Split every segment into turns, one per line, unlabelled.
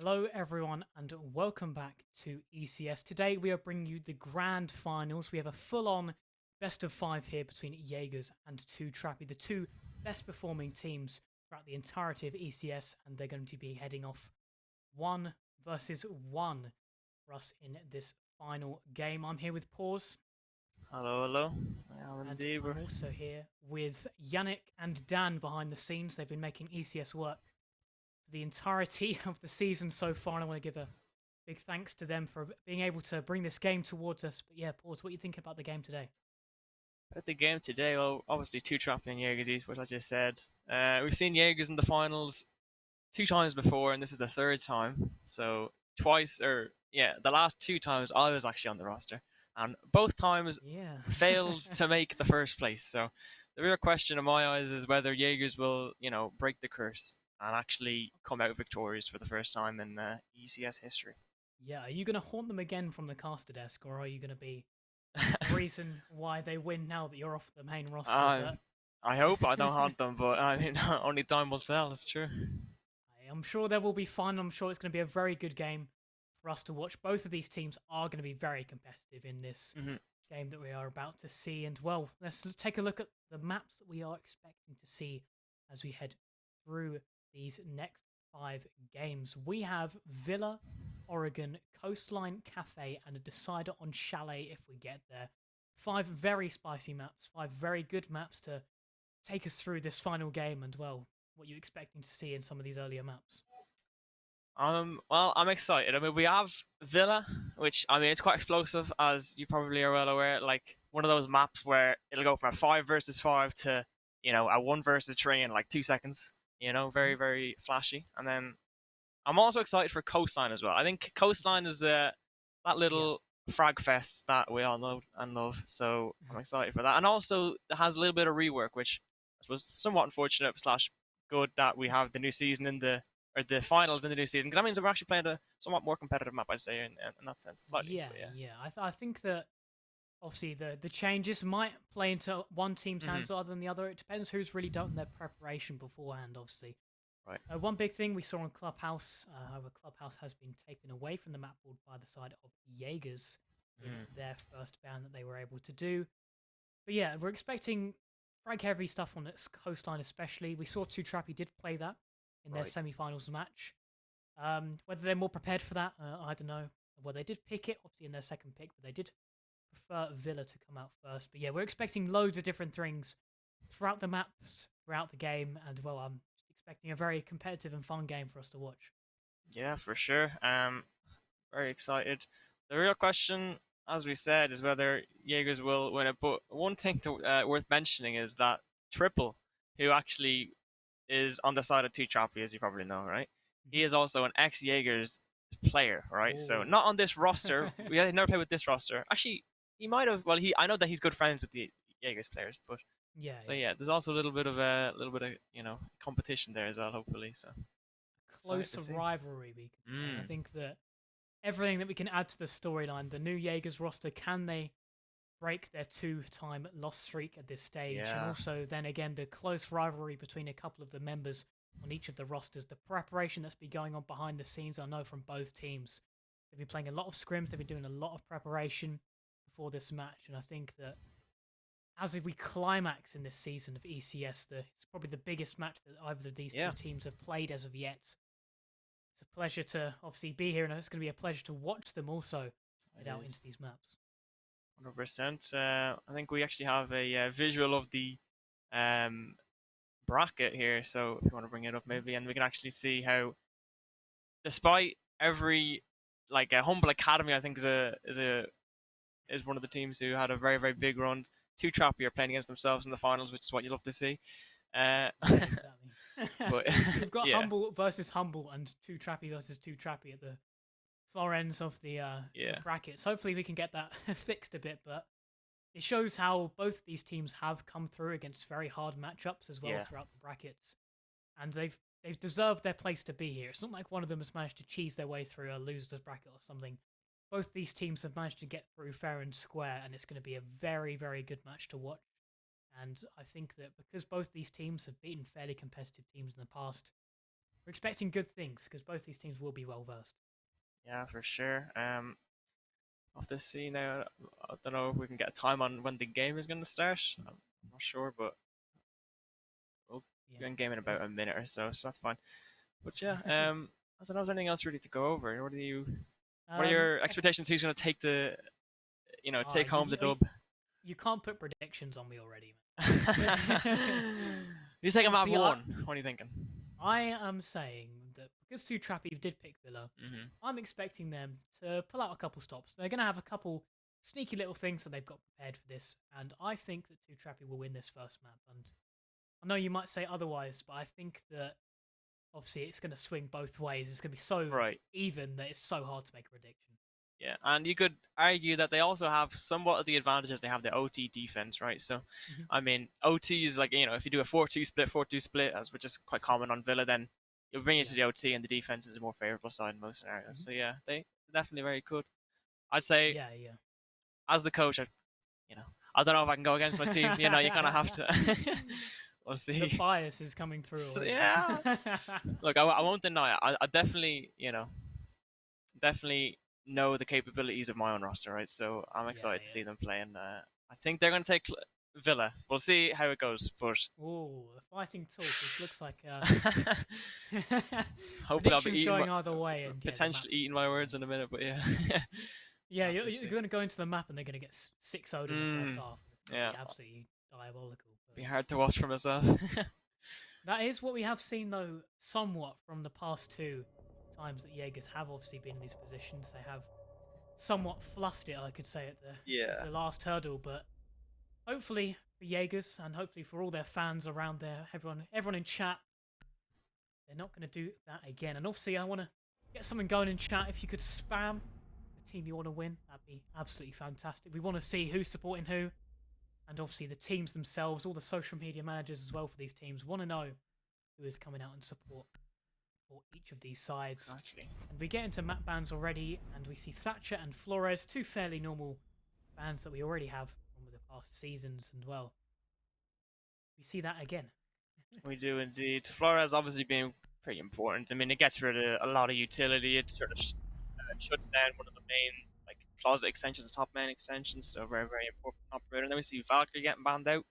Hello, everyone, and welcome back to ECS. Today, we are bringing you the grand finals. We have a full on best of five here between Jaegers and 2TRAPPY, the two best performing teams throughout the entirety of ECS, and they're going to be heading off one versus one for us in this final game. I'm here with Pause,
Hello, hello. I am
and
indeed.
I'm also here with Yannick and Dan behind the scenes. They've been making ECS work for the entirety of the season so far, and I want to give a big thanks to them for being able to bring this game towards us. But yeah, Pause, what are you thinking about the game today?
At the game today, well, obviously 2-trappy and Jaegers, which I just said. We've seen Jaegers in the finals two times before, and this is the third time. So twice, or yeah, the last two times I was actually on the roster, and both times
Yeah.
failed to make the first place. So the real question in my eyes is whether Jaegers will, break the curse and actually come out victorious for the first time in ECS history.
Yeah, are you going to haunt them again from the caster desk, or are you going to be the reason why they win now that you're off the main roster?
I
But
I hope I don't haunt them, but I mean, only time will tell. It's true.
I'm sure there will be fun. I'm sure it's going to be a very good game for us to watch. Both of these teams are going to be very competitive in this
Hmm.
game that we are about to see. And well, let's take a look at the maps that we are expecting to see as we head through these next five games. We have Villa, Oregon, Coastline Cafe, and a decider on Chalet if we get there. Five very spicy maps, five very good maps to take us through this final game and, well, what you're expecting to see in some of these earlier maps.
Well, I'm excited. I mean, we have Villa, which I mean, it's quite explosive, as you probably are well aware. Like one of those maps where it'll go from a 5 versus 5 to a 1 versus 3 in like 2 seconds. Very
Mhm.
very flashy. And then I'm also excited for Coastline as well. I think Coastline is that
Yeah.
little frag fest that we all know and love. So I'm
Mhm.
excited for that. And also, it has a little bit of rework, which I suppose somewhat unfortunate slash good that we have the new season in the or the finals in the new season, because that means that we're actually playing a somewhat more competitive map. I'd say in that sense, slightly.
Yeah,
But yeah.
yeah. I think that obviously the changes might play into one team's
Hmm.
hands rather than the other. It depends who's really done their preparation beforehand, obviously.
Right.
One big thing we saw on Clubhouse, however, Clubhouse has been taken away from the map board by the side of Jaegers with
Hmm.
their first ban that they were able to do. But yeah, we're expecting frag heavy stuff on its coastline, especially. We saw 2TRAPPY did play that in their
Right.
semi-finals match. Whether they're more prepared for that, I don't know. Well, they did pick it, obviously, in their second pick, but they did prefer Villa to come out first. But yeah, we're expecting loads of different things throughout the maps, throughout the game, and well, I'm expecting a very competitive and fun game for us to watch.
Yeah, for sure. Very excited. The real question, as we said, is whether Jaegers will win it. But one thing worth mentioning is that Triple, who actually is on the side of T Trappy, as you probably know, right?
Mm-hmm.
He is also an ex Jaegers player, right? So
Oh,
not on this roster. We had never played with this roster. Actually, he might have. Well, he I know that he's good friends with the Jaegers players, but
yeah,
so
yeah.
yeah, there's also a little bit of competition there as well. Hopefully, so excited to
Close
see.
rivalry, we can say. And I
Mm.
think that everything that we can add to the storyline, the new Jaegers roster, can they break their two-time loss streak at this stage? And
Yeah.
also, then again, the close rivalry between a couple of the members on each of the rosters, the preparation that's been going on behind the scenes, I know from both teams. They've been playing a lot of scrims, they've been doing a lot of preparation before this match, and I think that as if we climax in this season of ECS, it's probably the biggest match that either of these two
Yeah.
teams have played as of yet. It's a pleasure to obviously be here, and it's going to be a pleasure to watch them also
It
head out
is
into these maps.
100%. I think we actually have a visual of the um, bracket here, so if you want to bring it up,
Mhm.
maybe, and we can actually see how, despite every like a Humble Academy, I think is one of the teams who had a very very big run. 2TRAPPY are playing against themselves in the finals, which is what you love to see. Uh,
Yeah, exactly.
but
We've got
yeah,
Humble versus Humble and 2TRAPPY versus 2TRAPPY at the far ends of the
yeah,
brackets. Hopefully, we can get that fixed a bit, but it shows how both these teams have come through against very hard matchups as well
yeah,
throughout the brackets, and they've deserved their place to be here. It's not like one of them has managed to cheese their way through a losers bracket or something. Both these teams have managed to get through fair and square, and it's going to be a very, very good match to watch. And I think that because both these teams have beaten fairly competitive teams in the past, we're expecting good things because both these teams will be well versed.
Yeah, for sure. I'll have to see now. I don't know if we can get a time on when the game is going to start. I'm not sure, but we'll
Yeah,
get game in
good.
about a minute or so, so that's fine. But yeah, I don't know if there's anything else really to go over. What are
um,
your expectations? Who's going to take the, take home the
you,
dub?
you can't put predictions on me already, man.
Who's taking map
Obviously,
one? What are you thinking?
I am saying that because 2TRAPPY did pick Villa,
Hmm.
I'm expecting them to pull out a couple stops. They're going to have a couple sneaky little things that they've got prepared for this, and I think that 2TRAPPY will win this first map. And I know you might say otherwise, but I think that obviously it's going to swing both ways. It's going to be so
Right.
even that it's so hard to make a prediction.
Yeah, and you could argue that they also have somewhat of the advantages. They have the OT defense, right? So,
Mhm.
I mean, OT is like, if you do a 4-2 split, 4-2 split, as which is quite common on Villa, then you'll bring it
Yeah.
to the OT, and the defense is a more favorable side in most scenarios.
Mhm.
So yeah, they definitely very good. I'd say,
Yeah, yeah.
as the coach, you know, I don't know if I can go against my team. You kind of have to. We'll
The
see.
bias is coming through
So,
already.
yeah. Look, I won't deny it. I definitely, definitely know the capabilities of my own roster, right? So I'm
Yeah,
excited to
yeah.
see them play, and I think they're going to take Villa. We'll see how it goes, but
Oh, the fighting talk. This looks like
hopefully I'll be
predictions
eating
going either way, and yeah, the map.
potentially eating my
Yeah,
words in a minute, but yeah,
yeah.
have to
You're
see.
going to go into the map, and they're going to get 6-0'd in the first half. It's going to
Yeah,
be absolutely diabolical. But
be hard to watch for myself.
that is what we have seen, though, somewhat from the past two times that Jaegers have obviously been in these positions. They have somewhat fluffed it, I could say, at
Yeah.
the last hurdle, but hopefully for Jaegers and hopefully for all their fans around there, everyone in chat, they're not going to do that again. And obviously, I want to get something going in chat. If you could spam the team you want to win, that'd be absolutely fantastic. We want to see who's supporting who, and obviously the teams themselves, all the social media managers as well for these teams, want to know who is coming out and support for each of these sides.
Exactly.
And we get into map bans already, and we see Thatcher and Flores, two fairly normal bans that we already have from the past seasons, and well, we see that again.
We do indeed. Flores obviously being pretty important. I mean, it gets rid of a lot of utility. It sort of shuts down one of the main like closet extensions, top main extensions. So very very important operator. And then we see Valkyrie getting banned out.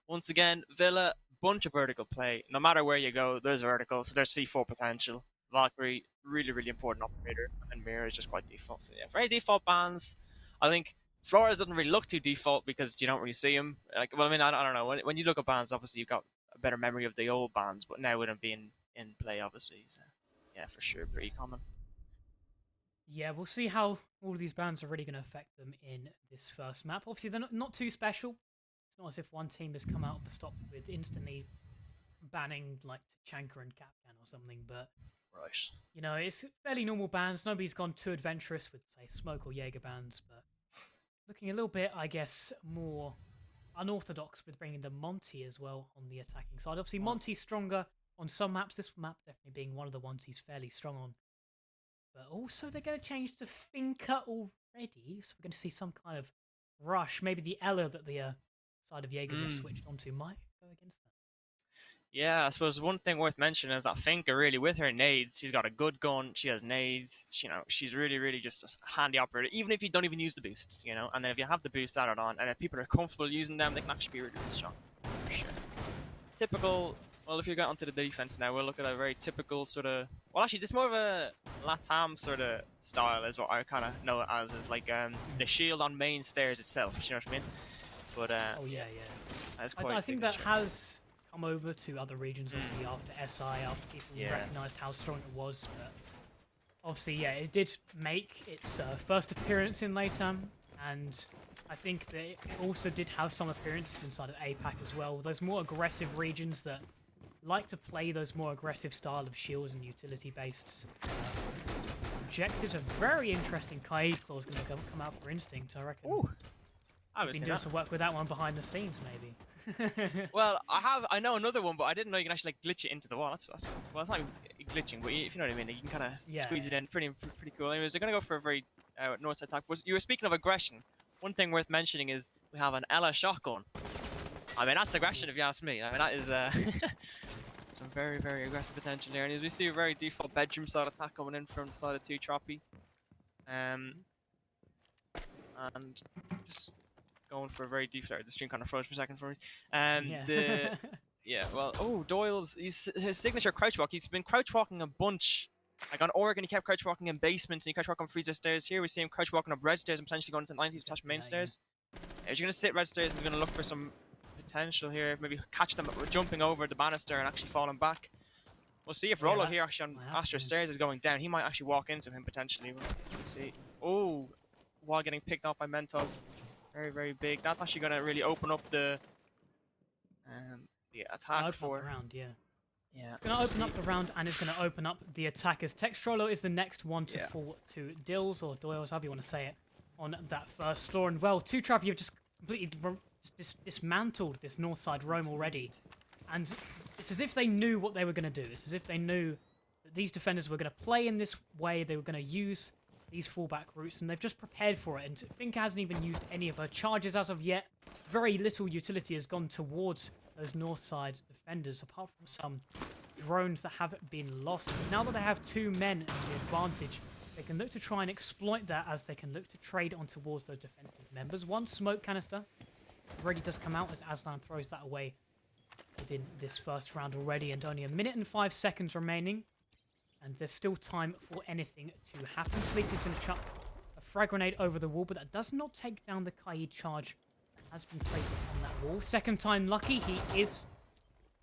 Once again, Villa bunch of vertical play. No matter where you go, there's vertical. So there's C4 potential. Valkyrie really really important operator, and Mirror is just quite default. So yeah, very default bans. I think Flores doesn't really look too default because you don't really see him. Like, well, I mean, I don't know. When you look at bans, obviously you've got a better memory of the old bans, but now with him being in play, obviously, so yeah, for sure,
Yeah.
pretty common.
Yeah, we'll see how all of these bans are really going to affect them in this first map. Obviously, they're not too special. It's not as if one team has come out of the stop with instantly banning like Tachanka and Kapkan or something, but
Right.
it's fairly normal bans. Nobody's gone too adventurous with, say, Smoke or Jaeger bans, but looking a little bit, I guess, more unorthodox with bringing the Monty as well on the attacking side. Obviously,
Oh.
Monty's stronger on some maps. This map definitely being one of the ones he's fairly strong on. But also, they're going to change to Finca already, so we're going to see some kind of rush. Maybe the Ella that the side of Jaegers have switched onto might go against that.
Yeah, I suppose one thing worth mentioning is that Finka really, with her nades, she's got a good gun. She has nades. She's really, really just a handy operator. Even if you don't even use the boosts, and then if you have the boost added on, and if people are comfortable using them, they can actually be really, really strong. For sure. Typical. Well, if you get onto the defense now, we'll look at a very typical sort of. Well, actually, this more of a Latam sort of style is what I kind of know it as. Is like the shield on main stairs itself. You know what I mean? But
Oh yeah, yeah.
that's quite
I think that
signature.
has come over to other regions, obviously after SI, after people
Yeah.
recognised how strong it was. But obviously, yeah, it did make its first appearance in LATAM, and I think that it also did have some appearances inside of APAC as well. Those more aggressive regions that like to play those more aggressive style of shields and utility-based objectives. A very interesting Kaid clause going to come out for Instinct, I reckon.
Ooh, I
You've
was
been
seeing
doing
that.
some work with that one behind the scenes, maybe.
Well, I know another one, but I didn't know you can actually like glitch it into the wall. Well, it's not even glitching, but if you know what I mean, you can kind of
Yeah.
squeeze it in. Pretty cool. Anyways, they're gonna go for a very north side attack. You were speaking of aggression. One thing worth mentioning is we have an Ella shotgun. I mean, that's aggression if you ask me. I mean, that is it's some very, very aggressive potential here. And as we see a very default bedroom style attack coming in from the side of 2TRAPPY. And just going for a very default. The stream kind of froze for a second for me.
Yeah.
Yeah, well, oh, Doyle's, his signature crouch walk. He's been crouch walking a bunch. Like on Oregon, he kept crouch walking in basements and he crouch walking on freezer stairs. Here we see him crouch walking up red stairs and potentially going into 90s slash main stairs. He's going to sit red stairs and he's going to look for some potential here. Maybe catch them jumping over the banister and actually falling back. We'll see if Rollo here actually on Astra stairs is going down. He might actually walk into him potentially. We'll see. Oh, while getting picked off by Mentos. Very, very big. That's actually going to really open up the attack for
the round, yeah.
Yeah.
It's going to open up the round and it's going to open up the attackers. Textrolo is the next one to fall to Dills or Doyles, however you want to say it, on that first floor. And well, 2TRAPPY have just completely dismantled this north side roam already. And it's as if they knew what they were going to do. It's as if they knew that these defenders were going to play in this way. They were going to use these fallback routes, and they've just prepared for it. And Finka hasn't even used any of her charges as of yet. Very little utility has gone towards those north side defenders, apart from some drones that have been lost. Now that they have two men in the advantage, they can look to try and exploit that as they can look to trade on towards those defensive members. One smoke canister already does come out as Aslan throws that away within this first round already, and only 1 minute and 5 seconds remaining. And there's still time for anything to happen. Sleepy's going to chuck a frag grenade over the wall, but that does not take down the Kaid charge that has been placed on that wall. Second time lucky, he is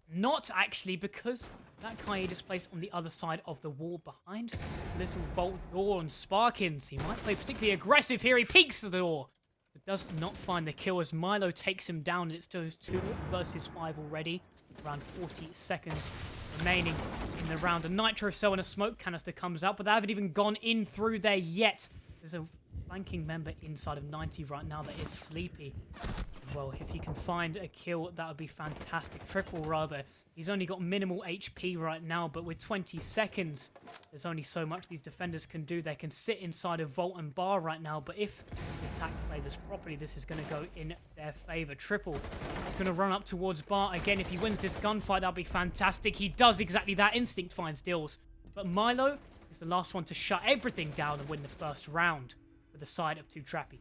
not actually, because that Kaid is placed on the other side of the wall behind little vault door and Sparkins. He might play particularly aggressive here. He peeks the door, but does not find the kill as Milo takes him down, and it's still 2 versus 5 already. Around 40 seconds remaining in the round. A nitro cell and a smoke canister comes out, but they haven't even gone in through there yet. There's a flanking member inside of 90 right now that is Sleepy. Well, if he can find a kill, that would be fantastic. Triple rather. He's only got minimal HP right now, but with 20 seconds, there's only so much these defenders can do. They can sit inside of Vault and Bar right now, but if the attack play this properly, this is going to go in their favor. Triple is going to run up towards Bar. Again, if he wins this gunfight, that'll be fantastic. He does exactly that. Instinct finds Dills. But Milo is the last one to shut everything down and win the first round for the side of 2TRAPPY.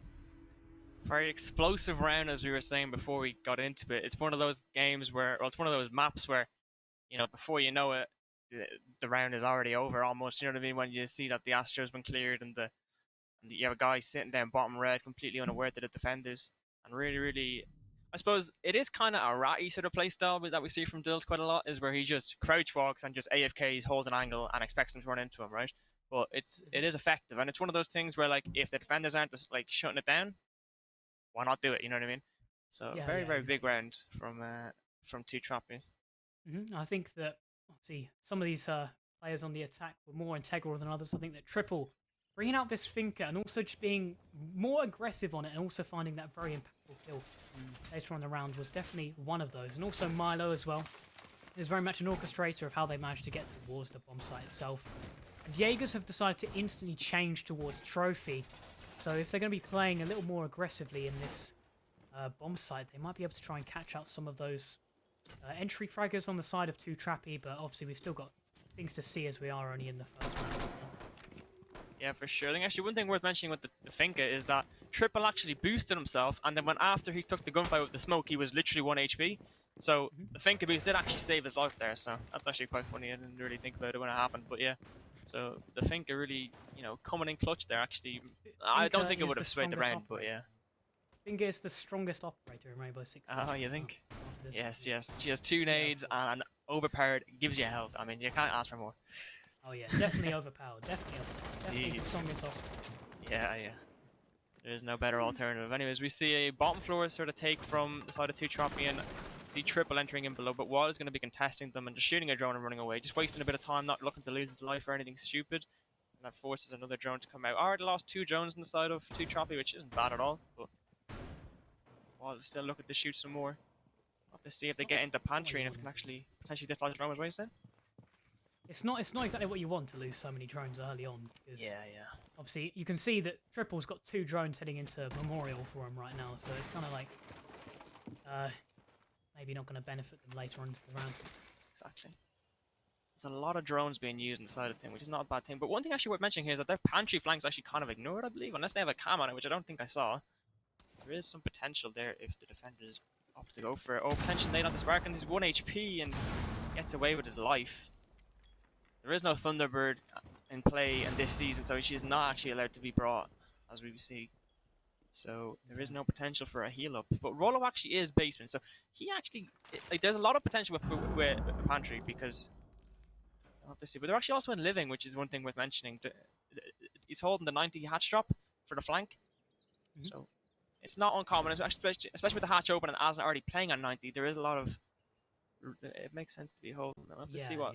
Very explosive round, as we were saying before we got into it. It's one of those games where, well, it's one of those maps where, you know, before you know it, the round is already over almost. You know what I mean? When you see that the Astro's been cleared and you have a guy sitting down bottom red, completely unaware to the defenders, and really, really, I suppose it is kind of a ratty sort of play style that we see from Dills quite a lot, is where he just crouch walks and just AFKs, holds an angle, and expects them to run into him, right? But it is effective, and it's one of those things where, like, if the defenders aren't just like shutting it down, why not do it? You know what I mean? So very big round from 2TRAPPY.
I think that, obviously, some of these players on the attack were more integral than others. I think that Triple bringing out this Finka and also just being more aggressive on it and also finding that very impactful kill later on the round was definitely one of those. And also Milo as well is very much an orchestrator of how they managed to get towards the bomb site itself. And JAEGERS have decided to instantly change towards Trophy. So if they're going to be playing a little more aggressively in this bomb site, they might be able to try and catch out some of those entry fraggers on the side of 2TRAPPY, but obviously we've still got things to see as we are only in the first round.
Yeah, for sure. I think actually one thing worth mentioning with the Finka is that Triple actually boosted himself, and then when after he took the gunfight with the smoke, he was literally 1 HP. So the Finka boost did actually save his life there, so that's actually quite funny. I didn't really think about it when it happened, but yeah. So the Finka really, you know, coming in clutch there actually. I don't think it would have swayed the round, but yeah.
Finka is the strongest operator in Rainbow Six.
Oh, you think? Yes. She has 2 nades and overpowered, gives you health. I mean, you can't ask for more.
Oh yeah, definitely overpowered. Definitely the strongest operator.
Yeah. There's no better alternative. Anyways, we see a bottom floor sort of take from the side of 2TRAPPY and see Triple entering in below, but Wall is going to be contesting them and just shooting a drone and running away, just wasting a bit of time, not looking to lose his life or anything stupid. And that forces another drone to come out. Already lost 2 drones on the side of 2TRAPPY, which isn't bad at all, but Wall is still looking to shoot some more. Have to see if they get into pantry and if it can actually potentially dislodge the drone, was what you said?
It's not exactly what you want to lose so many drones early on. Because
yeah.
Obviously, you can see that Triple's got 2 drones heading into Memorial for him right now, so it's kind of like maybe not going to benefit them later on into the round.
Exactly. there's a lot of drones being used on the side of the thing, which is not a bad thing. But one thing actually worth mentioning here is that their pantry flank's actually kind of ignored, I believe, unless they have a cam on it, which I don't think I saw. There is some potential there if the defenders opt to go for it. Oh, potential nade on the Spark, and he's 1 HP and gets away with his life. There is no Thunderbird in play in this season, so she is not actually allowed to be brought, as we see. So there is no potential for a heal up. But Rollo actually is basement, so he actually, like, there's a lot of potential with the pantry because I'll have to see. But they're actually also in living, which is one thing worth mentioning. He's holding the 90 hatch drop for the flank, so it's not uncommon, especially with the hatch open and Aslan already playing on 90. There is a lot of, it makes sense to be holding. I'll have to see what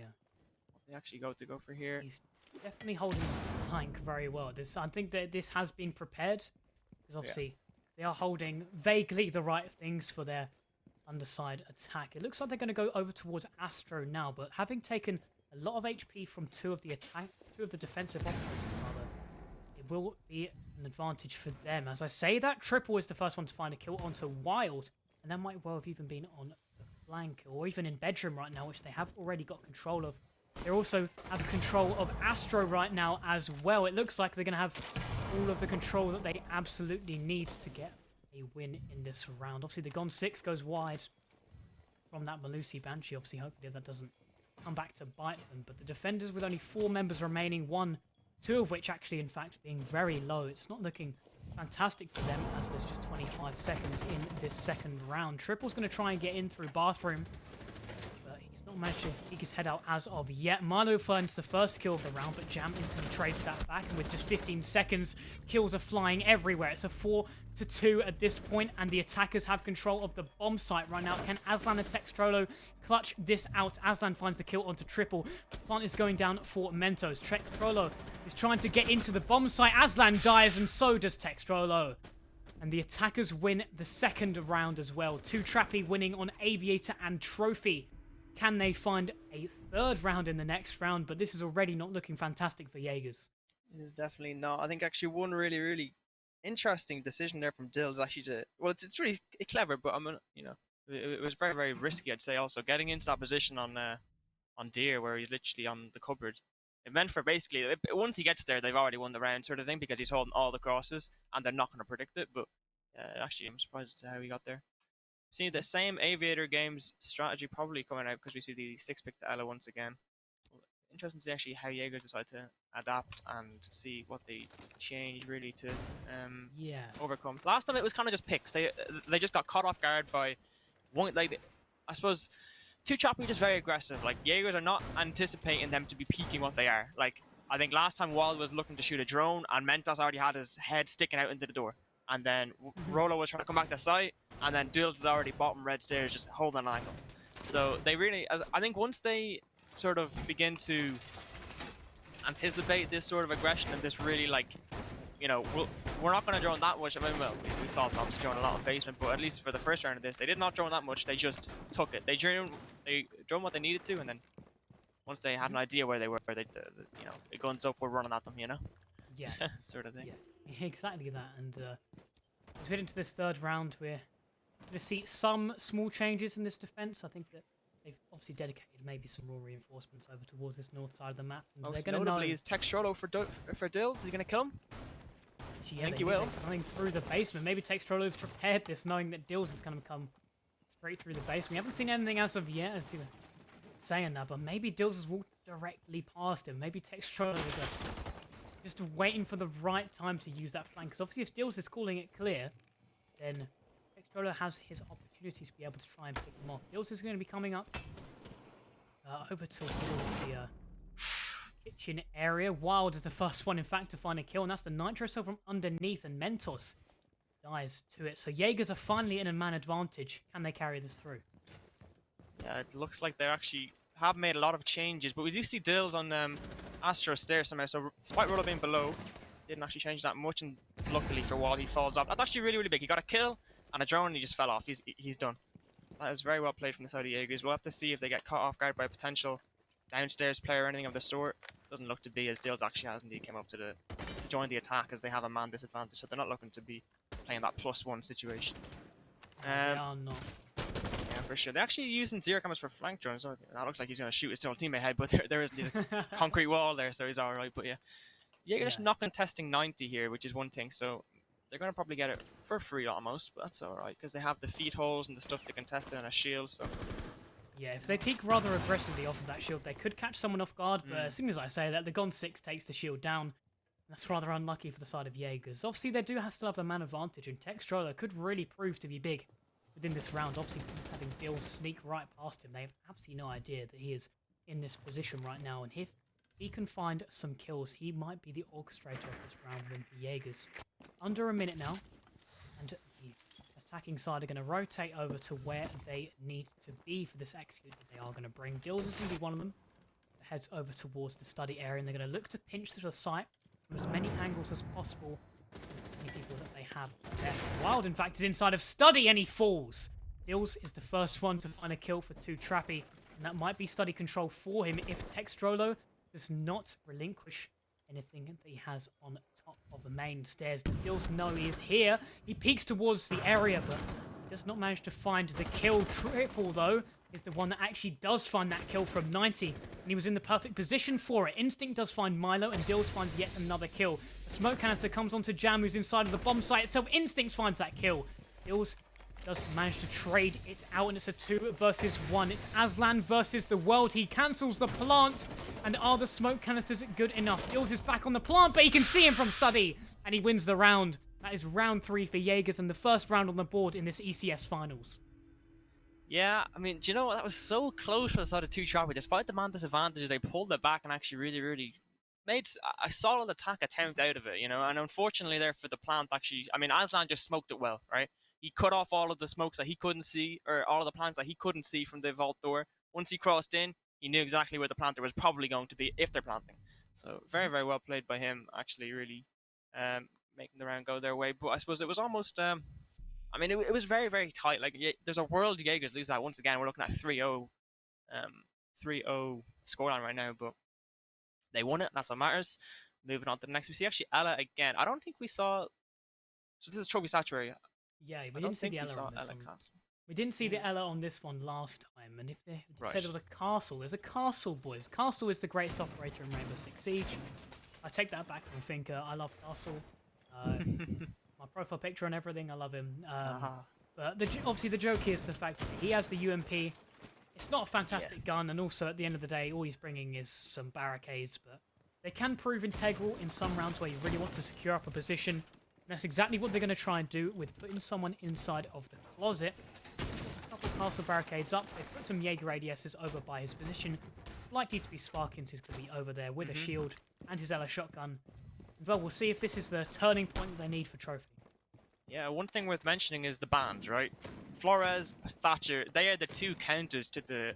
they actually go for here.
He's definitely holding the flank very well. I think that this has been prepared because obviously they are holding vaguely the right things for their underside attack. It looks like they're going to go over towards Astro now, but having taken a lot of HP from two of the defensive operators, rather, it will be an advantage for them. As I say that, Triple is the first one to find a kill onto Wild, and that might well have even been on the flank, or even in bedroom right now, which they have already got control of. They also have control of Astro right now as well. It looks like they're going to have all of the control that they absolutely need to get a win in this round. Obviously, the Gon 6 goes wide from that Malusi Banshee. Obviously, hopefully that doesn't come back to bite them. But the defenders with only 4 members remaining, two of which actually, in fact, being very low. It's not looking fantastic for them as there's just 25 seconds in this second round. Triple's going to try and get in through bathroom. Not managed to peek his head out as of yet. Milo finds the first kill of the round, but Jam instantly trades that back, and with just 15 seconds, kills are flying everywhere. It's a 4-2 at this point, and the attackers have control of the bomb site right now. Can Aslan and Textrolo clutch this out? Aslan finds the kill onto Triple. Plant is going down for Mentos. Textrolo is trying to get into the bomb site. Aslan dies, and so does Textrolo. And the attackers win the second round as well. 2TRAPPY winning on Aviator and Trophy. Can they find a third round in the next round? But this is already not looking fantastic for Jaegers.
It is definitely not. I think actually one really, really interesting decision there from Dill is actually to, well, it's really clever, but it was very, very risky, I'd say. Also getting into that position on Deer, where he's literally on the cupboard. It meant for basically, once he gets there, they've already won the round, sort of thing, because he's holding all the crosses and they're not going to predict it. But actually, I'm surprised as to how he got there. See the same Aviator games strategy probably coming out because we see the 6-pick to Ella once again. Interesting to see actually how Jaegers decide to adapt and see what they change really to overcome. Last time it was kind of just picks. They just got caught off guard by one, like, I suppose 2TRAPPY just very aggressive. Like, Jaegers are not anticipating them to be peeking what they are. Like, I think last time Wild was looking to shoot a drone and Mentos already had his head sticking out into the door. And then Rollo was trying to come back to site, and then Dulz is already bottom red stairs just holding an angle. So they really, I think once they sort of begin to anticipate this sort of aggression and this really, like, you know, we're not going to drone that much. I mean, well, we saw them obviously drone a lot of basement, but at least for the first round of this, they did not drone that much. They just took it. They drone what they needed to, and then once they had an idea where they were, they, you know, the guns up, we're running at them, you know?
Yeah.
Sort of thing.
Yeah, exactly that. And as we head into this third round, we're going to see some small changes in this defense. I think that they've obviously dedicated maybe some raw reinforcements over towards this north side of the map. And
most notably is Textrolo for Dills. Is he going to kill him?
Yeah,
I think he will.
Coming through the basement. Maybe Textrolo's prepared this, knowing that Dills is going to come straight through the basement. We haven't seen anything as of yet, as you were saying that, but maybe Dills has walked directly past him. Maybe Textrolo is just waiting for the right time to use that flank. Because obviously if Dills is calling it clear, then Textrolo has his opportunity to be able to try and pick them off. Dills is going to be coming up over towards the kitchen area. Wild is the first one, in fact, to find a kill, and that's the Nitro Cell from underneath, and Mentos dies to it. So Jaegers are finally in a man advantage. Can they carry this through?
Yeah, it looks like they actually have made a lot of changes, but we do see Dills on Astro stairs somehow, so despite Rollo being below, didn't actually change that much, and luckily for Wild, he falls off. That's actually really, really big. He got a kill and a drone, and he just fell off. He's done. That is very well played from the side of Jaegers. We'll have to see if they get caught off guard by a potential downstairs player or anything of the sort. Doesn't look to be, as Dills actually has indeed came up to join the attack, as they have a man disadvantage, so they're not looking to be playing that +1 situation.
They are not.
Yeah, for sure. They're actually using zero cameras for flank drones. So that looks like he's going to shoot his total teammate head, but there isn't a concrete wall there, so he's all right. But yeah, they're just not contesting 90 here, which is one thing. So they're going to probably get it for free almost, but that's all right because they have the feed holes and the stuff to contest it and a shield. So
yeah, if they peek rather aggressively off of that shield, they could catch someone off guard. But as soon as I say that, the Gon 6 takes the shield down. That's rather unlucky for the side of Jaegers. Obviously, they do still have the man advantage, and Textroller could really prove to be big within this round. Obviously, having Bill sneak right past him, they have absolutely no idea that he is in this position right now. And if he can find some kills, he might be the orchestrator of this round win for Jaegers. Under a minute now, and the attacking side are going to rotate over to where they need to be for this execute that they are going to bring. Dills is going to be one of them. Heads over towards the study area, and they're going to look to pinch to the site from as many angles as possible with the people that they have there. Wild, in fact, is inside of study, and he falls. Dills is the first one to find a kill for 2TRAPPY, and that might be study control for him if Textrolo does not relinquish anything that he has on top of the main stairs. Does Dills know he is here? He peeks towards the area, but he does not manage to find the kill. Triple, though, is the one that actually does find that kill from 90, and he was in the perfect position for it. Instinct does find Milo, and Dills finds yet another kill. The smoke canister comes onto Jam, who's inside of the bomb site itself. Instinct finds that kill. Dills does manage to trade it out, and it's a 2 versus 1. It's Aslan versus the world. He cancels the plant, and are the smoke canisters good enough? Dills is back on the plant, but he can see him from study, and he wins the round. That is round 3 for Jaegers, and the first round on the board in this ECS finals.
yeah, I mean, do you know what? That was so close for the side of 2TRAPPY. Despite the man disadvantage, they pulled it back and actually really made a solid attack attempt out of it, you know. And unfortunately, there for the plant, actually, I mean, Aslan just smoked it well, right? He cut off all of the smokes that he couldn't see, or all of the plants that he couldn't see from the vault door. Once he crossed in, he knew exactly where the planter was probably going to be if they're planting. So very well played by him. Actually, really making the round go their way. But I suppose it was almost. I mean, it was very tight. Like, there's a world Jaegers lose that once again. We're looking at 3-0, 3-0 scoreline right now, but they won it. That's what matters. Moving on to the next, we see actually Ella again. I don't think we saw. So this is Trophy Saturday.
Yeah, we didn't see the Ella on this one.
Castle.
We didn't see the Ella on this one last time, and if they said there was a castle, there's a castle, boys. Castle is the greatest operator in Rainbow Six Siege. I take that back and think I love Castle. My profile picture and everything, I love him. But obviously the joke is the fact that he has the UMP. It's not a fantastic gun, and also at the end of the day, all he's bringing is some barricades, but they can prove integral in some rounds where you really want to secure up a position. And that's exactly what they're going to try and do with putting someone inside of the closet. A couple of castle barricades up. They put some Jaeger ADSs over by his position. It's likely to be Sparkins who's going to be over there with a shield and his Ella shotgun. Well, we'll see if this is the turning point that they need for Trophy.
Yeah, one thing worth mentioning is the bans, right? Flores, Thatcher, they are the two counters to the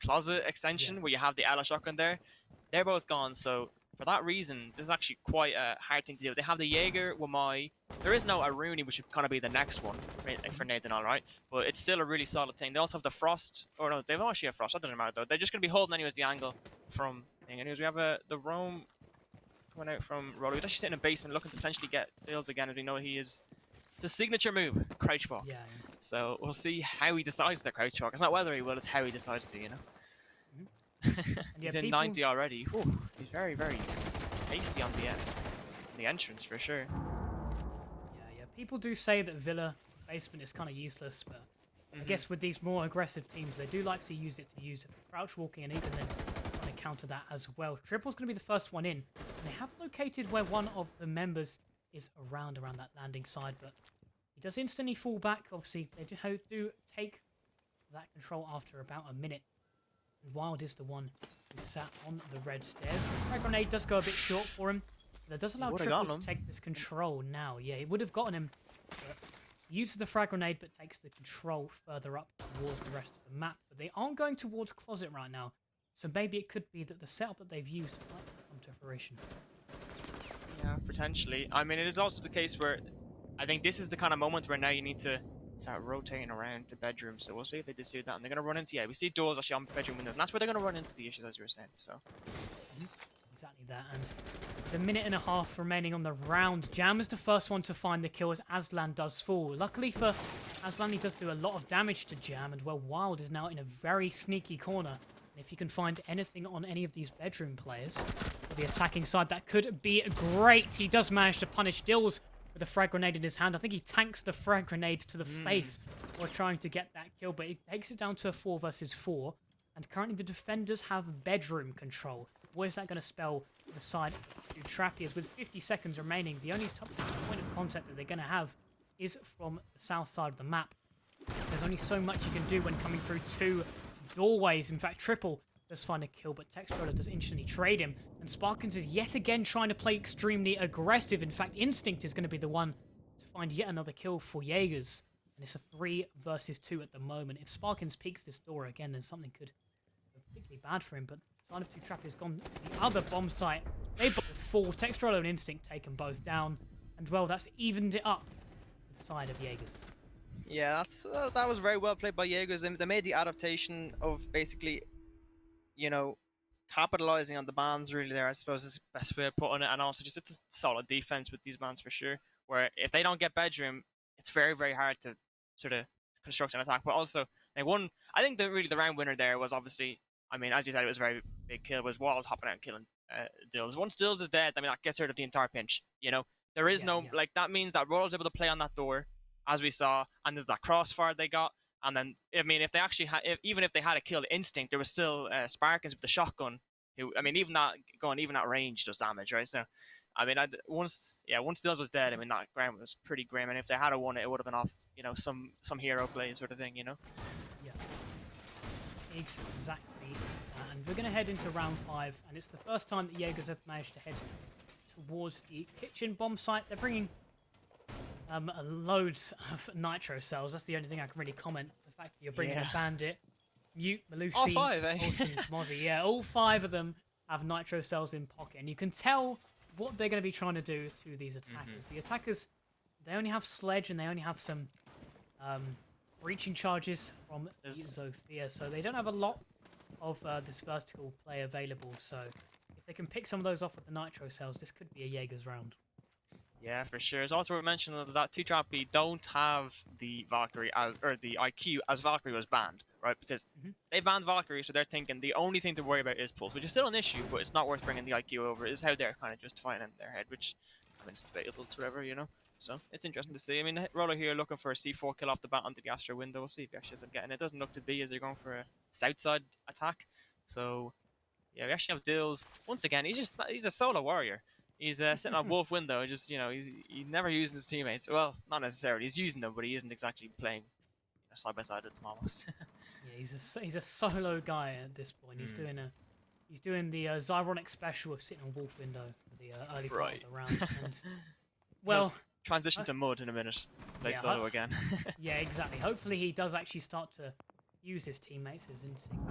closet extension where you have the Ella shotgun there. They're both gone, so for that reason, this is actually quite a hard thing to do. They have the Jaeger, Wamai. There is no Aruni, which would kind of be the next one for Nathan, all right? But it's still a really solid thing. They also have the Frost. Or no, they don't actually have Frost. That doesn't matter, though. They're just going to be holding anyways the angle from thing. Anyways, we have the Rome coming out from Rollo. He's actually sitting in a basement looking to potentially get Bills again, as we know he is. It's a signature move, crouch walk.
Yeah.
So we'll see how he decides to crouch walk. It's not whether he will, it's how he decides to, you know? He's in 90 already. Whew, he's very pacey on the entrance for sure.
Yeah. People do say that Villa basement is kind of useless, but I guess with these more aggressive teams, they do like to use it crouch walking and even then trying to counter that as well. Triple's going to be the first one in. And they have located where one of the members is around that landing side, but he does instantly fall back. Obviously, they do take that control after about a minute. Wild is the one who sat on the red stairs. The frag grenade does go a bit short for him. That does allow Triple to take this control now. Yeah, it would have gotten him. But he uses the frag grenade, but takes the control further up towards the rest of the map. But they aren't going towards Closet right now. So maybe it could be that the setup that they've used might come to fruition.
Yeah, potentially. I mean, it is also the case where I think this is the kind of moment where now you need to start rotating around to bedrooms. So we'll see if they just do that. And they're going to run into, we see doors actually on bedroom windows. And that's where they're going to run into the issues, as you were saying. So
exactly that. And the minute and a half remaining on the round. Jam is the first one to find the kill as Aslan does fall. Luckily for Aslan, he does do a lot of damage to Jam, and well, Wild is now in a very sneaky corner. And if you can find anything on any of these bedroom players for the attacking side, that could be great. He does manage to punish Dills with a frag grenade in his hand. I think he tanks the frag grenade to the face while trying to get that kill, but it takes it down to a 4 versus 4. And currently the defenders have bedroom control. What is that going to spell for the side of 2TRAPPY? As with 50 seconds remaining, the only point of contact that they're going to have is from the south side of the map. There's only so much you can do when coming through 2 doorways. In fact, Triple does find a kill, but Textroller does instantly trade him. And Sparkins is yet again trying to play extremely aggressive. In fact, Instinct is going to be the one to find yet another kill for Jaegers. And it's a 3 versus 2 at the moment. If Sparkins peeks this door again, then something could go particularly bad for him. But the side of 2TRAPPY has gone to the other bomb site. They both fall. Textroller and Instinct take them both down. And well, that's evened it up with the side of Jaegers.
Yeah, that was very well played by Jaegers. They made the adaptation of basically, you know, capitalizing on the bans really there, I suppose, is the best way of putting it. And also just it's a solid defense with these bans for sure, where if they don't get bedroom, it's very, very hard to sort of construct an attack. But also, I think the round winner there was obviously, I mean, as you said, it was a very big kill, was Wald hopping out and killing Dills. Once Dills is dead, I mean, that gets rid of the entire pinch, you know? There is like, that means that Royal's able to play on that door, as we saw, and there's that crossfire they got. And then, I mean, if they actually even if they had a kill Instinct, there was still Sparkins with the shotgun. Who, I mean, even at range does damage, right? So, I mean, once Dills was dead, I mean, that ground was pretty grim. And if they had won it, it would have been off, you know, some hero play sort of thing, you know?
Yeah, exactly. And we're going to head into round 5, and it's the first time that Jaegers have managed to head towards the kitchen bomb site. They're bringing loads of nitro cells. That's the only thing I can really comment. The fact that you're bringing a Bandit, Mute, Malusi,
all 5, eh?
Olsen, Mozzie. Yeah, all 5 of them have nitro cells in pocket, and you can tell what they're going to be trying to do to these attackers. The attackers, they only have Sledge, and they only have some breaching charges from Zofia, so they don't have a lot of this vertical play available. So if they can pick some of those off with the nitro cells, this could be a Jaegers round.
Yeah, for sure. It's also worth mentioning that 2TRAPPY don't have the Valkyrie or the IQ as Valkyrie was banned, right? Because they banned Valkyrie, so they're thinking the only thing to worry about is Pulse, which is still an issue, but it's not worth bringing the IQ over. Is how they're kind of justifying it in their head, which, I mean, it's debatable, it's whatever, you know? So it's interesting to see. I mean, Roller here looking for a C4 kill off the bat onto the Astro window. We'll see if he actually ends up getting it. It doesn't look to be as they're going for a south side attack. So, yeah, we actually have Dills. Once again, he's a solo warrior. He's sitting on Wolf window, just, you know, he never uses his teammates. Well, not necessarily. He's using them, but he isn't exactly playing side by side with them almost.
Yeah, he's a solo guy at this point. He's doing the Zyronic special of sitting on Wolf window for the early part of the round. And, well,
transition to Mud in a minute. Play solo again.
Yeah, exactly. Hopefully he does actually start to use his teammates. His instinct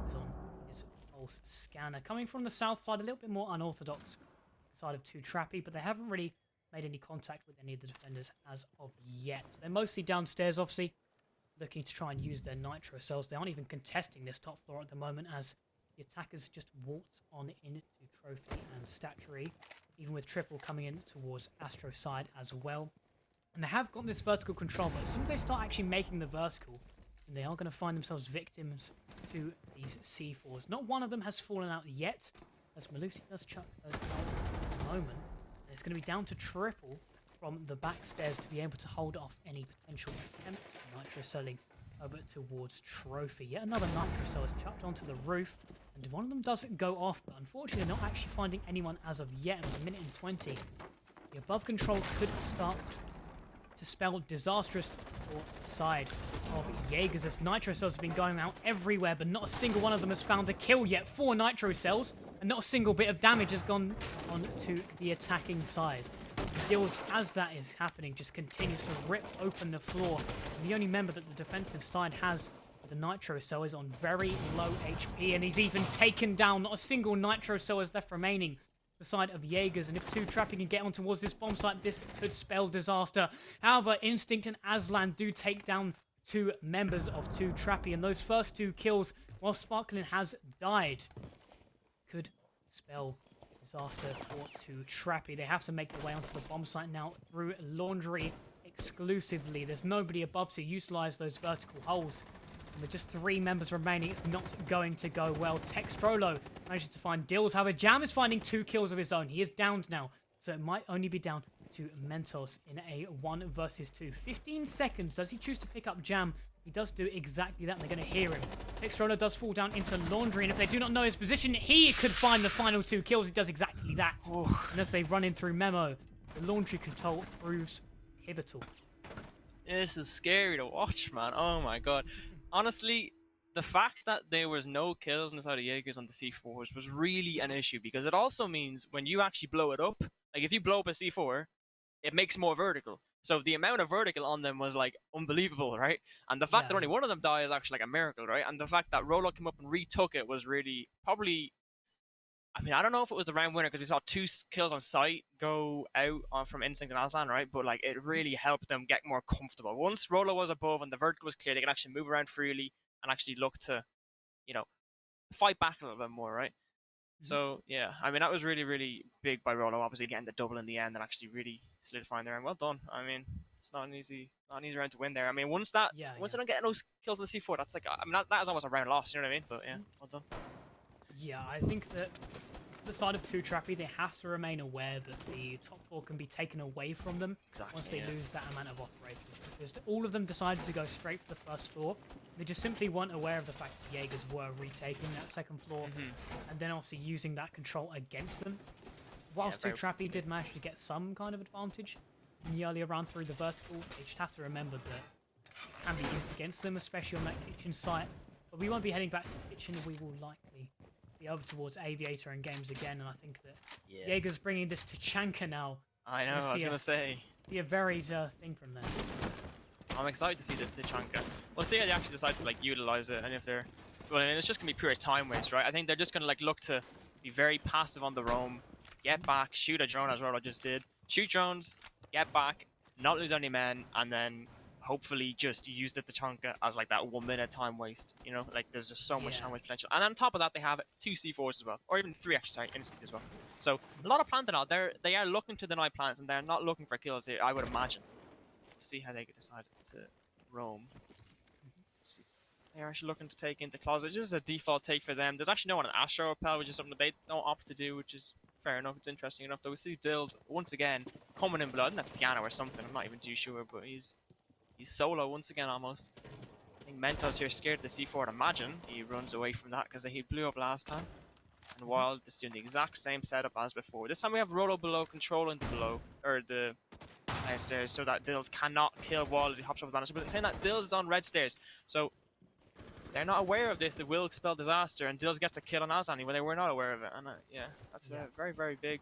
is on his pulse scanner. Coming from the south side, a little bit more unorthodox side of 2TRAPPY, but they haven't really made any contact with any of the defenders as of yet. They're mostly downstairs, obviously, looking to try and use their nitro cells. They aren't even contesting this top floor at the moment, as the attackers just waltz on into Trophy and Statuary, even with Triple coming in towards Astro side as well. And they have got this vertical control, but as soon as they start actually making the vertical, they are going to find themselves victims to these C4s. Not one of them has fallen out yet, as Malusi does chuck those out at the moment. And it's going to be down to Triple from the back stairs to be able to hold off any potential attempt at nitro selling over towards Trophy. Yet another nitro cell is chucked onto the roof, and one of them does go off, but unfortunately not actually finding anyone as of yet. In a minute and 20, the above control could start to spell disastrous for the side of Jaegers, as nitro cells have been going out everywhere, but not a single one of them has found a kill yet. 4 nitro cells, and not a single bit of damage has gone on to the attacking side. Dills, as that is happening, just continues to rip open the floor. And the only member that the defensive side has with the nitro cell is on very low HP, and he's even taken down. Not a single nitro cell is left remaining. The side of Jaegers, and if 2TRAPPY can get on towards this bomb site, this could spell disaster. However, Instinct and Aslan do take down 2 members of 2TRAPPY, and those first 2 kills, while Sparkling has died, could spell disaster for 2TRAPPY. They have to make their way onto the bomb site now through Laundry. It exclusively. There's nobody above to utilize those vertical holes. And with just 3 members remaining, it's not going to go well. Textrolo manages to find Dills. However, Jam is finding 2 kills of his own. He is downed now, so it might only be down to Mentos in a 1 versus 2. 15 seconds. Does he choose to pick up Jam? He does do exactly that, and they're going to hear him. Textrolo does fall down into Laundry, and if they do not know his position, he could find the final 2 kills. He does exactly that. And as they run in through Memo, the Laundry control proves pivotal.
This is scary to watch, man. Oh my god. Honestly, the fact that there was no kills on the side of Jaegers on the C4s was really an issue, because it also means when you actually blow it up, like if you blow up a C4, it makes more vertical. So the amount of vertical on them was like unbelievable, right? And the fact that only one of them died is actually like a miracle, right? And the fact that Rolo came up and retook it was really probably, I mean, I don't know if it was the round winner, because we saw 2 kills on sight go out from Instinct and Aslan, right? But like it really helped them get more comfortable. Once Rolo was above and the vertical was clear, they could actually move around freely and actually look to, you know, fight back a little bit more, right? So yeah, I mean, that was really, really big by Rolo, obviously getting the double in the end and actually really solidifying there. And well done. I mean, it's not an easy round to win there. I mean, once they don't get those kills on the C4, that's like, I mean, that is almost a round loss. You know what I mean? But yeah, well done.
Yeah, I think that the side of 2TRAPPY, they have to remain aware that the top 4 can be taken away from them once they lose that amount of operators, because all of them decided to go straight for the first floor. They just simply weren't aware of the fact that Jaegers were retaking that second floor and then obviously using that control against them. Whilst 2TRAPPY did manage to get some kind of advantage in the earlier round through the vertical, they just have to remember that it can be used against them, especially on that kitchen site. But we won't be heading back to kitchen. We will likely be over towards Aviator and games again, and I think that Jaeger's bringing this to Chanka now.
I know, I was going to say.
See a varied thing from there.
I'm excited to see the Chanka. We'll see how they actually decide to like utilize it, and if they're, well, I mean, it's just gonna be pure time waste, right? I think they're just gonna like look to be very passive on the roam, get back, shoot a drone as Rolo just did, shoot drones, get back, not lose any men, and then hopefully just use the Tachanka as like that 1 minute time waste. You know, like there's just so much time waste potential. And on top of that, they have 2 C4s as well, or even 3 actually, sorry, Instinct as well. So a lot of planting out. They are looking to deny plants, and they're not looking for kills here, I would imagine. See how they decide to roam. See. They're actually looking to take into closet. This is a default take for them. There's actually no one in Astro Repel, which is something that they don't opt to do, which is fair enough. It's interesting enough. Though we see Dills once again coming in blood, and that's Piano or something. I'm not even too sure, but he's solo once again almost. I think Mentos here scared the C4. I'd imagine he runs away from that because he blew up last time. And Wild is doing the exact same setup as before. This time we have Rolo below controlling the below, or the downstairs, so that Dills cannot kill Wild as he hops over the banister. But it's saying that Dills is on red stairs, so they're not aware of this. It will expel disaster, and Dills gets a kill on Azani when they were not aware of it. And yeah, that's very, very big.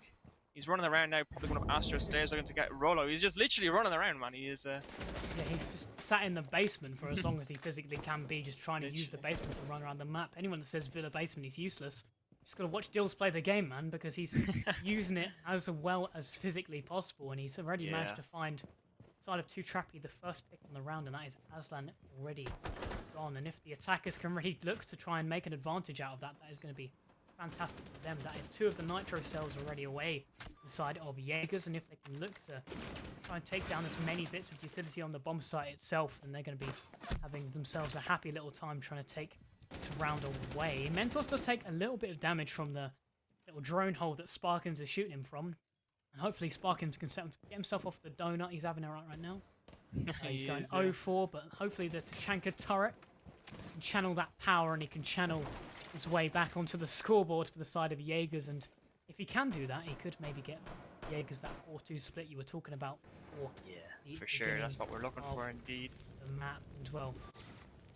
He's running around now, probably going up Astro's stairs looking to get Rolo. He's just literally running around, man. He is. Yeah,
he's just sat in the basement for as long as he physically can be, just trying to use the basement to run around the map. Anyone that says Villa basement is useless, just got to watch Dills play the game, man, because he's using it as well as physically possible, and he's already managed to find side of 2TRAPPY the first pick on the round, and that is Aslan already gone. And if the attackers can really look to try and make an advantage out of that, that is going to be fantastic for them. That is 2 of the nitro cells already away the side of Jaegers, and if they can look to try and take down as many bits of utility on the bomb site itself, then they're going to be having themselves a happy little time trying to take this round away. Mentos does take a little bit of damage from the little drone hole that Sparkins is shooting him from, and hopefully Sparkins can get himself off the donut he's having right now. He's going 0-4, but hopefully the Tachanka turret can channel that power, and he can channel his way back onto the scoreboard for the side of Jaegers. And if he can do that, he could maybe get Jaegers that 4-2 split you were talking about before.
Yeah, for sure. That's what we're looking for, indeed.
The map as well.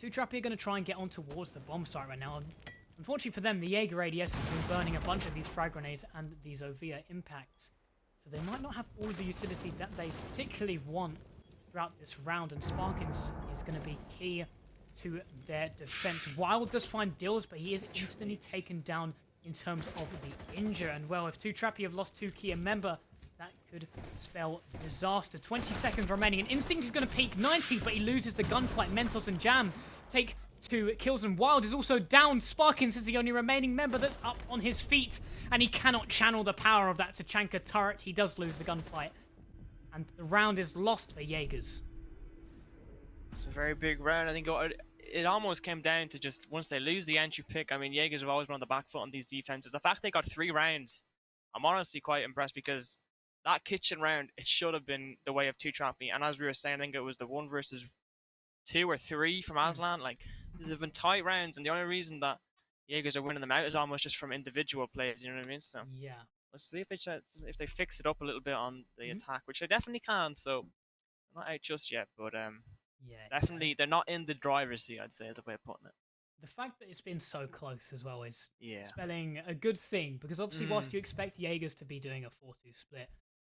2TRAPPY are going to try and get on towards the bomb site right now. Unfortunately for them, the Jaeger ADS has been burning a bunch of these frag grenades and these Ovia impacts. So they might not have all of the utility that they particularly want throughout this round. And Sparkins is going to be key to their defense. Wild does find Dills, but he is instantly taken down in terms of the injure. And well, if 2TRAPPY have lost 2 key member, that could spell disaster. 20 seconds remaining, and Instinct is going to peak 90, but he loses the gunfight. Mentos and Jam take 2 kills, and Wild is also down. Sparkins is the only remaining member that's up on his feet, and he cannot channel the power of that Tachanka turret. He does lose the gunfight. and the round is lost for Jaegers.
It's a very big round. I think it almost came down to just once they lose the entry pick. I mean, Jaegers have always been on the back foot on these defenses. The fact they got 3 rounds, I'm honestly quite impressed because that kitchen round, it should have been the way of 2TRAPPY. And as we were saying, I think it was the 1 versus 2 or 3 from Aslan. Like, these have been tight rounds, and the only reason that Jaegers are winning them out is almost just from individual plays. You know what I mean? So
Yeah.
let's see if they fix it up a little bit on the attack, which they definitely can. So not out just yet, but
Yeah.
definitely they're not in the driver's seat. I'd say is a way of putting it.
The fact that it's been so close as well is
Yeah.
spelling a good thing, because obviously whilst you expect Jaegers to be doing a 4-2 split,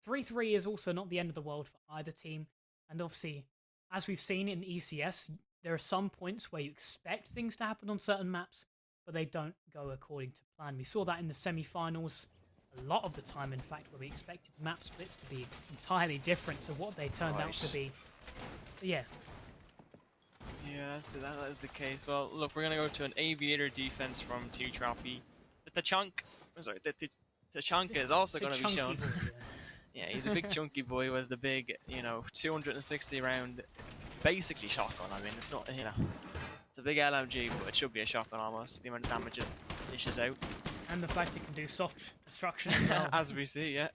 3-3 is also not the end of the world for either team. And obviously, as we've seen in ECS, there are some points where you expect things to happen on certain maps, but they don't go according to plan. We saw that in the semi-finals a lot of the time, in fact, where we expected map splits to be entirely different to what they turned out to be. But yeah.
Yeah, that is the case. Well, look, we're gonna go to an aviator defense from 2TRAPPY. The Tachanka is also gonna be shown.
Boy,
Yeah, he's a big chunky boy. He was the big, 260 round, basically shotgun. I mean, it's not, it's a big LMG, but it should be a shotgun almost. The amount of damage it dishes out.
And the fact it can do soft destruction as well.
As we see, yeah.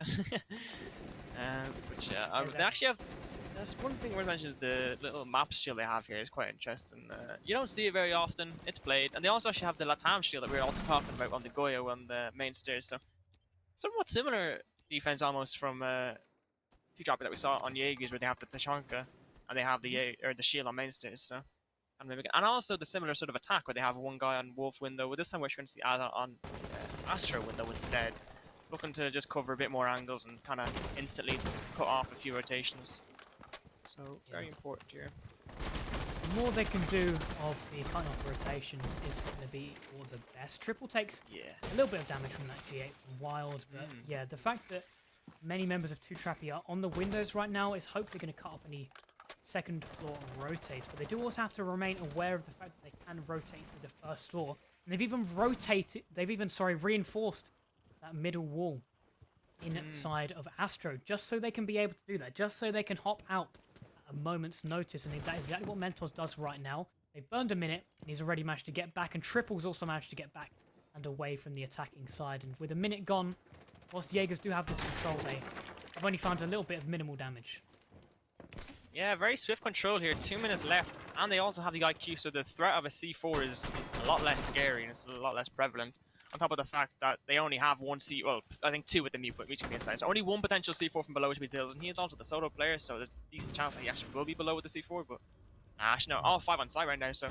But yeah, they actually have. That's one thing worth mentioning is the little map shield they have here is quite interesting. You don't see it very often. It's played, and they also actually have the Latam shield that we were also talking about on the Goyo on the main stairs. So somewhat similar defense almost from 2TRAPPY that we saw on Jaegers, where they have the Tachanka and they have the shield on main stairs. So and also the similar sort of attack where they have one guy on Wolf window. With this time we're going to see on Astro window instead, looking to just cover a bit more angles and kind of instantly cut off a few rotations. So very important here.
The more they can do of the cutting off rotations is going to be all the best. Triple takes a little bit of damage from that G8 from Wild, but yeah, the fact that many members of 2TRAPPY are on the windows right now is hopefully going to cut off any second floor rotates, but they do also have to remain aware of the fact that they can rotate through the first floor, and they've even reinforced that middle wall inside of Astro, just so they can be able to do that, just so they can hop out at a moment's notice. And that is exactly what Mentos does right now. They've burned a minute, and he's already managed to get back, and Triple's also managed to get back and away from the attacking side. And with a minute gone, whilst Jaegers do have this control, they've only found a little bit of minimal damage.
Yeah, very swift control here. 2 minutes left, and they also have the IQ, so the threat of a C4 is a lot less scary and it's a lot less prevalent. On top of the fact that they only have one well, I think 2 with the mute, but each can be inside. So only one potential C4 from below which will be Dills, and he is also the solo player, so there's a decent chance that he actually will be below with the C4, but actually no, all 5 on site right now, so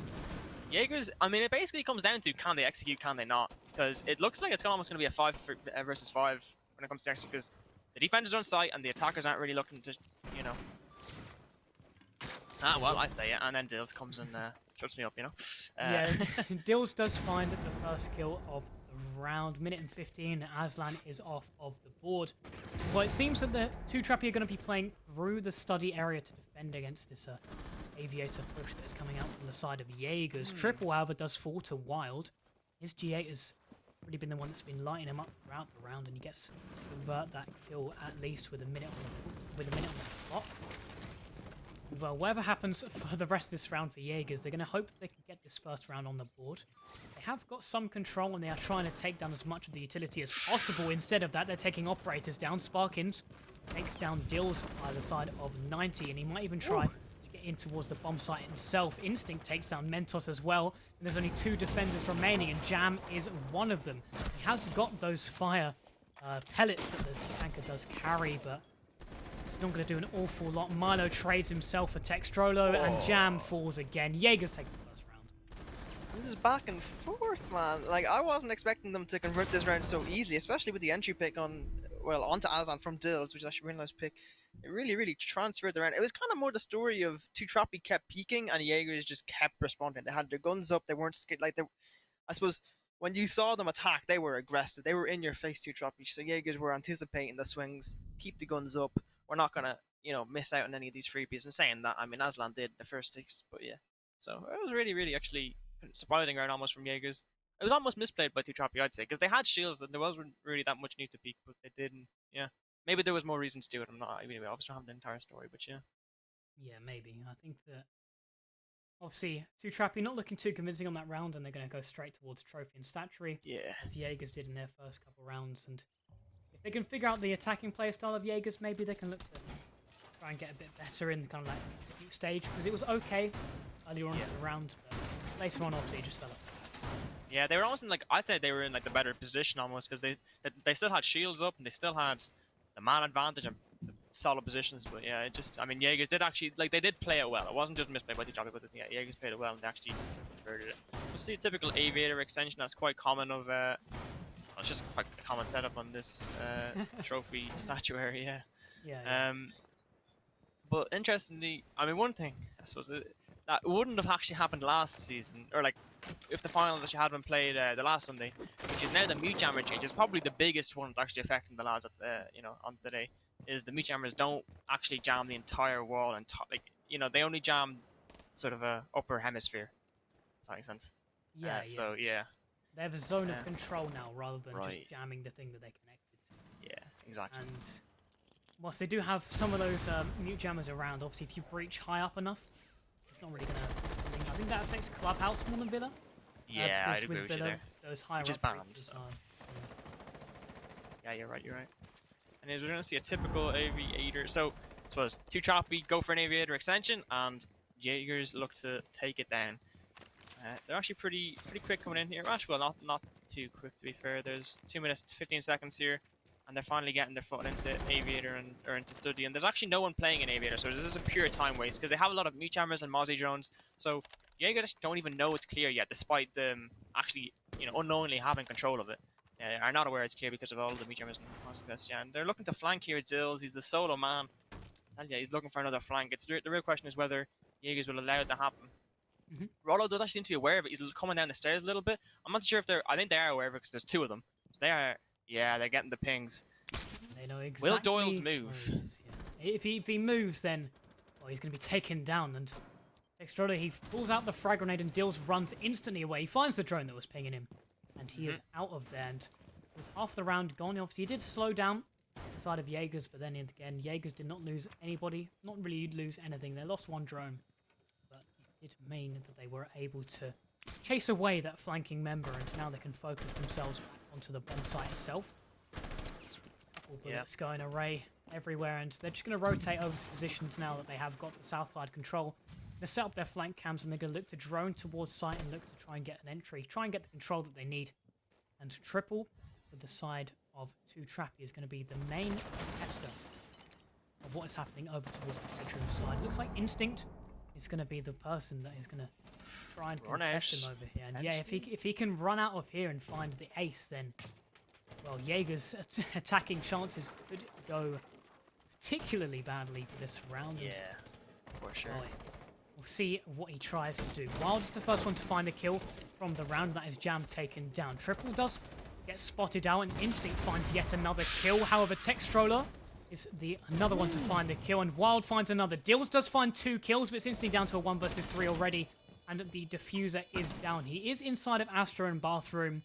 Jaegers, I mean, it basically comes down to can they execute, can they not? Because it looks like it's almost going to be a 5 versus 5 when it comes to execute, because the defenders are on site and the attackers aren't really looking to, well, I say it, and then Dills comes and shuts me up,
Yeah, Dills does find the first kill of the round. Minute and 15, Aslan is off of the board. Well, it seems that the 2TRAPPY are going to be playing through the study area to defend against this aviator push that's coming out from the side of Jaegers. Triple, however, does fall to Wild. His G8 has really been the one that's been lighting him up throughout the round, and he gets to convert that kill at least with a minute on the clock. Well, whatever happens for the rest of this round for Jaegers, they're going to hope that they can get this first round on the board. They have got some control, and they are trying to take down as much of the utility as possible. Instead of that, they're taking operators down. Sparkins takes down Dills by the side of 90, and he might even try to get in towards the bomb site himself. Instinct takes down Mentos as well, and there's only 2 defenders remaining, and Jam is one of them. He has got those fire pellets that the tanker does carry, but it's not going to do an awful lot. Milo trades himself for Textrolo, and Jam falls again. Jaegers take the first round.
This is back and forth, man. Like, I wasn't expecting them to convert this round so easily, especially with the entry pick onto Aslan from Dills, which is actually a really nice pick. It really, really transferred the round. It was kind of more the story of 2TRAPPY kept peeking, and Jaegers just kept responding. They had their guns up. They weren't scared. I suppose when you saw them attack, they were aggressive. They were in your face, 2TRAPPY. So Jaegers were anticipating the swings. Keep the guns up. We're not gonna, miss out on any of these freebies. And saying that, I mean, Aslan did the first 6, but yeah. So it was really, really actually surprising round almost from Jaegers. It was almost misplayed by 2TRAPPY, I'd say, because they had shields and there wasn't really that much need to peek, but they didn't. Yeah.
maybe there was more reasons to do it. I'm not. I mean, we obviously don't have the entire story, but yeah.
Yeah, maybe. I think that obviously 2TRAPPY not looking too convincing on that round, and they're going to go straight towards trophy and statuary,
Yeah.
as Jaegers did in their first couple rounds. And if they can figure out the attacking play style of Jaegers, maybe they can look to try and get a bit better in kind of like execute stage, because it was okay earlier on in the round, but later on obviously it just fell apart.
Yeah, they were almost in like I'd say they were in like the better position almost because they still had shields up and they still had the man advantage and solid positions. But yeah, it just I mean Jaegers did actually like they did play it well. It wasn't just misplay by the job, but yeah, Jaegers played it well and they actually converted it. We'll see a typical aviator extension that's quite common of it's just quite a common setup on this trophy statuary. Yeah.
Yeah.
But interestingly, I mean one thing I suppose that wouldn't have actually happened last season or like. If the finals actually had been played the last Sunday, which is now the mute jammer change, is probably the biggest one that's actually affecting the lads at the on the day. Is the mute jammers don't actually jam the entire wall and like they only jam sort of a upper hemisphere. Does that make sense?
Yeah.
So yeah.
They have a zone of control now rather than
Right.
just jamming the thing that they're connected to.
Yeah, exactly.
And whilst they do have some of those mute jammers around, obviously if you breach high up enough, it's not really going to... I think that affects Clubhouse more than Villa.
Yeah, I'd agree with you there.
Those higher
Just
up
bans.
breaches
So.
are...
Yeah, you're right. And as we're going to see a typical aviator. So, I suppose 2TRAPPY go for an aviator extension, and Jaegers look to take it down. They're actually pretty quick coming in here. Actually, well, not too quick to be fair. There's 2 minutes 15 seconds here, and they're finally getting their foot into aviator or into study. And there's actually no one playing in aviator, so this is a pure time waste because they have a lot of mute jammers and Mozzie drones. So Jaegers don't even know it's clear yet, despite them actually unknowingly having control of it. Are not aware it's clear because of all the mute jammers and Mozzie vests. Yeah, and they're looking to flank here. Dills, he's the solo man. And yeah, he's looking for another flank. The real question is whether Jaegers will allow it to happen. Rollo does actually seem to be aware of it. He's coming down the stairs a little bit. I'm not sure if I think they are aware of it because there's 2 of them. So they are, yeah, they're getting the pings.
They know exactly
Will Doyle's move?
Where he is, yeah. If he moves, then he's going to be taken down. And Extrola, he pulls out the frag grenade and Dills runs instantly away. He finds the drone that was pinging him, and he is out of there. And with half the round gone, obviously he did slow down the side of Jaegers, but then again, Jaegers did not lose anybody, not really lose anything. They lost 1 drone. It mean that they were able to chase away that flanking member, and now they can focus themselves back onto the bomb site itself. All bullets going array everywhere, and they're just going to rotate over to positions now that they have got the south side control. They're set up their flank cams, and they're going to look to drone towards site and look to try and get an entry, try and get the control that they need. And Triple, with the side of 2TRAPPY, is going to be the main tester of what is happening over towards the bedroom side. Looks like Instinct is going to be the person that is going to try and contest him over here. And yeah, if he can run out of here and find the ace, then, well, Jaeger's attacking chances could go particularly badly for this round.
Yeah, for sure.
We'll see what he tries to do. Wild is the first one to find a kill from the round. That is Jam taken down. Triple does get spotted out, and Instinct finds yet another kill. However, Tech Stroller is another one to find the kill, and Wild finds another. Dills does find 2 kills, but it's instantly down to a 1 versus 3 already, and the diffuser is down. He is inside of Astro and Bathroom,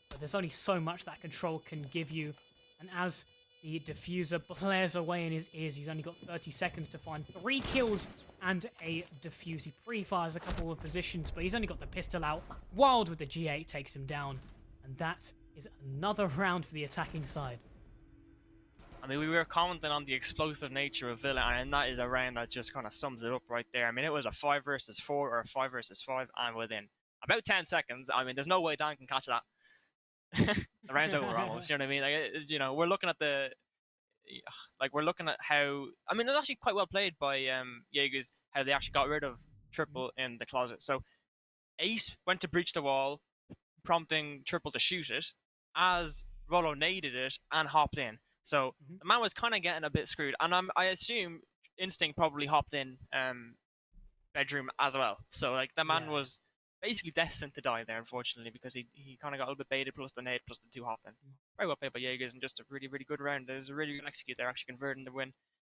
but there's only so much that control can give you, and as the diffuser blares away in his ears, he's only got 30 seconds to find 3 kills and a defuse. He pre-fires a couple of positions, but he's only got the pistol out. Wild with the G8 takes him down, and that is another round for the attacking side.
I mean, we were commenting on the explosive nature of Villa, and that is a round that just kind of sums it up right there. I mean, it was a 5 versus 4 or a 5 versus 5, and within about 10 seconds, I mean, there's no way Dan can catch that. The round's over almost, you know what I mean? Like, we're looking at we're looking at how, I mean, it was actually quite well played by Jaegers, how they actually got rid of Triple in the closet. So, Ace went to breach the wall, prompting Triple to shoot it, as Rollo naded it and hopped in. So the man was kind of getting a bit screwed, and I assume Instinct probably hopped in bedroom as well. So like the man was basically destined to die there, unfortunately, because he kind of got a little bit baited, plus the nade, plus the 2 hop in. Very well played by Jaegers, and just a really good round. There's a really good execute there, actually converting the win,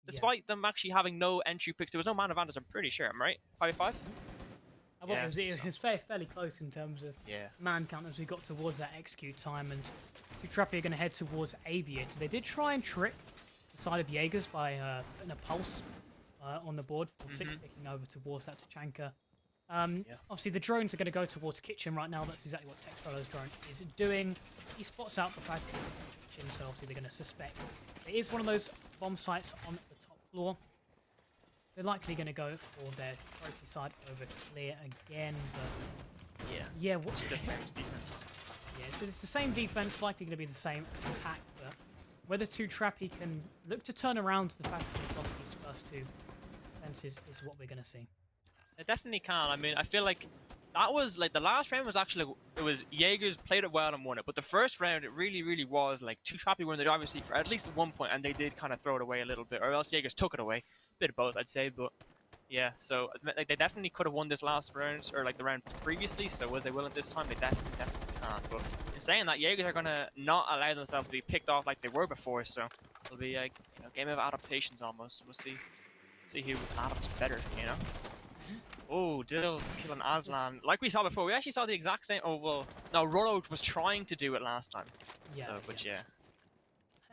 despite them actually having no entry picks. There was no man advantage. I'm pretty sure. I'm right. 5v5.
It was fairly close in terms of man count as we got towards that execute time, and 2TRAPPY are going to head towards Aviator. They did try and trick the side of Jaegers by putting a pulse on the board for six,
Mhm.
picking over towards that Tachanka.
Yeah.
Obviously, the drones are going to go towards kitchen right now. That's exactly what Textrolo's drone is doing. He spots out the fact that it's in kitchen, so obviously they're going to suspect it is one of those bomb sites on the top floor. They're likely going to go for their trophy side over clear again, but
Yeah.
yeah,
It's the same defense.
yeah, so it's the same defense, likely going to be the same attack, but whether 2TRAPPY can look to turn around the fact that they've lost these first two defenses is what we're going to see.
It definitely can. I mean, I feel like that was like the last round was actually it was Jaegers played it well and won it, but the first round it really was like 2TRAPPY were in the driver's seat for at least at one point, and they did kind of throw it away a little bit, or else Jaegers took it away. Bit of both, I'd say, but yeah. So like they definitely could have won this last round or like the round previously. So will they will it this time? They definitely can't. But in saying that, Jaegers are gonna not allow themselves to be picked off like they were before. So it'll be a game of adaptations almost. We'll see who adapts better. Oh, Dill's killing Aslan. Like we saw before, we actually saw the exact same. Oh, well, no, Rollo was trying to do it last time.
Yeah.
So, but yeah.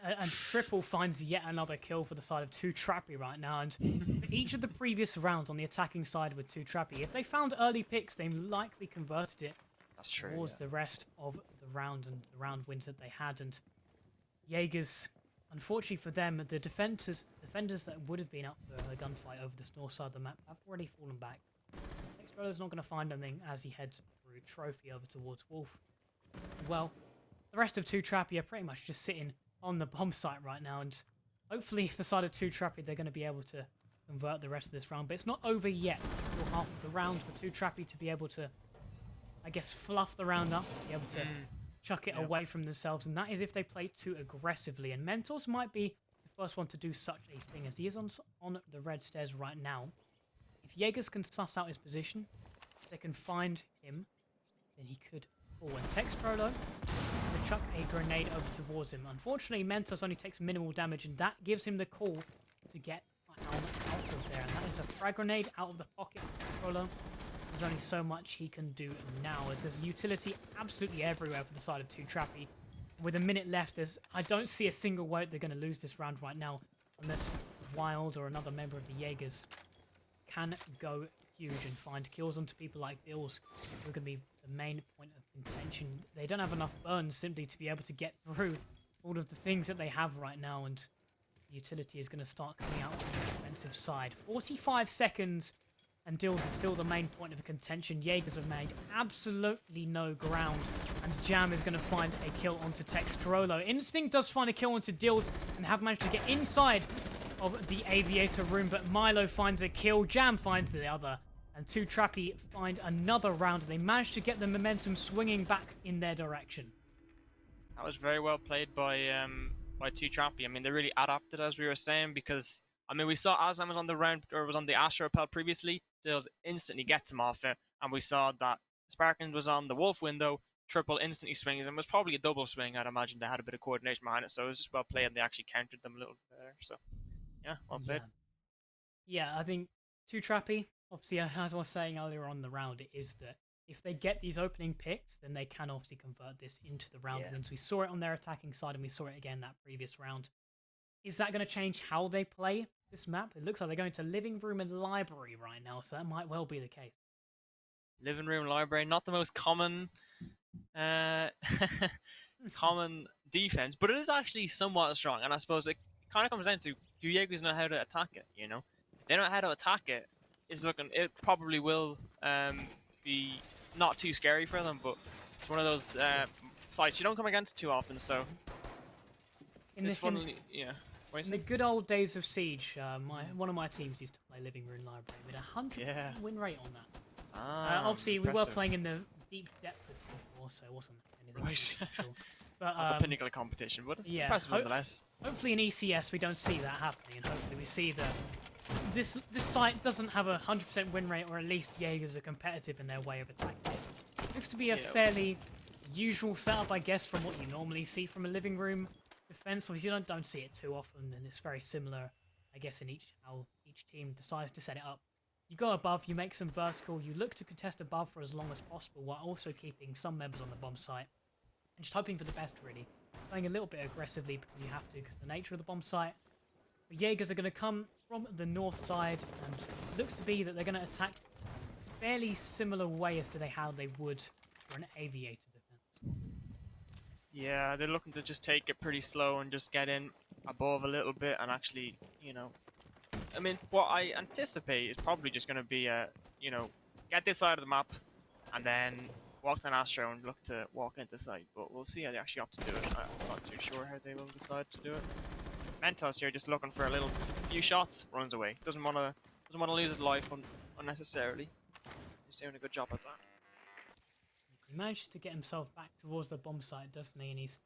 And Triple finds yet another kill for the side of 2TRAPPY right now. And for each of the previous rounds on the attacking side with 2TRAPPY, if they found early picks, they likely converted it
That's true.
towards the rest of the round and the round wins that they had. And Jaegers, unfortunately for them, the defenders that would have been up for a gunfight over this north side of the map have already fallen back. Textrolo's not going to find anything as he heads through Trophy over towards Wolf. Well, the rest of 2TRAPPY are pretty much just sitting on the bomb site right now, and hopefully if the side of 2TRAPPY, they're going to be able to convert the rest of this round, but it's not over yet. It's still half of the round for 2TRAPPY to be able to, I guess, fluff the round up, to be able to chuck it away from themselves, and that is if they play too aggressively, and Mentos might be the first one to do such a thing, as he is on the red stairs right now. If Jaegers can suss out his position, if they can find him, then he could fall. And Textrolo is going to chuck a grenade over towards him. Unfortunately, Mentos only takes minimal damage, and that gives him the call to get out of there. And that is a frag grenade out of the pocket of Textrolo. There's only so much he can do now, as there's utility absolutely everywhere for the side of 2TRAPPY. With a minute left, I don't see a single way they're going to lose this round right now, unless Wild or another member of the Jaegers can go huge and find kills onto people like Dills, who are going to be the main point of contention. They don't have enough burns simply to be able to get through all of the things that they have right now, and utility is going to start coming out on the defensive side. 45 seconds, and Dills is still the main point of contention. Jaegers have made absolutely no ground, and Jam is going to find a kill onto Textrolo. Instinct does find a kill onto Dills and have managed to get inside of the aviator room, but Milo finds a kill, Jam finds the other, and 2TRAPPY find another round. They managed to get the momentum swinging back in their direction.
That was very well played by 2TRAPPY. I mean, they really adapted, as we were saying, because I mean, we saw Aslan was on the round or was on the Astro Repel previously. Dills instantly gets him off it, and we saw that Sparkins was on the Wolf window. Triple instantly swings and was probably a double swing. I'd imagine they had a bit of coordination behind it, so it was just well played, and they actually countered them a little bit there. So yeah, well played.
Yeah, I think 2TRAPPY, obviously, as I was saying earlier on the round, it is that if they get these opening picks, then they can obviously convert this into the round wins. We saw it on their attacking side, and we saw it again that previous round. Is that going to change how they play this map? It looks like they're going to living room and library right now, so that might well be the case.
Living room, library, not the most common common defense, but it is actually somewhat strong, and I suppose it kind of comes down to, do Jaegers know how to attack it? If they know how to attack it, it probably will be not too scary for them, but it's one of those sites you don't come against too often, so it's fun. Yeah.
In the good old days of Siege, one of my teams used to play living room library with 100% win rate on that. Obviously,
impressive.
we were playing in the deep depth of Q4, so it wasn't anything special. But
Not the pinnacle of competition, but it's impressive nonetheless.
Hopefully in ECS we don't see that happening, and hopefully we see that this site doesn't have a 100% win rate, or at least Jaegers are competitive in their way of attacking it. Looks to be a fairly usual setup, I guess, from what you normally see from a living room defense. Obviously, you don't see it too often, and it's very similar, I guess, in how each team decides to set it up. You go above, you make some vertical, you look to contest above for as long as possible, while also keeping some members on the bomb site, and just hoping for the best, really. Playing a little bit aggressively because you have to, because the nature of the bomb site, The Jaegers are going to come from the north side, and it looks to be that they're going to attack a fairly similar way as to how they would for an aviator defense.
Yeah, they're looking to just take it pretty slow and just get in above a little bit and actually, I mean, what I anticipate is probably just going to be get this side of the map and then walk down Astro and look to walk into site. But we'll see how they actually opt to do it. I'm not too sure how they will decide to do it. Mentos here just looking for a few shots, runs away. Doesn't want to lose his life unnecessarily. He's doing a good job at that.
He manages to get himself back towards the bomb site, doesn't he? And he's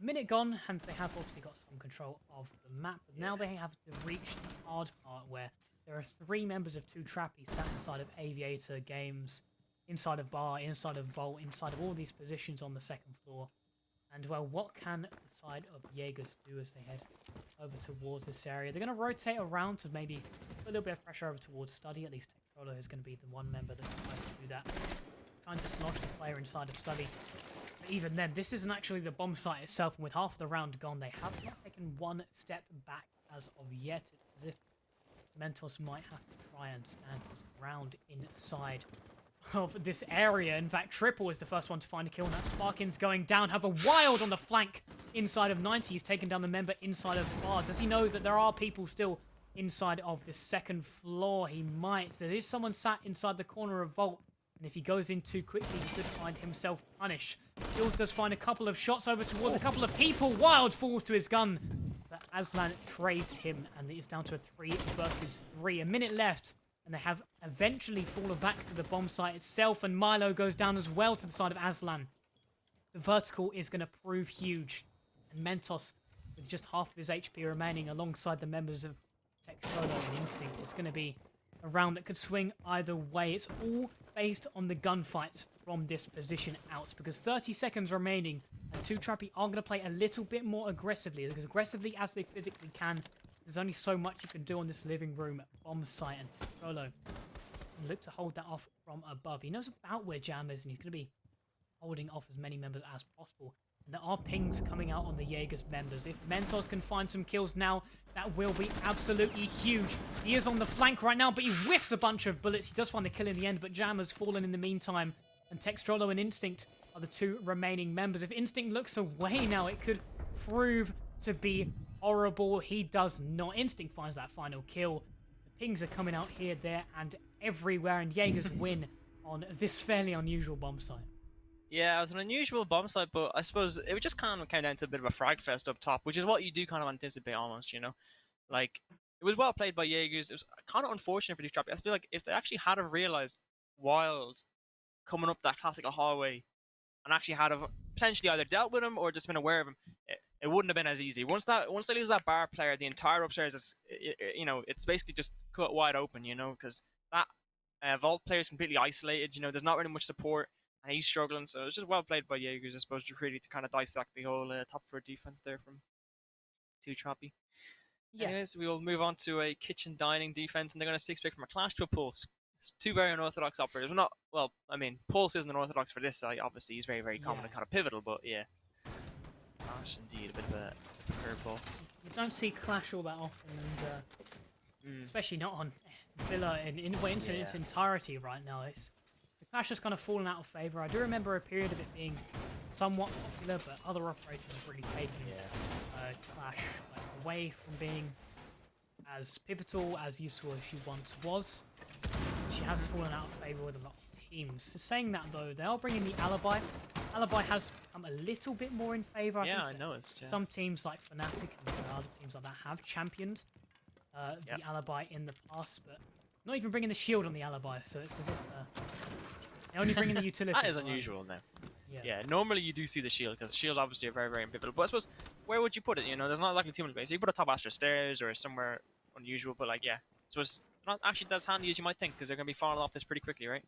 a minute gone, and they have obviously got some control of the map. But now they have to reach the hard part where there are 3 members of 2TRAPPY sat inside of Aviator Games, inside of Bar, inside of Vault, inside of all these positions on the 2nd floor. And, well, what can the side of Jaegers do as they head over towards this area? They're going to rotate around to maybe put a little bit of pressure over towards Study. At least Techrolo is going to be the one member that tries to do that. Trying to dislodge the player inside of Study. But even then, this isn't actually the bomb site itself, and with half of the round gone, they have not taken one step back as of yet. It's as if Mentos might have to try and stand his ground inside of this area. In fact, Triple is the first one to find a kill, and that Sparkin's going down. Have a wild on the flank inside of 90. He's taken down the member inside of Bar. Does he know that there are people still inside of this 2nd floor? He might. There is someone sat inside the corner of Vault, and if he goes in too quickly, he could find himself punished. Jules does find a couple of shots over towards a couple of people. Wild falls to his gun, but Aslan trades him, and it's down to a 3 versus 3. A minute left, and they have eventually fallen back to the bomb site itself, and Milo goes down as well to the side of Aslan. The vertical is going to prove huge, and Mentos, with just half of his HP remaining alongside the members of Techrolo and Instinct, is going to be a round that could swing either way. It's all based on the gunfights from this position out, because 30 seconds remaining, and 2TRAPPY are going to play a little bit more aggressively, as aggressively as they physically can. There's only so much you can do on this living room bomb site, and Techrolo look to hold that off from above. He knows about where Jam is, and he's going to be holding off as many members as possible. And there are pings coming out on the Jaegers members. If Mentos can find some kills now, that will be absolutely huge. He is on the flank right now, but he whiffs a bunch of bullets. He does find the kill in the end, but Jam has fallen in the meantime. And Techrolo and Instinct are the 2 remaining members. If Instinct looks away now, it could prove to be horrible. He does not. Instinct finds that final kill. The pings are coming out here, there, and everywhere, and Jaegers win on this fairly unusual bomb site.
Yeah, it was an unusual bomb site, but I suppose it would just kind of came down to a bit of a frag fest up top, which is what you do kind of anticipate almost, Like, it was well played by Jaegers. It was kind of unfortunate for these trappers. I feel like if they actually had have realized Wild coming up that classical hallway and actually had have potentially either dealt with him or just been aware of him, it wouldn't have been as easy. Once they lose that bar player, the entire upstairs is, it's basically just cut wide open, because that Vault player is completely isolated. There's not really much support. And he's struggling, so it's just well played by Jaegers, I suppose, just really to kind of dissect the whole top 4 defense there from 2TRAPPY. Yeah. Anyways, we will move on to a kitchen dining defense, and they're going to 6-pick from a Clash to a Pulse. It's 2 very unorthodox operators. Pulse isn't unorthodox for this side. Obviously, he's very, very common and kind of pivotal, but yeah. Clash, indeed, a bit of a curveball.
You don't see Clash all that often, and especially not on Villa in its entirety right now. Clash has kind of fallen out of favour. I do remember a period of it being somewhat popular, but other operators have really taken Clash away from being as pivotal, as useful as she once was. She has fallen out of favour with a lot of teams. So saying that, though, they are bringing the Alibi. Alibi has become a little bit more in favour.
I noticed. Yeah.
Some teams like Fnatic and other teams like that have championed the Alibi in the past, but not even bringing the shield on the Alibi, so it's as if they're only bringing the utility.
That is unusual now. Yeah, normally you do see the shield, because shield obviously are very, very pivotal. But I suppose, where would you put it? There's not likely too much space. You put it top Astro stairs or somewhere unusual, but so it's not actually as handy as you might think, because they're going to be falling off this pretty quickly, right?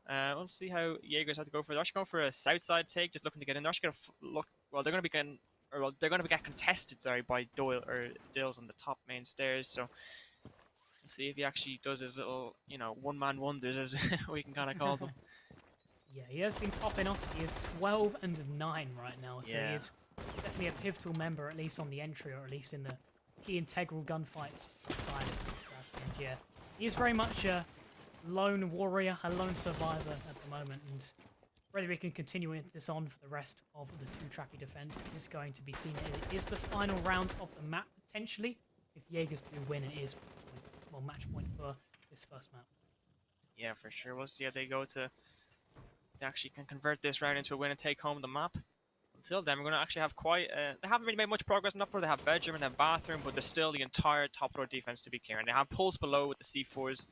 But we'll see how Jaegers have to go for it. They're actually going for a south side take, just looking to get in. They're actually going to look. Well, they're going to get contested, by Doyle or Dills on the top main stairs. So let's see if he actually does his little, one-man wonders, as we can kind of call them.
Yeah, he has been popping off. He is 12-9 right now, so he is definitely a pivotal member, at least on the entry, or at least in the key integral gunfights side of 2TRAPPY. And yeah, he is very much a lone warrior, a lone survivor at the moment, and whether he can continue this on for the rest of the 2TRAPPY defense is going to be seen. It is the final round of the map, potentially. If Jaegers do win, it is match point for this first map.
Yeah, for sure. We'll see how they go to actually can convert this round into a win and take home the map. Until then, we're going to actually have quite... they haven't really made much progress on that floor. They have bedroom and they have bathroom, but there's still the entire top floor defense to be clear. And they have pulse below with the C4s,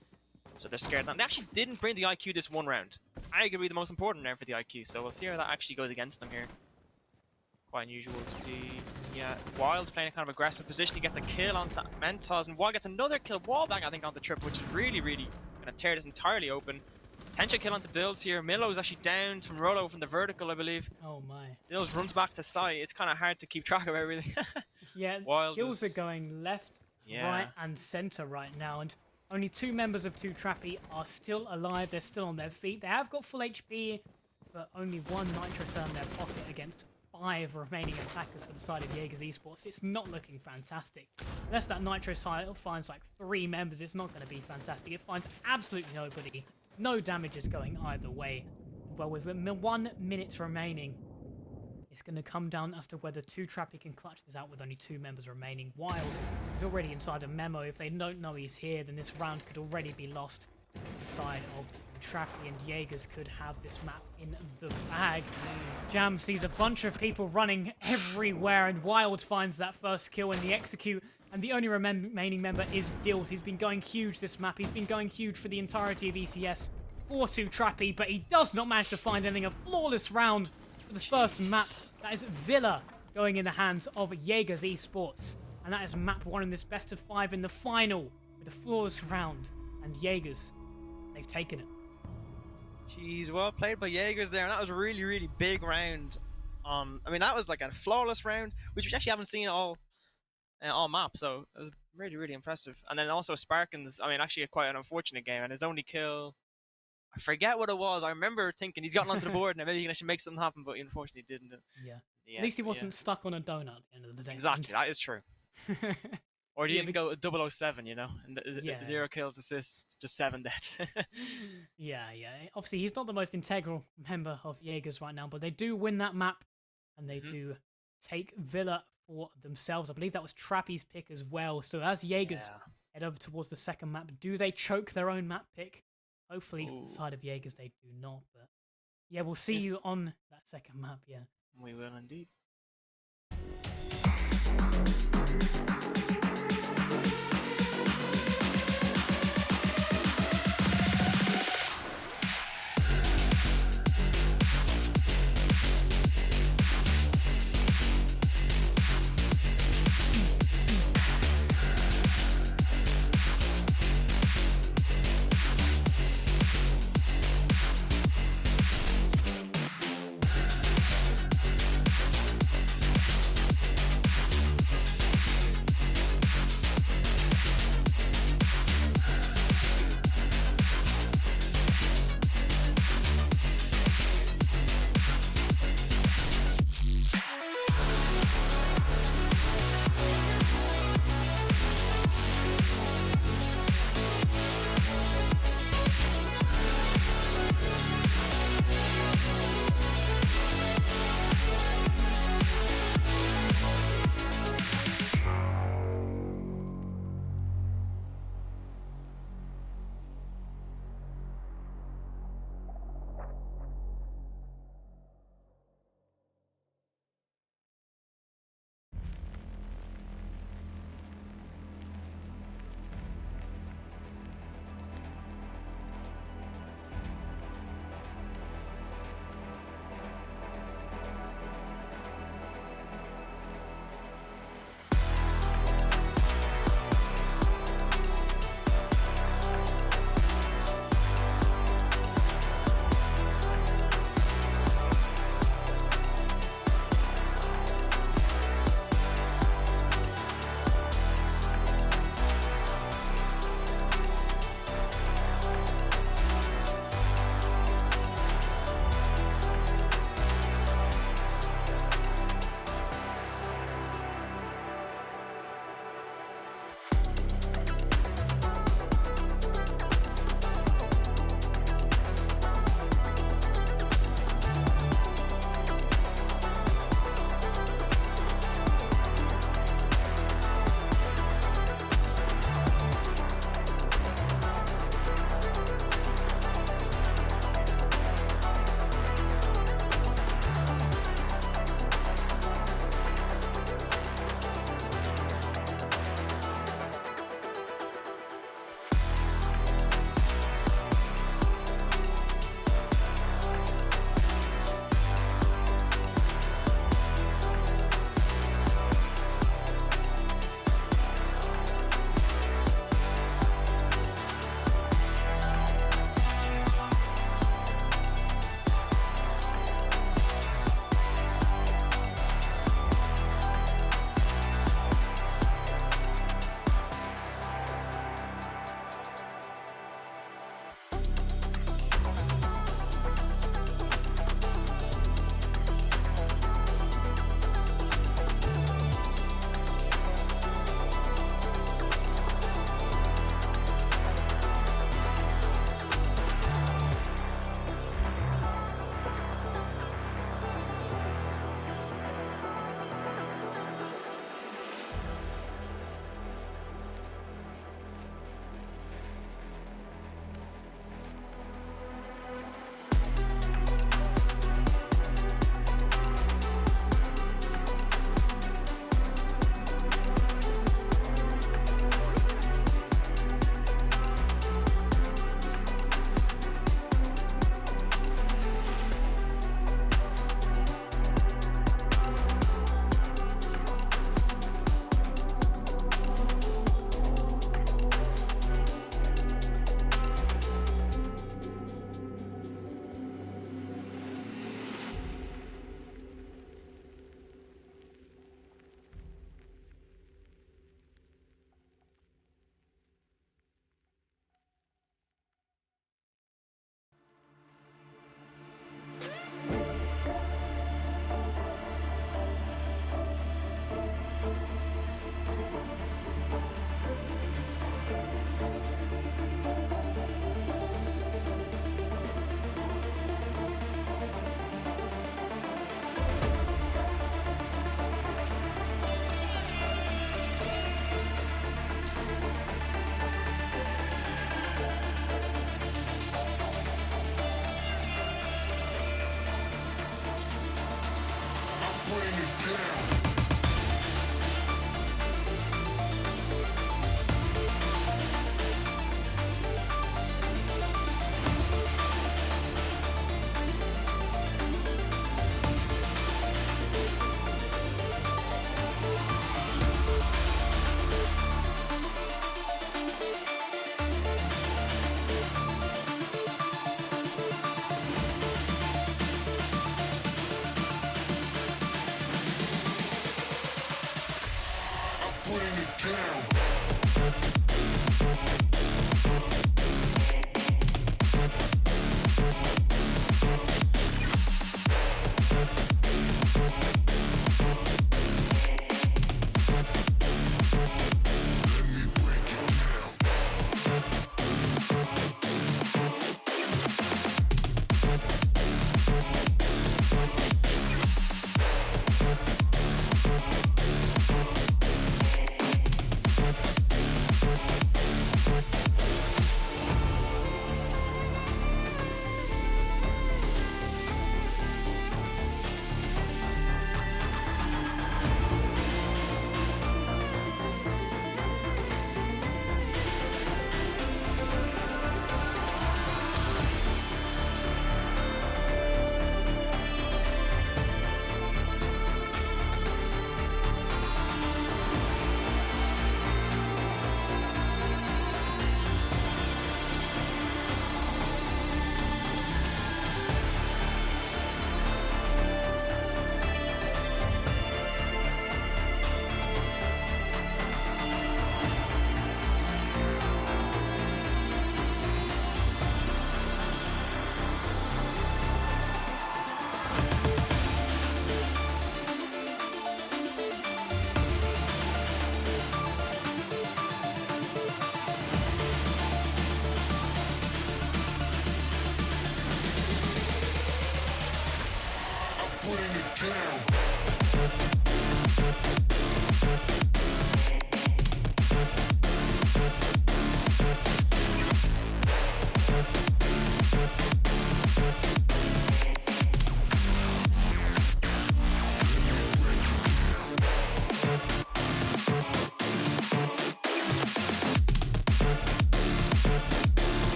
so they're scared. Now, they actually didn't bring the IQ this one round. Arguably the most important round for the IQ, so we'll see how that actually goes against them here. Quite unusual to see. Yeah, Wild's playing a kind of aggressive position. He gets a kill onto Mentos, and Wild gets another kill wallbang, I think, on the trip, which is really, really going to tear this entirely open. Potential kill onto Dills here. Milo's actually down from Rolo from the vertical, I believe.
Oh my.
Dills runs back to site. It's kind of hard to keep track of everything.
Yeah,
Wild
kills
is...
are going left,
Yeah.
right, and center right now, and only 2 members of 2TRAPPY are still alive. They're still on their feet. They have got full HP, but only 1 nitro cell in their pocket against 5 remaining attackers for the side of JAEGERS Esports. It's not looking fantastic. Unless that nitro cell finds like 3 members, it's not going to be fantastic. It finds absolutely nobody. No damage is going either way. Well, with 1 minute remaining, it's going to come down as to whether 2TRAPPY can clutch this out with only 2 members remaining. Wild is already inside a memo. If they don't know he's here, then this round could already be lost to the side of 2TRAPPY, and Jaegers could have this map in the bag. Jam sees a bunch of people running everywhere, and Wild finds that first kill in the execute, and the only remaining member is Dills. He's been going huge this map. He's been going huge for the entirety of ECS for 2TRAPPY, but he does not manage to find anything. A flawless round for the first map. That is Villa going in the hands of JAEGERS Esports, and that is map 1 in this best of 5 in the final with a flawless round, and Jaegers, they've taken it.
Jeez, well played by Jaegers there, and that was a really, really big round. I mean, that was like a flawless round, which we actually haven't seen all map, so it was really, really impressive. And then also Sparkins, I mean, actually quite an unfortunate game, and his only kill, I forget what it was. I remember thinking he's gotten onto the board and maybe he can actually make something happen, but he unfortunately didn't.
Yeah. At least he wasn't stuck on a donut at the end of the day.
Exactly, that is true. Or do you even go 007, you know? And 0 kills, assists, just 7 deaths.
Yeah. Obviously, he's not the most integral member of Jaegers right now, but they do win that map, and they do take Villa for themselves. I believe that was 2TRAPPY's pick as well. So as Jaegers head over towards the second map, do they choke their own map pick? Hopefully, for the side of Jaegers, they do not. But yeah, we'll see you on that second map, yeah.
We will indeed.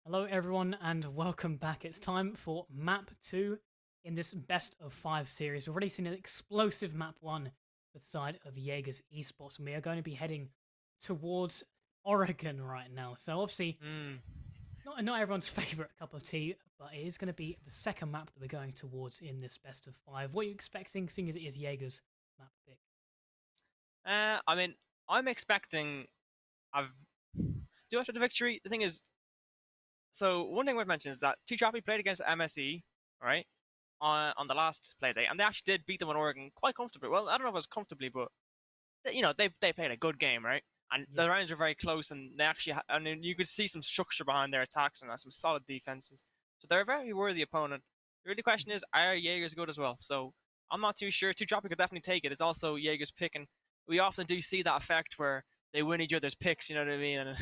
Hello, everyone, and welcome back. It's time for Map 2 in this Best of 5 series. We've already seen an explosive Map 1 with the side of Jaegers Esports, and we are going to be heading towards Oregon right now. So, obviously, not everyone's favourite cup of tea, but it is going to be the second map that we're going towards in this Best of 5. What are you expecting, seeing as it is Jaegers' map pick?
I mean, I'm expecting. Do after the victory. The thing is, so one thing worth mentioning is that 2TRAPPY played against MSE, right, on the last play day, and they actually did beat them in Oregon quite comfortably. Well, I don't know if it was comfortably, but they played a good game, right? And the rounds were very close, and they actually, I mean, you could see some structure behind their attacks and some solid defenses. So they're a very worthy opponent. The really question is, are Jaegers good as well? So I'm not too sure. 2TRAPPY could definitely take it. It's also Jaegers picking. We often do see that effect where they win each other's picks. You know what I mean? And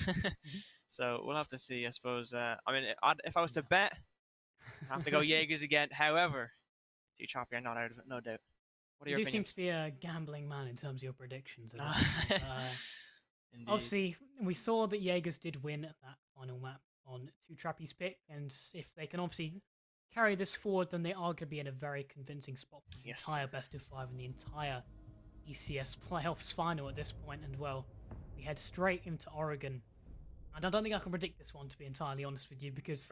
so we'll have to see, I suppose. I mean, if I was to bet, I have to go Jaegers again. However, 2TRAPPY are not out of it, no doubt. What are
You
your
do seem
opinions?
to be a gambling man in terms of your predictions.
Indeed.
Obviously, we saw that Jaegers did win that final map on 2TRAPPY's pick, and if they can obviously carry this forward, then they are going to be in a very convincing spot for this entire best of 5 and the entire ECS playoffs final at this point. And well, we head straight into Oregon, and I don't think I can predict this one, to be entirely honest with you, because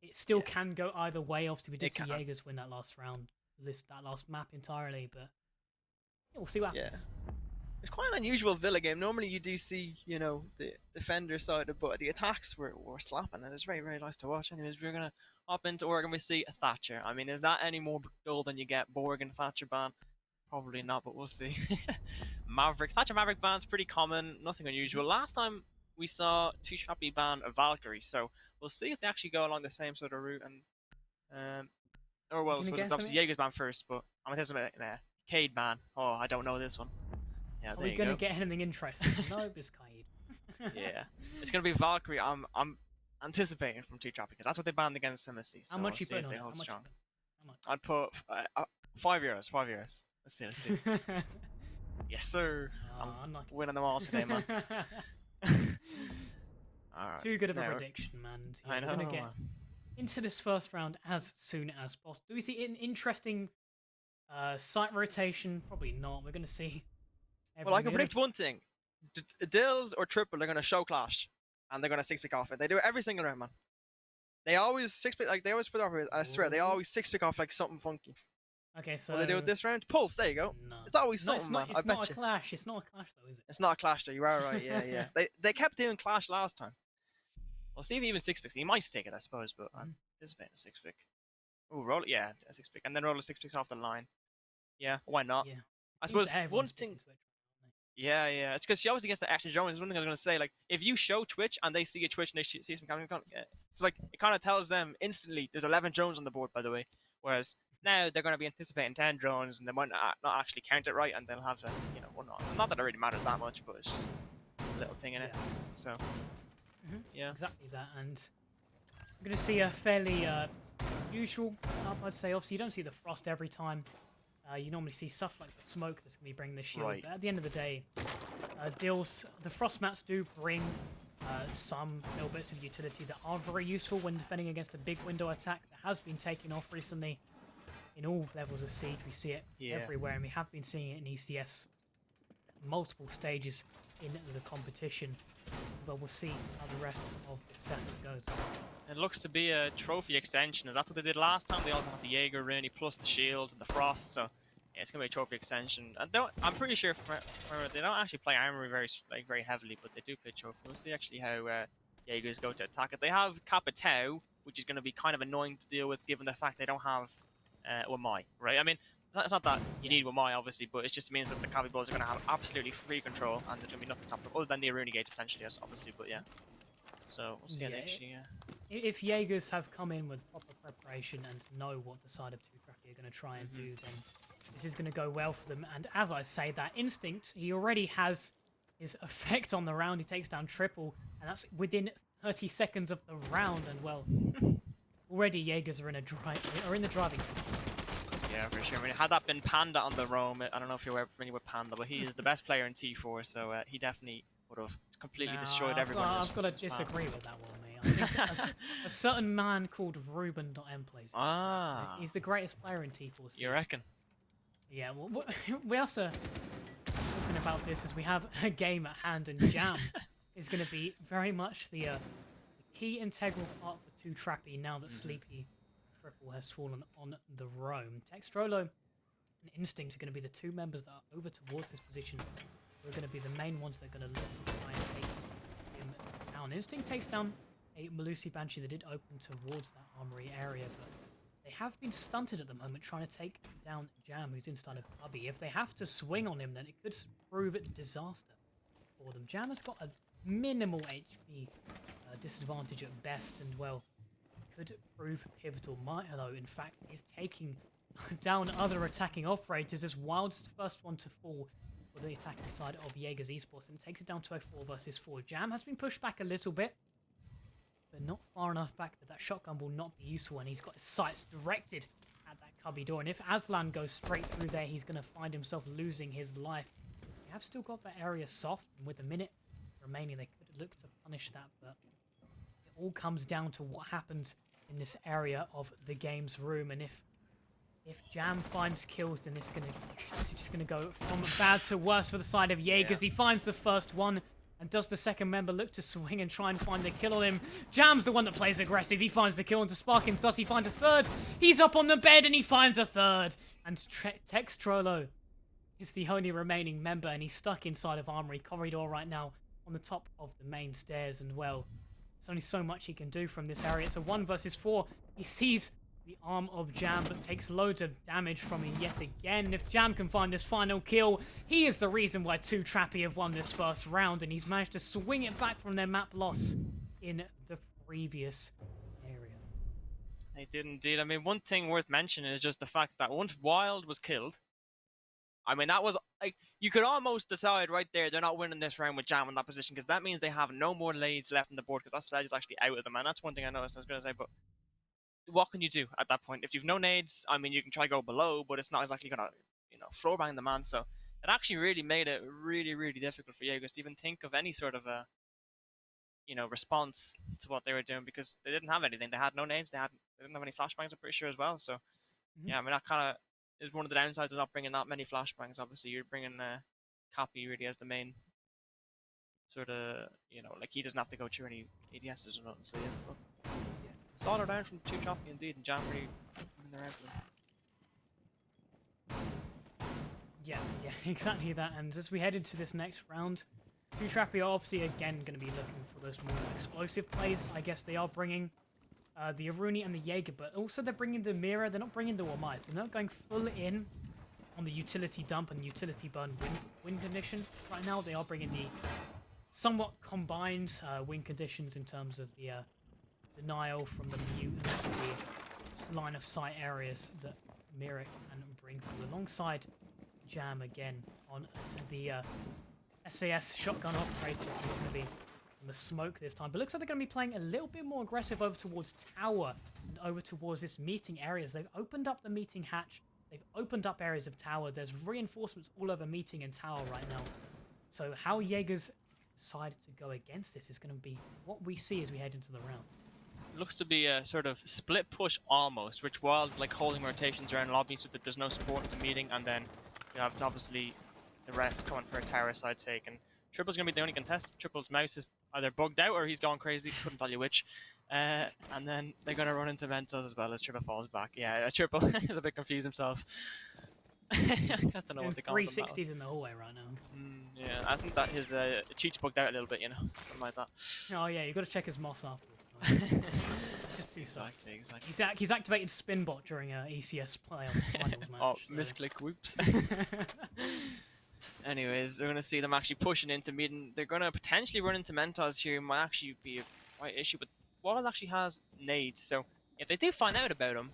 it still can go either way. Obviously, we did see Jaegers win that last round, that last map entirely, but we'll see what happens.
It's quite an unusual Villa game. Normally you do see, the defender side of, but the attacks were slapping, and it's very, very nice to watch.
Anyways, we're going to hop into Oregon. We see Thatcher. I mean, is that any more dull than you get Borg and Thatcher ban? Probably not, but we'll see. Thatcher Maverick ban's pretty common, nothing unusual. Last time we saw 2TRAPPY ban a Valkyrie, so we'll see if they actually go along the same sort of route. And I suppose it's obviously Jaegers ban first, but I'm going to tell you something. Cade ban. Oh, I don't know this one. Yeah,
Are
there
we
you
gonna
go.
get anything interesting? No, Biscayed.
Yeah, it's gonna be Valkyrie. I'm anticipating from 2TRAPPY because that's what they banned against MSC.
How
So
much
we'll
you
see
putting
if
on
they
it? How
hold
much you
strong.
putting?
I'd put €5. €5. Let's see. Let's see.
How much?
Yes, sir. I'm
Unlucky.
winning them all today, man. All right.
Too good of a
Now,
prediction, man. And, yeah,
I
we're
know.
gonna get into this first round as soon as possible. Do we see an interesting site rotation? Probably not. We're gonna see
Well,
every
I can
mid.
predict one thing: Dills or Triple are going to show clash, and they're going to 6-pick off it. They do it every single round, man. They always 6-pick, like they always put off it. I swear, they
Ooh.
always 6-pick off like something funky.
Okay, so
Will they do it this round? Pulse, there you go.
no,
It's always
no,
something, man. I
it's
bet
not a
you.
clash. It's not a clash, though, is it?
It's not a clash, though. You are right. Yeah, yeah. They kept doing clash last time. We'll see if he even 6-picks. He might stick it, I suppose, but I'm anticipating a 6-pick. Ooh, roll it. Yeah, a 6-pick, and then roll a 6-picks off the line. Yeah, why not?
Yeah.
I
Seems
suppose one
everyone's
thing.
picking Twitch, aren't
Yeah, yeah. It's because she always gets the extra drones. One thing I was gonna say, like, if you show Twitch and they see a Twitch and they see some coming, it's like it kind of tells them instantly. There's 11 drones on the board, by the way. Whereas now they're gonna be anticipating 10 drones and they might not actually count it right, and they'll have to, one not. Not that it really matters that much, but it's just a little thing in it.
Yeah.
So, yeah.
Exactly that, and we're going to see a fairly usual up, I'd say. Obviously, you don't see the frost every time. You normally see stuff like the smoke that's going to be bringing the shield.
Right.
But at the end of the day, the frost mats do bring some little bits of utility that are very useful when defending against a big window attack that has been taken off recently in all levels of Siege. We see it everywhere, and we have been seeing it in ECS multiple stages in the competition. But we'll see how the rest of the setup goes.
It looks to be a trophy extension. Is that what they did last time? They also have the Jaeger Rooney plus the shield and the frost. So yeah, it's gonna be a trophy extension. And I'm pretty sure they don't actually play armory very heavily, but they do play trophy. We'll see actually how Jaegers go to attack it. They have Kappa Tau, which is going to be kind of annoying to deal with given the fact they don't have Wamai, right? I mean, it's not that you need Wamai, obviously, but it just means that the Cavi Balls are going to have absolutely free control, and there's going to be nothing top of them, other than the Aruni Gates potentially, yes, obviously, but yeah. So we'll see next year.
If Jaegers have come in with proper preparation and know what the side of 2TRAPPY are going to try and do, then this is going to go well for them. And as I say, that instinct, he already has his effect on the round. He takes down triple, and that's within 30 seconds of the round. And well, already Jaegers are in the driving seat.
Yeah, for sure. I mean, had that been Panda on the roam, I don't know if you're familiar with Panda, but he is the best player in T4, so he definitely would have completely destroyed everyone.
I've got to disagree with that one, mate. I think a certain man called Ruben.m plays.
Ah.
He's the greatest player in T4.
You reckon?
Yeah, well, we have to talking about this as we have a game at hand, and Jam is going to be very much the key integral part for 2TRAPPY now that Sleepy Triple has fallen on the roam. Textrolo and Instinct are going to be the two members that are over towards this position. We're going to be the main ones that are going to look to try and take him down. Instinct takes down a Melusi Banshee that did open towards that armory area, but they have been stunted at the moment trying to take down Jam, who's inside of Cubby. If they have to swing on him, then it could prove a disaster for them. Jam has got a minimal HP disadvantage at best, and well, could prove pivotal. Milo, in fact, is taking down other attacking operators as Wild's the first one to fall for the attacking side of JAEGERS Esports, and takes it down to a 4 versus 4. Jam has been pushed back a little bit, but not far enough back that shotgun will not be useful, and he's got his sights directed at that cubby door. And if Aslan goes straight through there, he's going to find himself losing his life. They have still got that area soft, and with a minute remaining, they could look to punish that, but it all comes down to what happens in this area of the game's room. And if Jam finds kills, then it's just gonna go from bad to worse for the side of Jaegers.
Yeah.
He finds the first one, and does the second member look to swing and try and find the kill on him? Jam's the one that plays aggressive. He finds the kill onto Sparkins. Does he find a third? He's up on the bed and he finds a third. And Textrolo is the only remaining member, and he's stuck inside of Armory Corridor right now on the top of the main stairs. And well, there's only so much he can do from this area. It's a 1 versus 4. He sees the arm of Jam, but takes loads of damage from him yet again. And if Jam can find this final kill, he is the reason why 2TRAPPY have won this first round, and he's managed to swing it back from their map loss in the previous area.
They did indeed. I mean, one thing worth mentioning is just the fact that once Wild was killed, I mean, that was like you could almost decide right there they're not winning this round with Jam in that position, because that means they have no more leads left on the board, because that sledge is actually out of them, and that's one thing I noticed I was going to say. But what can you do at that point? If you've no nades, I mean, you can try go below, but it's not exactly going to, floor bang the man. So it actually really made it really, really difficult for Jaegers to even think of any sort of a, response to what they were doing, because they didn't have anything. They had no nades. They didn't have any flashbangs, I'm pretty sure, as well. So yeah, I mean, that kind of is one of the downsides of not bringing that many flashbangs. Obviously, you're bringing Cappy really as the main sort of, like he doesn't have to go through any ADSs or nothing. So yeah, but solid round from 2TRAPPY indeed, and Jam really in the round for them.
Yeah, exactly that. And as we head into this next round, 2TRAPPY are obviously again going to be looking for those more explosive plays. I guess they are bringing the Aruni and the Jaeger, but also they're bringing the Mira. They're not bringing the Wamais. They're not going full in on the utility dump and utility burn win condition. Right now, they are bringing the somewhat combined win conditions in terms of the denial from the mute and the line of sight areas that Mira can bring through, alongside Jam again on the SAS shotgun operator. Seems to be in the smoke this time, but looks like they're going to be playing a little bit more aggressive over towards tower and over towards this meeting areas. They've opened up the meeting hatch. They've opened up areas of tower. There's reinforcements all over meeting and tower right now. So how Jaegers decide to go against this is going to be what we see as we head into the round.
It looks to be a sort of split push almost, which Wild's like holding rotations around lobby so that there's no support into meeting, and then you have obviously the rest coming for a tower side take. And Triple's going to be the only contestant. Triple's mouse is either bugged out or he's gone crazy, couldn't tell you which. And then they're going to run into Mentos as well as Triple falls back. Yeah, Triple is a bit confused himself. I don't know what they call him.
360s in the hallway right now.
Yeah, I think that his cheats bugged out a little bit, something like that.
Oh yeah, you've got to check his moss afterwards. Just do stuff.
Exactly.
He's activated Spinbot during ECS playoffs finals match.
Oh, misclick, whoops. Anyways, we're going to see them actually pushing into meeting. They're going to potentially run into Mentos here. Might actually be a quite issue, but Wild actually has nades, so if they do find out about him,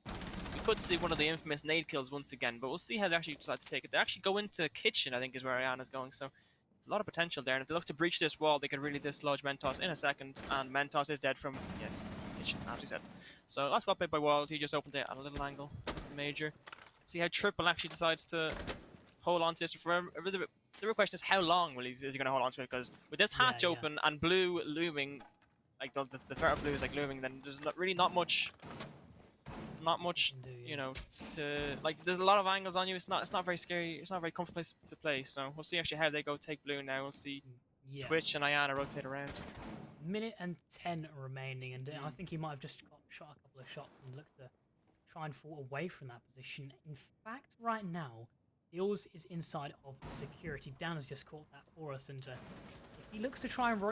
we could see one of the infamous nade kills once again, but we'll see how they actually decide to take it. They actually go into kitchen, I think is where Ayana's going, so there's a lot of potential there, and if they look to breach this wall, they could really dislodge Mentos in a second, and Mentos is dead from, yes, kitchen, as we said. So that's well played by Wild. He just opened it at a little angle, major. See how Triple actually decides to hold on to this. The real question is how long is he going to hold on to it, because with this hatch open and blue looming, like the threat of blue is like looming, then there's not much, to like. There's a lot of angles on you. It's not very scary. It's not a very comfortable place to play. So we'll see actually how they go take blue now. We'll see Twitch and Ayana rotate around.
Minute and 10 remaining, and I think he might have just shot a couple of shots and looked to try and fall away from that position. In fact, right now, Deals is inside of security. Dan has just caught that for us, and if he looks to try and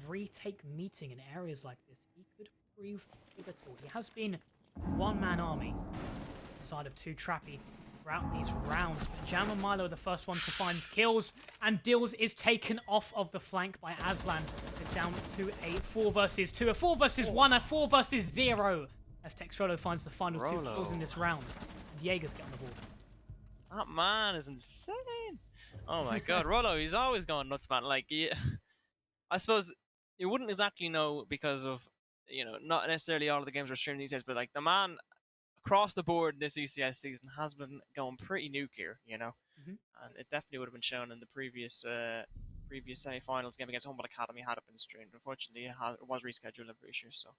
retake meeting in areas like this, he could prove pivotal. He has been one-man army inside of 2TRAPPY throughout these rounds, but Jam and Milo are the first one to find kills, and Dills is taken off of the flank by Aslan. It's down to a 4 versus 2, a 4 versus 1, a 4 versus 0, as Textrolo finds the final 2 kills in this round, and Jaegers get on the board.
That man is insane. Oh my god, Rollo, he's always going nuts, man. Like, I suppose you wouldn't exactly know because of, not necessarily all of the games are streamed these days, but like the man across the board this ECS season has been going pretty nuclear, and it definitely would have been shown in the previous semi-finals game against Humboldt Academy had it been streamed. Unfortunately, it was rescheduled, I'm pretty sure, so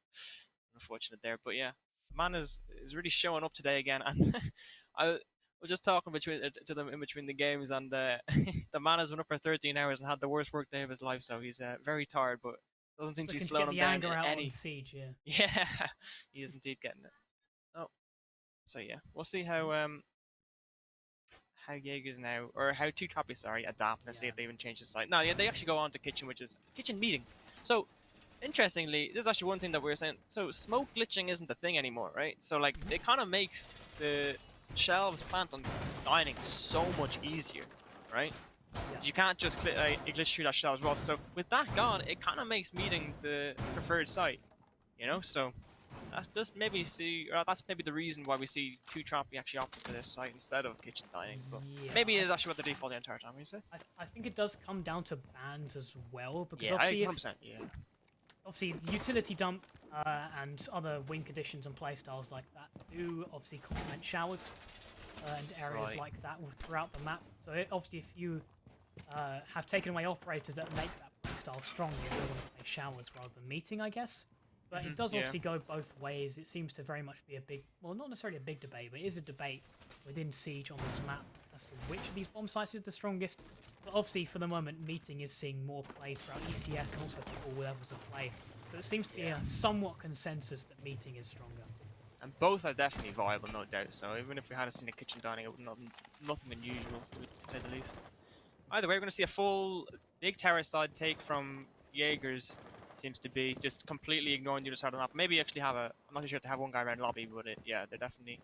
unfortunate there. But yeah, the man is really showing up today again, and I was just talking to them in between the games, and the man has been up for 13 hours and had the worst work day of his life, so he's very tired, but doesn't seem to be slowing him down in any.
Siege,
yeah, he is indeed getting it. Oh, so yeah, we'll see how Jaegers now, or how 2TRAPPY, sorry, adapt and see if they even change the site. No, yeah, they actually go on to kitchen, which is kitchen meeting. So interestingly, this is actually one thing that we were saying. So smoke glitching isn't a thing anymore, right? So like it kind of makes the shelves plant on dining so much easier, right? You can't just glitch through that shelf as well. So with that gone, it kind of makes meeting the preferred site, So That's just maybe see, or that's maybe the reason why we see 2TRAPPY actually opted for this site instead of kitchen dining. But
Yeah,
maybe it is actually what the default the entire time. You say?
I think it does come down to bans as well, because
Yeah, I
obviously,
100%. Yeah.
obviously the utility dump and other win conditions and playstyles like that do obviously complement showers and areas
Right.
like that throughout the map. So obviously, if you have taken away operators that make that playstyle strong, you're going to play showers rather than meeting, I guess. But it does
Yeah.
obviously go both ways. It seems to very much be a big, well, not necessarily a big debate, but it is a debate within Siege on this map as to which of these bomb sites is the strongest. But obviously, for the moment, meeting is seeing more play throughout ECS and also all levels of play. So it seems to be a somewhat consensus that meeting is stronger.
And both are definitely viable, no doubt. So even if we had seen a kitchen dining, it would not nothing unusual to say the least. Either way, we're going to see a full big terror side take from Jaegers. Seems to be just completely ignoring the other side of the map. Maybe actually have a. I'm not too sure if they have one guy around lobby, but yeah, they're definitely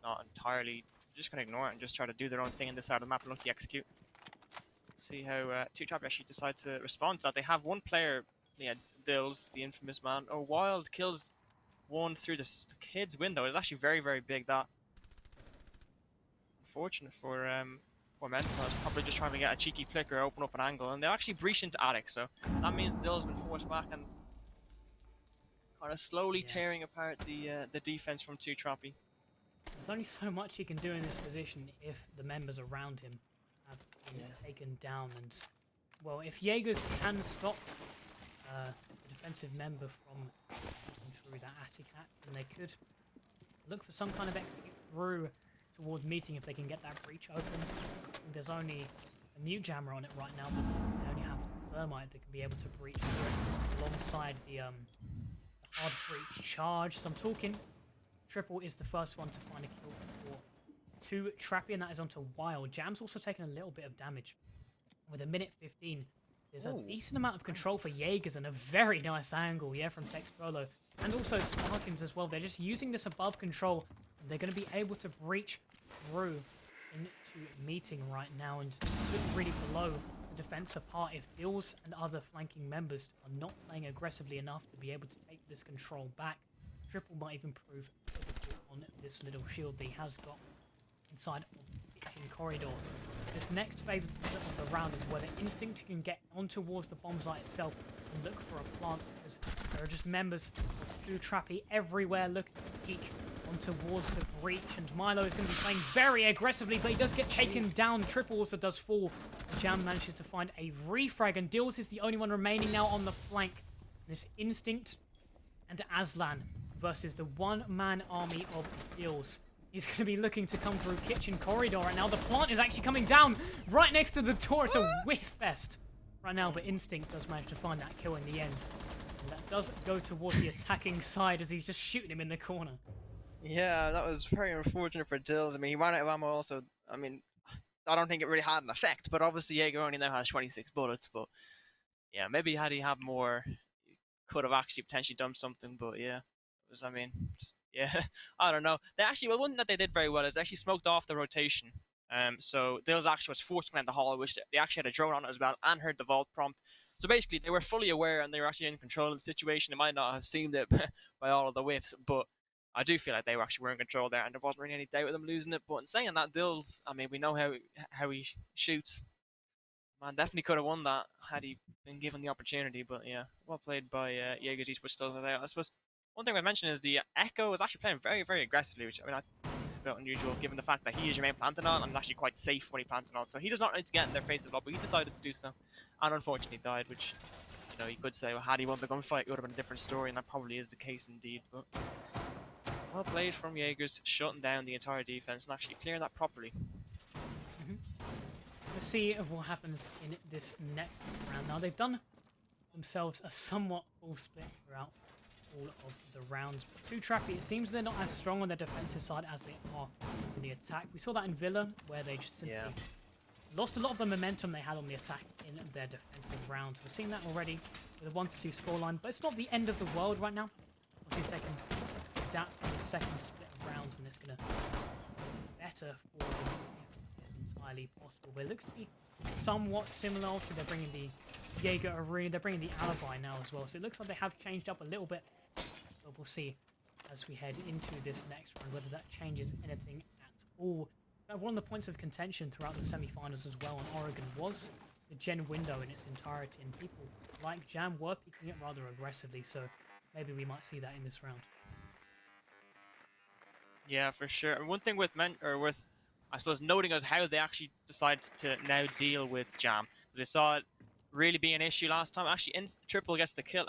not entirely. They're just going to ignore it and just try to do their own thing in this side of the map and look to execute. See how 2TRAPPY actually decide to respond to that. They have one player, yeah, Dills, the infamous man. Oh, Wild kills one through the kid's window. It's actually very, very big. That unfortunate for Mentos. Probably just trying to get a cheeky flick or open up an angle, and they actually breach into attic. So that means Dill's been forced back and kind of slowly tearing apart the defense from 2TRAPPY.
There's only so much he can do in this position if the members around him have been taken down. And, well, if Jaegers can stop the defensive member from getting through that attic hack, then they could look for some kind of exit through towards meeting if they can get that breach open. I think there's only a mute jammer on it right now, but they only have thermite that can be able to breach through it alongside the hard breach charge. So I'm talking Triple is the first one to find a kill for 2TRAPPY, and that is onto Wild. Jam's also taken a little bit of damage. With a minute 15, there's a decent amount of control for Jaegers and a very nice angle, from Textrolo. And also Sparkins as well. They're just using this above control, and they're going to be able to breach through into meeting right now, and this could really blow the defense apart if Dills and other flanking members are not playing aggressively enough to be able to take this control back. Triple might even prove difficult on this little shield that he has got inside of the kitchen corridor. This next phase of the round is where the Instinct can get on towards the bomb site itself and look for a plant, because there are just members of 2TRAPPY everywhere looking to peek on towards the breach, and Milo is going to be playing very aggressively, but he does get taken down. Triple also does fall. Jam manages to find a refrag, and Dills is the only one remaining now on the flank. This Instinct and Aslan versus the one-man army of Dills. He's going to be looking to come through kitchen corridor right now. The plant is actually coming down right next to the door. It's a whiff fest right now, but Instinct does manage to find that kill in the end. And that does go towards the attacking side as he's just shooting him in the corner.
Yeah, that was very unfortunate for Dills. I mean, he ran out of ammo also. I mean, I don't think it really had an effect, but obviously Jaeger only now has 26 bullets. But yeah, maybe had he had more, he could have actually potentially done something. But yeah, it was, I mean, just, yeah, I don't know. They actually, well, one that they did very well is they actually smoked off the rotation. So Dills actually was forced to down the hall, which they actually had a drone on it as well, and heard the vault prompt. So basically, they were fully aware and they were actually in control of the situation. It might not have seemed it by all of the whiffs, but I do feel like they were in control there, and there wasn't really any doubt of them losing it. But in saying that, Dills, I mean, we know how he shoots. Man, definitely could have won that had he been given the opportunity. But yeah, well played by Jaegers, which still does it out. I suppose one thing I mentioned is the Echo is actually playing very, very aggressively, which I mean, I think is a bit unusual given the fact that he is your main planting on and actually quite safe when he planted on. So he does not need to get in their faces a lot, but he decided to do so, and unfortunately died, which, you know, you could say, well, had he won the gunfight, it would have been a different story, and that probably is the case indeed. But well played from Jaegers, shutting down the entire defense and actually clearing that properly.
Let's see what happens in this next round. Now, they've done themselves a somewhat full split throughout all of the rounds. But 2TRAPPY, it seems they're not as strong on their defensive side as they are in the attack. We saw that in Villa, where they just simply lost a lot of the momentum they had on the attack in their defensive rounds. We're seeing that already with a 1-2 scoreline, but it's not the end of the world right now. We'll see if they can adapt for the second split of rounds, and it's going to be better for them if it's entirely possible. But it looks to be somewhat similar. Also, they're bringing the Jaeger Arena, they're bringing the Alibi now as well. So it looks like they have changed up a little bit. But we'll see as we head into this next round, whether that changes anything at all. One of the points of contention throughout the semi-finals as well on Oregon was the gen window in its entirety, and people like Jam were picking it rather aggressively, so maybe we might see that in this round.
Yeah, for sure. And one thing with I suppose noting is how they actually decided to now deal with Jam. They saw it really be an issue last time. Actually, Triple gets the kill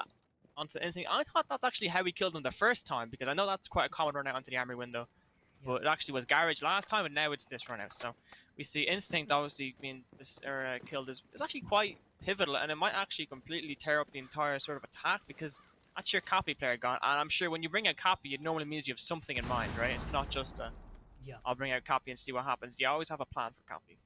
onto Instinct. I thought that's actually how we killed them the first time, because I know that's quite a common run out onto the armory window.
Yeah.
But it actually was Garage last time, and now it's this run out. So we see Instinct obviously being killed is actually quite pivotal, and it might actually completely tear up the entire sort of attack, because that's your copy player gone. And I'm sure when you bring out copy, it normally means you have something in mind, right? It's not just
Yeah.
I'll bring out copy and see what happens. You always have a plan for copy.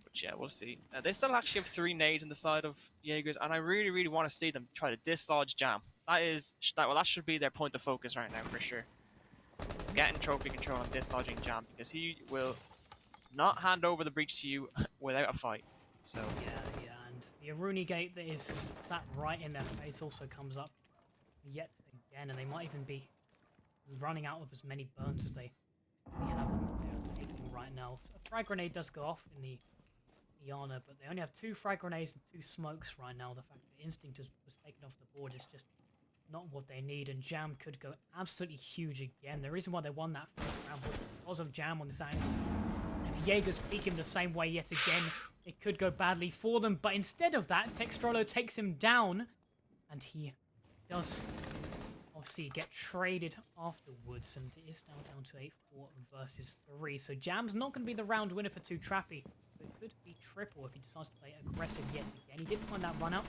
But yeah, we'll see. They still actually have 3 nades on the side of Jaegers, and I really, really want to see them try to dislodge Jam. That should be their point of focus right now for sure. Is getting trophy control and dislodging Jam, because he will not hand over the breach to you without a fight. So
Yeah, and the Aruni gate that is sat right in their face also comes up yet again, and they might even be running out of as many burns as they have taking right now. So a frag grenade does go off in the Iana, but they only have 2 frag grenades and 2 smokes right now. The fact that Instinct was taken off the board is just not what they need, and Jam could go absolutely huge again. The reason why they won that first round was because of Jam on this angle. If Jaegers peek him the same way yet again, it could go badly for them, but instead of that, Textrolo takes him down, and he does obviously get traded afterwards, and it is now down to a 4 versus 3. So Jam's not going to be the round winner for 2TRAPPY, but it could be Triple if he decides to play aggressive yet again. He did find that run out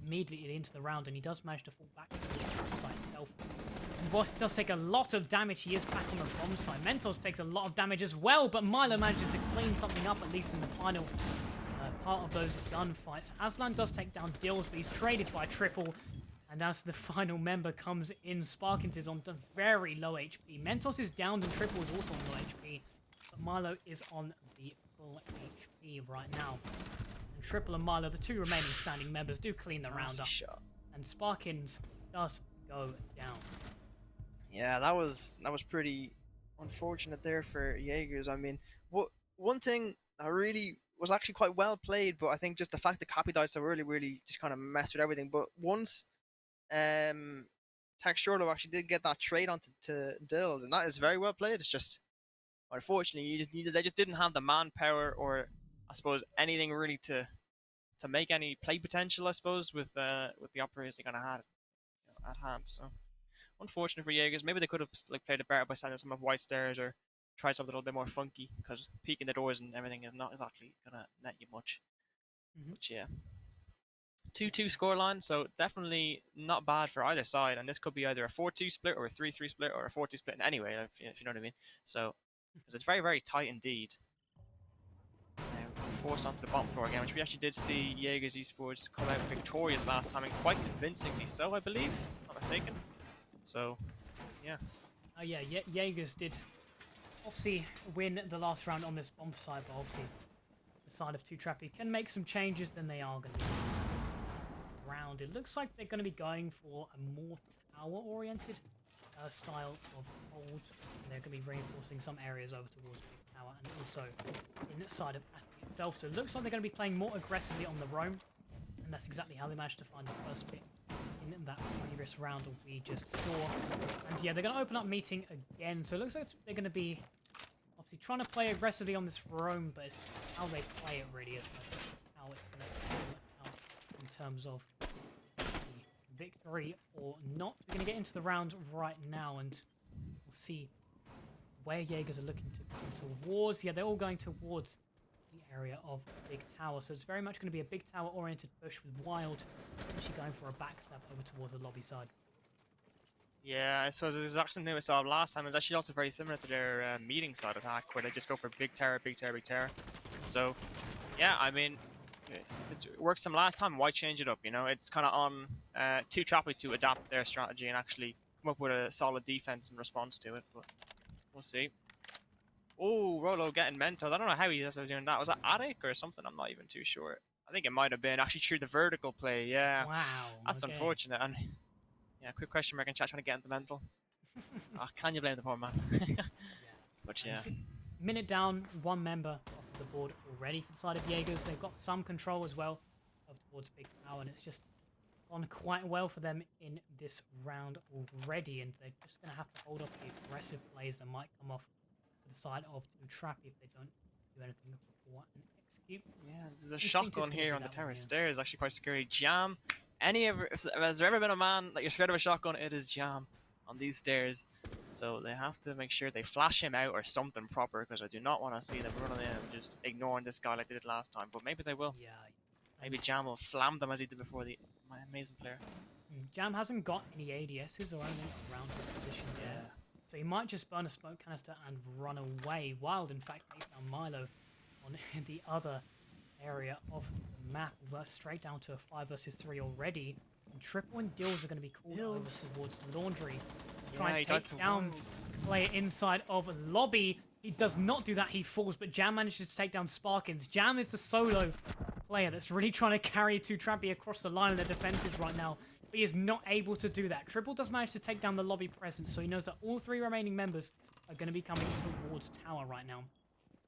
immediately into the round, and he does manage to fall back to the bomb site itself. And Boss does take a lot of damage. He is back on the bomb site. Mentos takes a lot of damage as well, but Milo manages to clean something up, at least in the final part of those gunfights. Aslan does take down Dills, but he's traded by Triple. And as the final member comes in, Sparkins is on very low HP. Mentos is down, and Triple is also on low HP. But Milo is on the full HP right now. And Triple and Milo, the 2 remaining standing members, do clean the round up.
Shot.
And Sparkins does go down.
Yeah, that was pretty unfortunate there for Jaegers. I mean, one thing that really was actually quite well played, but I think just the fact that copy died so early really just kind of messed with everything. But once Texturlo actually did get that trade onto Dills, and that is very well played. It's just
unfortunately, they just didn't have the manpower, or I suppose anything really to make any play potential. I suppose with the operators they kind of had at hand. So unfortunate for Jaegers. Maybe they could have played it better by sending some of White Stairs, or tried something a little bit more funky, because peeking the doors and everything is not exactly gonna net you much. But yeah. 2-2 scoreline, so definitely not bad for either side, and this could be either a 4-2 split or a 3-3 split or a 4-2 split in any way, if you know what I mean. So, because it's very, very tight indeed. Now, forced onto the bottom floor again, which we actually did see Jaegers Esports come out victorious last time, and quite convincingly so, I believe, if I'm not mistaken. So, yeah.
Oh yeah, Jaegers did obviously win the last round on this bomb side, but obviously the side of 2TRAPPY can make some changes, then they are going to round. It looks like they're going to be going for a more tower-oriented style of hold. And they're going to be reinforcing some areas over towards Big Tower, and also inside of Attic itself. So it looks like they're going to be playing more aggressively on the roam, and that's exactly how they managed to find the first pick in that previous round that we just saw. And yeah, they're going to open up meeting again. So it looks like they're going to be obviously trying to play aggressively on this roam, but it's how they play it really is how it's going to out in terms of the victory or not. We're going to get into the round right now, and we'll see where Jaegers are looking to come towards. Yeah, they're all going towards the area of Big Tower, so it's very much going to be a Big Tower oriented push with Wild actually going for a backstab over towards the lobby side.
Yeah, I suppose the exact same thing we saw last time. It's actually also very similar to their meeting side attack, where they just go for big tower, big tower, big tower. So, yeah, I mean, it worked some last time. Why change it up? You know, it's kind of on 2TRAPPY to adapt their strategy and actually come up with a solid defense in response to it. But we'll see. Oh, Rolo getting mental. I don't know how he was doing that. Was that Attic or something? I'm not even too sure. I think it might have been actually through the vertical play. Yeah.
Wow.
That's
okay.
unfortunate. And yeah, quick question mark in chat trying to get into mental. Oh, can you blame the poor man?
Yeah.
But
And
yeah.
minute down, one member off the board already for the side of Jaegers. They've got some control as well up towards Big Tower, and it's just gone quite well for them in this round already, and they're just going to have to hold off the aggressive plays that might come off to the side of 2TRAPPY if they don't do anything before and execute.
Yeah, there's a
Instinct is
shotgun
gonna
here
do
on the
that one,
terrace
yeah.
stairs. Actually, quite scary. Jam. Has there ever been a man that you're scared of a shotgun? It is Jam on these stairs. So they have to make sure they flash him out or something proper, because I do not want to see them running in and just ignoring this guy like they did last time. But maybe they will.
Yeah.
Maybe
And
Jam will slam them as he did before my amazing player.
Jam hasn't got any ADSs or anything around his position
Yeah.
there. So he might just burn a smoke canister and run away. Wild, in fact, takes down Milo on the other area of the map. We're straight down to a 5 versus 3 already. And Triple and Dills are going to be called over towards Laundry. Try and take down player inside of Lobby. He does not do that. He falls, but Jam manages to take down Sparkins. Jam is the solo player that's really trying to carry 2TRAPPY across the line of their defenses right now. But he is not able to do that. Triple does manage to take down the Lobby presence, so he knows that all 3 remaining members are going to be coming towards Tower right now.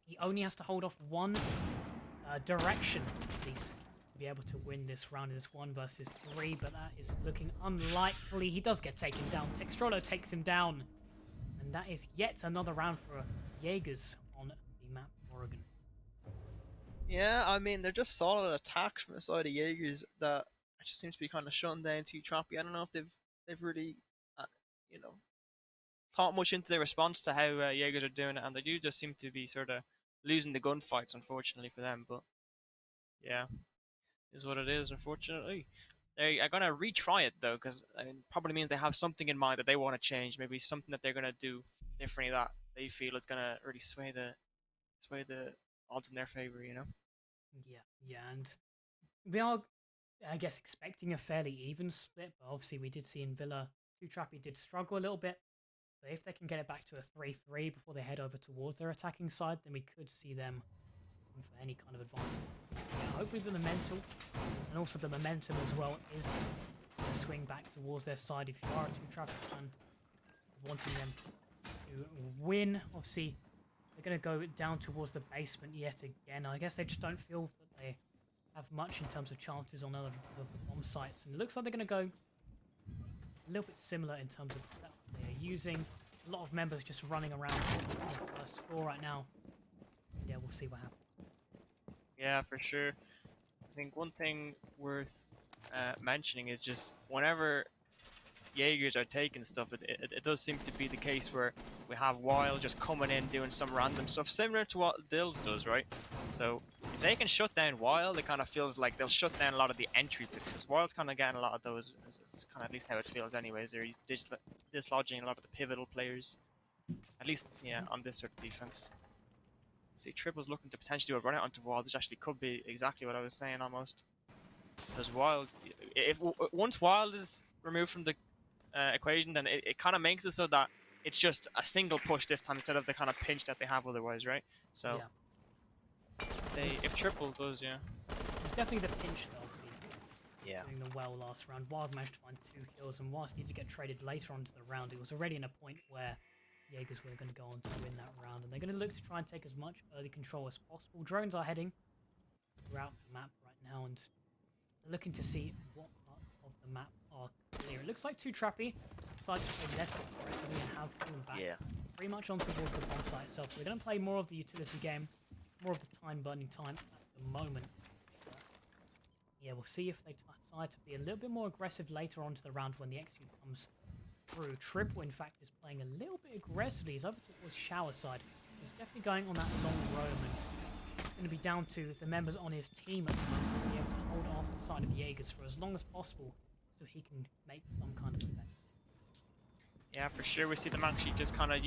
He only has to hold off one direction, at least, to be able to win this round in this 1 versus 3, but that is looking unlikely. He does get taken down. Textrolo takes him down, and that is yet another round for Jaegers on the map Oregon.
Yeah, I mean, they're just solid attacks from the side of Jaegers that just seems to be kind of shutting down 2TRAPPY. I don't know if they've really, you know,
Thought much into their response to how Jaegers are doing it, and they do just seem to be sort of losing the gunfights, unfortunately for them. But yeah, is what it is, unfortunately. They are gonna retry it though, because I mean, probably means they have something in mind that they want to change. Maybe something that they're gonna do differently that they feel is gonna really sway the odds in their favor. You know.
Yeah, and we are, I guess, expecting a fairly even split, but obviously we did see in Villa, 2TRAPPY did struggle a little bit. But if they can get it back to a 3-3 before they head over towards their attacking side, then we could see them looking for any kind of advantage. Yeah, hopefully the mental and also the momentum as well is going to swing back towards their side if you are a 2TRAPPY fan, wanting them to win. Obviously, they're going to go down towards the basement yet again. I guess they just don't feel that they have much in terms of chances on other of the bomb sites. And it looks like they're going to go a little bit similar in terms of that they are using. A lot of members just running around on the first floor right now. Yeah, we'll see what happens.
Yeah, for sure. I think one thing worth mentioning is just whenever Jaegers are taking stuff, it does seem to be the case where we have Wild just coming in doing some random stuff similar to what Dills does, right? So if they can shut down Wild, it kind of feels like they'll shut down a lot of the entry picks. Wild's kind of getting a lot of those. It's kind of at least how it feels, anyways. They're dislodging a lot of the pivotal players, at least on this sort of defense. See, Triple's looking to potentially do a run out onto Wild, which actually could be exactly what I was saying almost. Because Wild, once Wild is removed from the equation, then it kind of makes it so that it's just a single push this time instead of the kind of pinch that they have otherwise, right? So if Triple does,
it's definitely the pinch though, obviously.
Yeah.
Doing the well last round. Wild managed to find 2 kills, and whilst he did get traded later on into the round, it was already in a point where Jaegers were going to go on to win that round, and they're going to look to try and take as much early control as possible. Drones are heading throughout the map right now, and they're looking to see what parts of the map are clear. It looks like 2TRAPPY decides to play less aggressively and have fallen back pretty much on towards the bomb site itself. So we're going to play more of the utility game, more of the time-burning time at the moment. But yeah, we'll see if they decide to be a little bit more aggressive later on to the round when the execute comes through. Triple, in fact, is playing a little bit aggressively. He's over towards Shower side. He's definitely going on that long roam, and it's going to be down to the members on his team at the moment to be able to hold off the side of Jaegers for as long as possible so he can make some kind of effect.
Yeah, for sure. We see them actually just kind of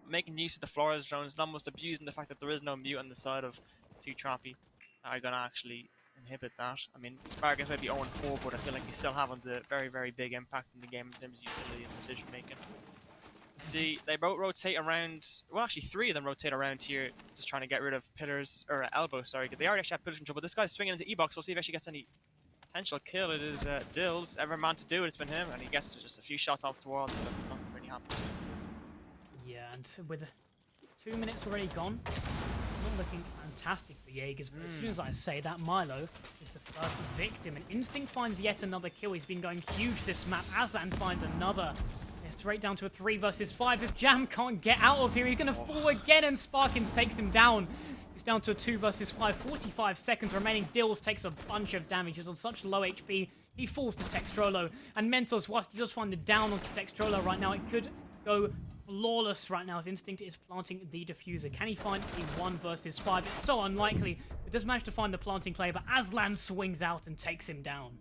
making use of the Flores drones, and almost abusing the fact that there is no mute on the side of 2TRAPPY that are going to actually inhibit that. I mean, Sparkins might be 0-4, but I feel like he's still having the very, very big impact in the game in terms of utility and decision making. See, they both rotate around. Well, actually, 3 of them rotate around here, just trying to get rid of pillars or elbows. Sorry, because they already actually have pillars control. But this guy's swinging into E-box. We'll see if he actually gets any potential kill. It is Dills. Every man to do it. It's been him, and he gets just a few shots off the wall. Nothing really maps.
Yeah, and with 2 minutes already gone, not looking fantastic for Jaegers, but as soon as I say that, Milo is the first victim, and Instinct finds yet another kill. He's been going huge this map. Aslan finds another. It's straight down to a 3 versus 5. If Jam can't get out of here, he's going to fall again, and Sparkins takes him down. It's down to a 2 versus 5. 45 seconds remaining. Dills takes a bunch of damage. He's on such low HP. He falls to Textrolo, and Mentos, whilst he does find the down onto Textrolo right now, it could go flawless right now as Instinct is planting the diffuser. Can he find a 1 versus 5? It's so unlikely, but does manage to find the planting player, but Aslan swings out and takes him down.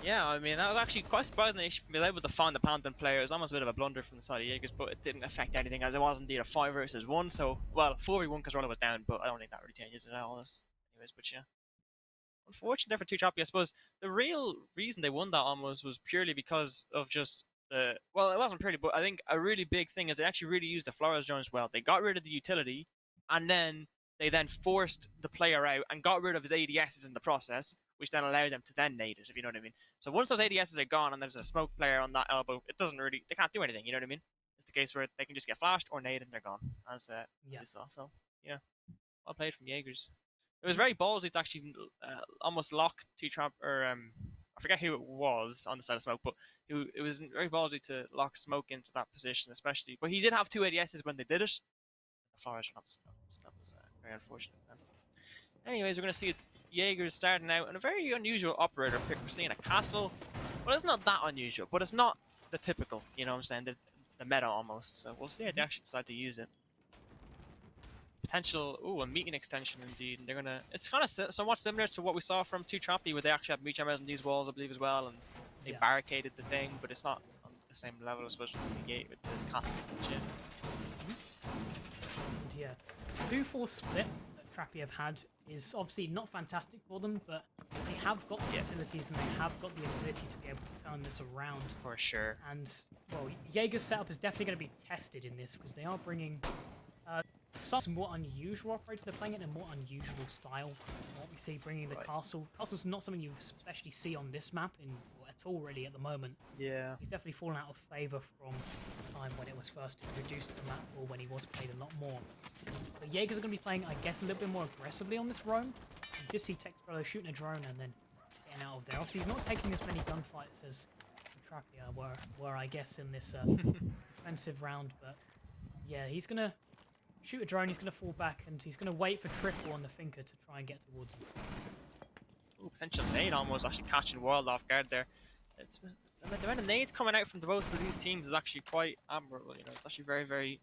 Yeah, I mean, that was actually quite surprising that he was able to find the planting player. It was almost a bit of a blunder from the side of Jaegers, but it didn't affect anything as it was indeed a 5 versus 1. So, well, 4v1 because Roller was down, but I don't think that really changes it at all. Anyways, but yeah. Unfortunate there for 2TRAPPY, I suppose. The real reason they won that almost was purely because of just the... Well, it wasn't purely, but I think a really big thing is they actually really used the Flores drones well. They got rid of the utility, and then they then forced the player out and got rid of his ADSs in the process, which then allowed them to then nade it, if you know what I mean. So once those ADSs are gone and there's a smoke player on that elbow, it doesn't really... They can't do anything, you know what I mean? It's the case where they can just get flashed or nade and they're gone, as we saw. So, yeah. Well played from Jaegers. It was very ballsy to actually almost lock 2TRAPPY, or I forget who it was on the side of Smoke, but it was very ballsy to lock Smoke into that position, especially. But he did have 2 ADSs when they did it. The Flowers were not, so that was very unfortunate for them. Anyways, we're going to see Jaegers starting out in a very unusual operator pick. We're seeing a castle. Well, it's not that unusual, but it's not the typical, you know what I'm saying, the meta almost. So we'll see how they actually decide to use it. Potential, a meeting extension indeed. And they're gonna. It's kind of somewhat similar to what we saw from 2TRAPPY, where they actually have meat jammers on these walls, I believe, as well, and they barricaded the thing, but it's not on the same level, especially with the gate with the castle and shit.
And yeah, 2-4 split that Trappy have had is obviously not fantastic for them, but they have got the facilities and they have got the ability to be able to turn this around.
For sure.
And well, Jaeger's setup is definitely going to be tested in this because they are bringing. Some more unusual operators. They're playing it in a more unusual style. What we see bringing the castle. Castle's not something you especially see on this map at all really at the moment.
Yeah.
He's definitely fallen out of favour from the time when it was first introduced to the map or when he was played a lot more. But Jaeger's going to be playing, I guess, a little bit more aggressively on this roam. You did see Textrolo shooting a drone and then getting out of there. Obviously, he's not taking as many gunfights as Trappy were, I guess, in this defensive round. But yeah, he's going to shoot a drone, he's going to fall back, and he's going to wait for triple on the Finker to try and get towards him.
Ooh, potential nade almost actually catching Wild off guard there. It's, the amount of nades coming out from both of these teams is actually quite admirable. You know, it's actually very, very,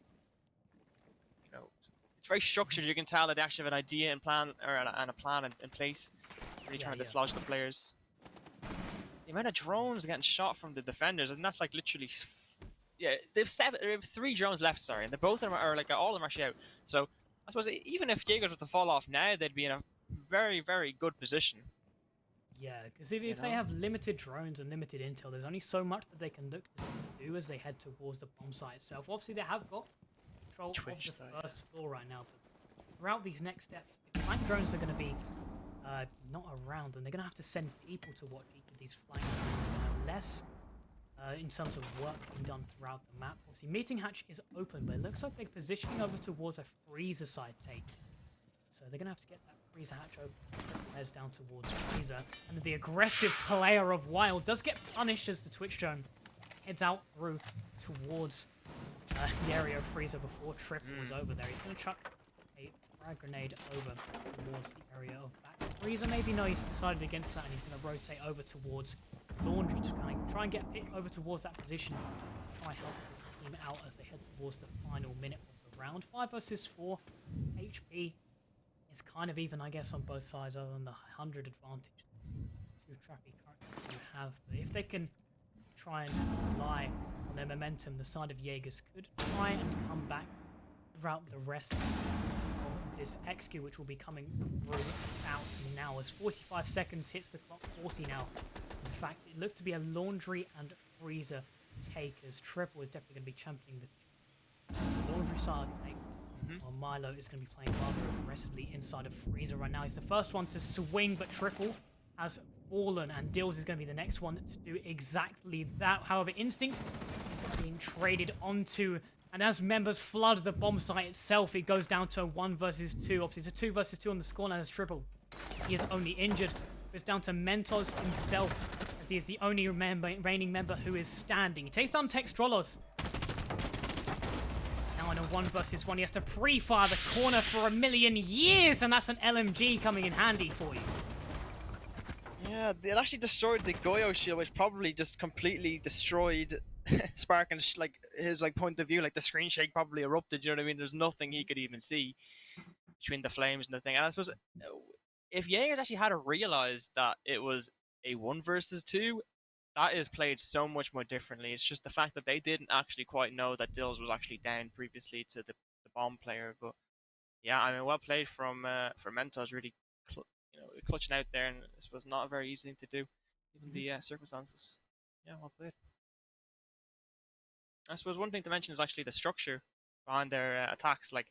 you know, it's very structured. You can tell that they actually have an idea and plan, and a plan in place. Really trying to dislodge the players. The amount of drones getting shot from the defenders, and that's like literally. Yeah, they have 3 drones left, sorry, and both of them are all of them are actually out. So I suppose even if Jaegers were to fall off now, they'd be in a very, very good position.
Yeah, because if they have limited drones and limited intel, there's only so much that they can look to do as they head towards the bomb site itself. Obviously, they have got control of the first floor right now, but throughout these next steps, if flank drones are going to be not around, then they're going to have to send people to watch each of these flank drones. Less in terms of work being done throughout the map. Obviously, meeting hatch is open, but it looks like they're positioning over towards a freezer side take. So they're going to have to get that freezer hatch open. Heads down towards freezer. And the aggressive player of Wild does get punished as the Twitch drone heads out through towards the area of freezer before Triple was over there. He's going to chuck a frag grenade over towards the area of back freezer. Maybe no, he's decided against that and he's going to rotate over towards Laundry to try and get a pick over towards that position. Try and help this team out as they head towards the final minute of the round. 5 versus 4. HP is kind of even, I guess, on both sides, other than the 100 advantage 2TRAPPY currently have. But if they can try and rely on their momentum, the side of Jaegers could try and come back throughout the rest of this XQ, which will be coming through out now as 45 seconds hits the clock. 40 now. In fact, it looked to be a Laundry and freezer take, as Triple is definitely going to be championing the Laundry side take, while Milo is going to be playing rather aggressively inside of freezer right now. He's the first one to swing, but Triple has fallen, and Dills is going to be the next one to do exactly that. However, Instinct is being traded onto, and as members flood the bomb site itself, it goes down to a 1 versus 2. Obviously, it's a 2 versus 2 on the scoreline as Triple. He is only injured. It's down to Mentos himself, as he is the only reigning member who is standing. He takes down Textrolos. Now in a 1 versus 1, he has to pre-fire the corner for 1,000,000 years, and that's an LMG coming in handy for you.
Yeah, it actually destroyed the Goyo shield, which probably just completely destroyed Spark and like his point of view. Like the screen shake probably erupted. You know what I mean? There's nothing he could even see between the flames and the thing. And I suppose if Jaegers actually had realized that it was a 1 versus 2, that is played so much more differently. It's just the fact that they didn't actually quite know that Dills was actually down previously to the bomb player. But yeah, I mean, well played from Mentos, really clutching out there, and I suppose not a very easy thing to do, given the circumstances. Yeah, well played. I suppose one thing to mention is actually the structure behind their attacks. Like,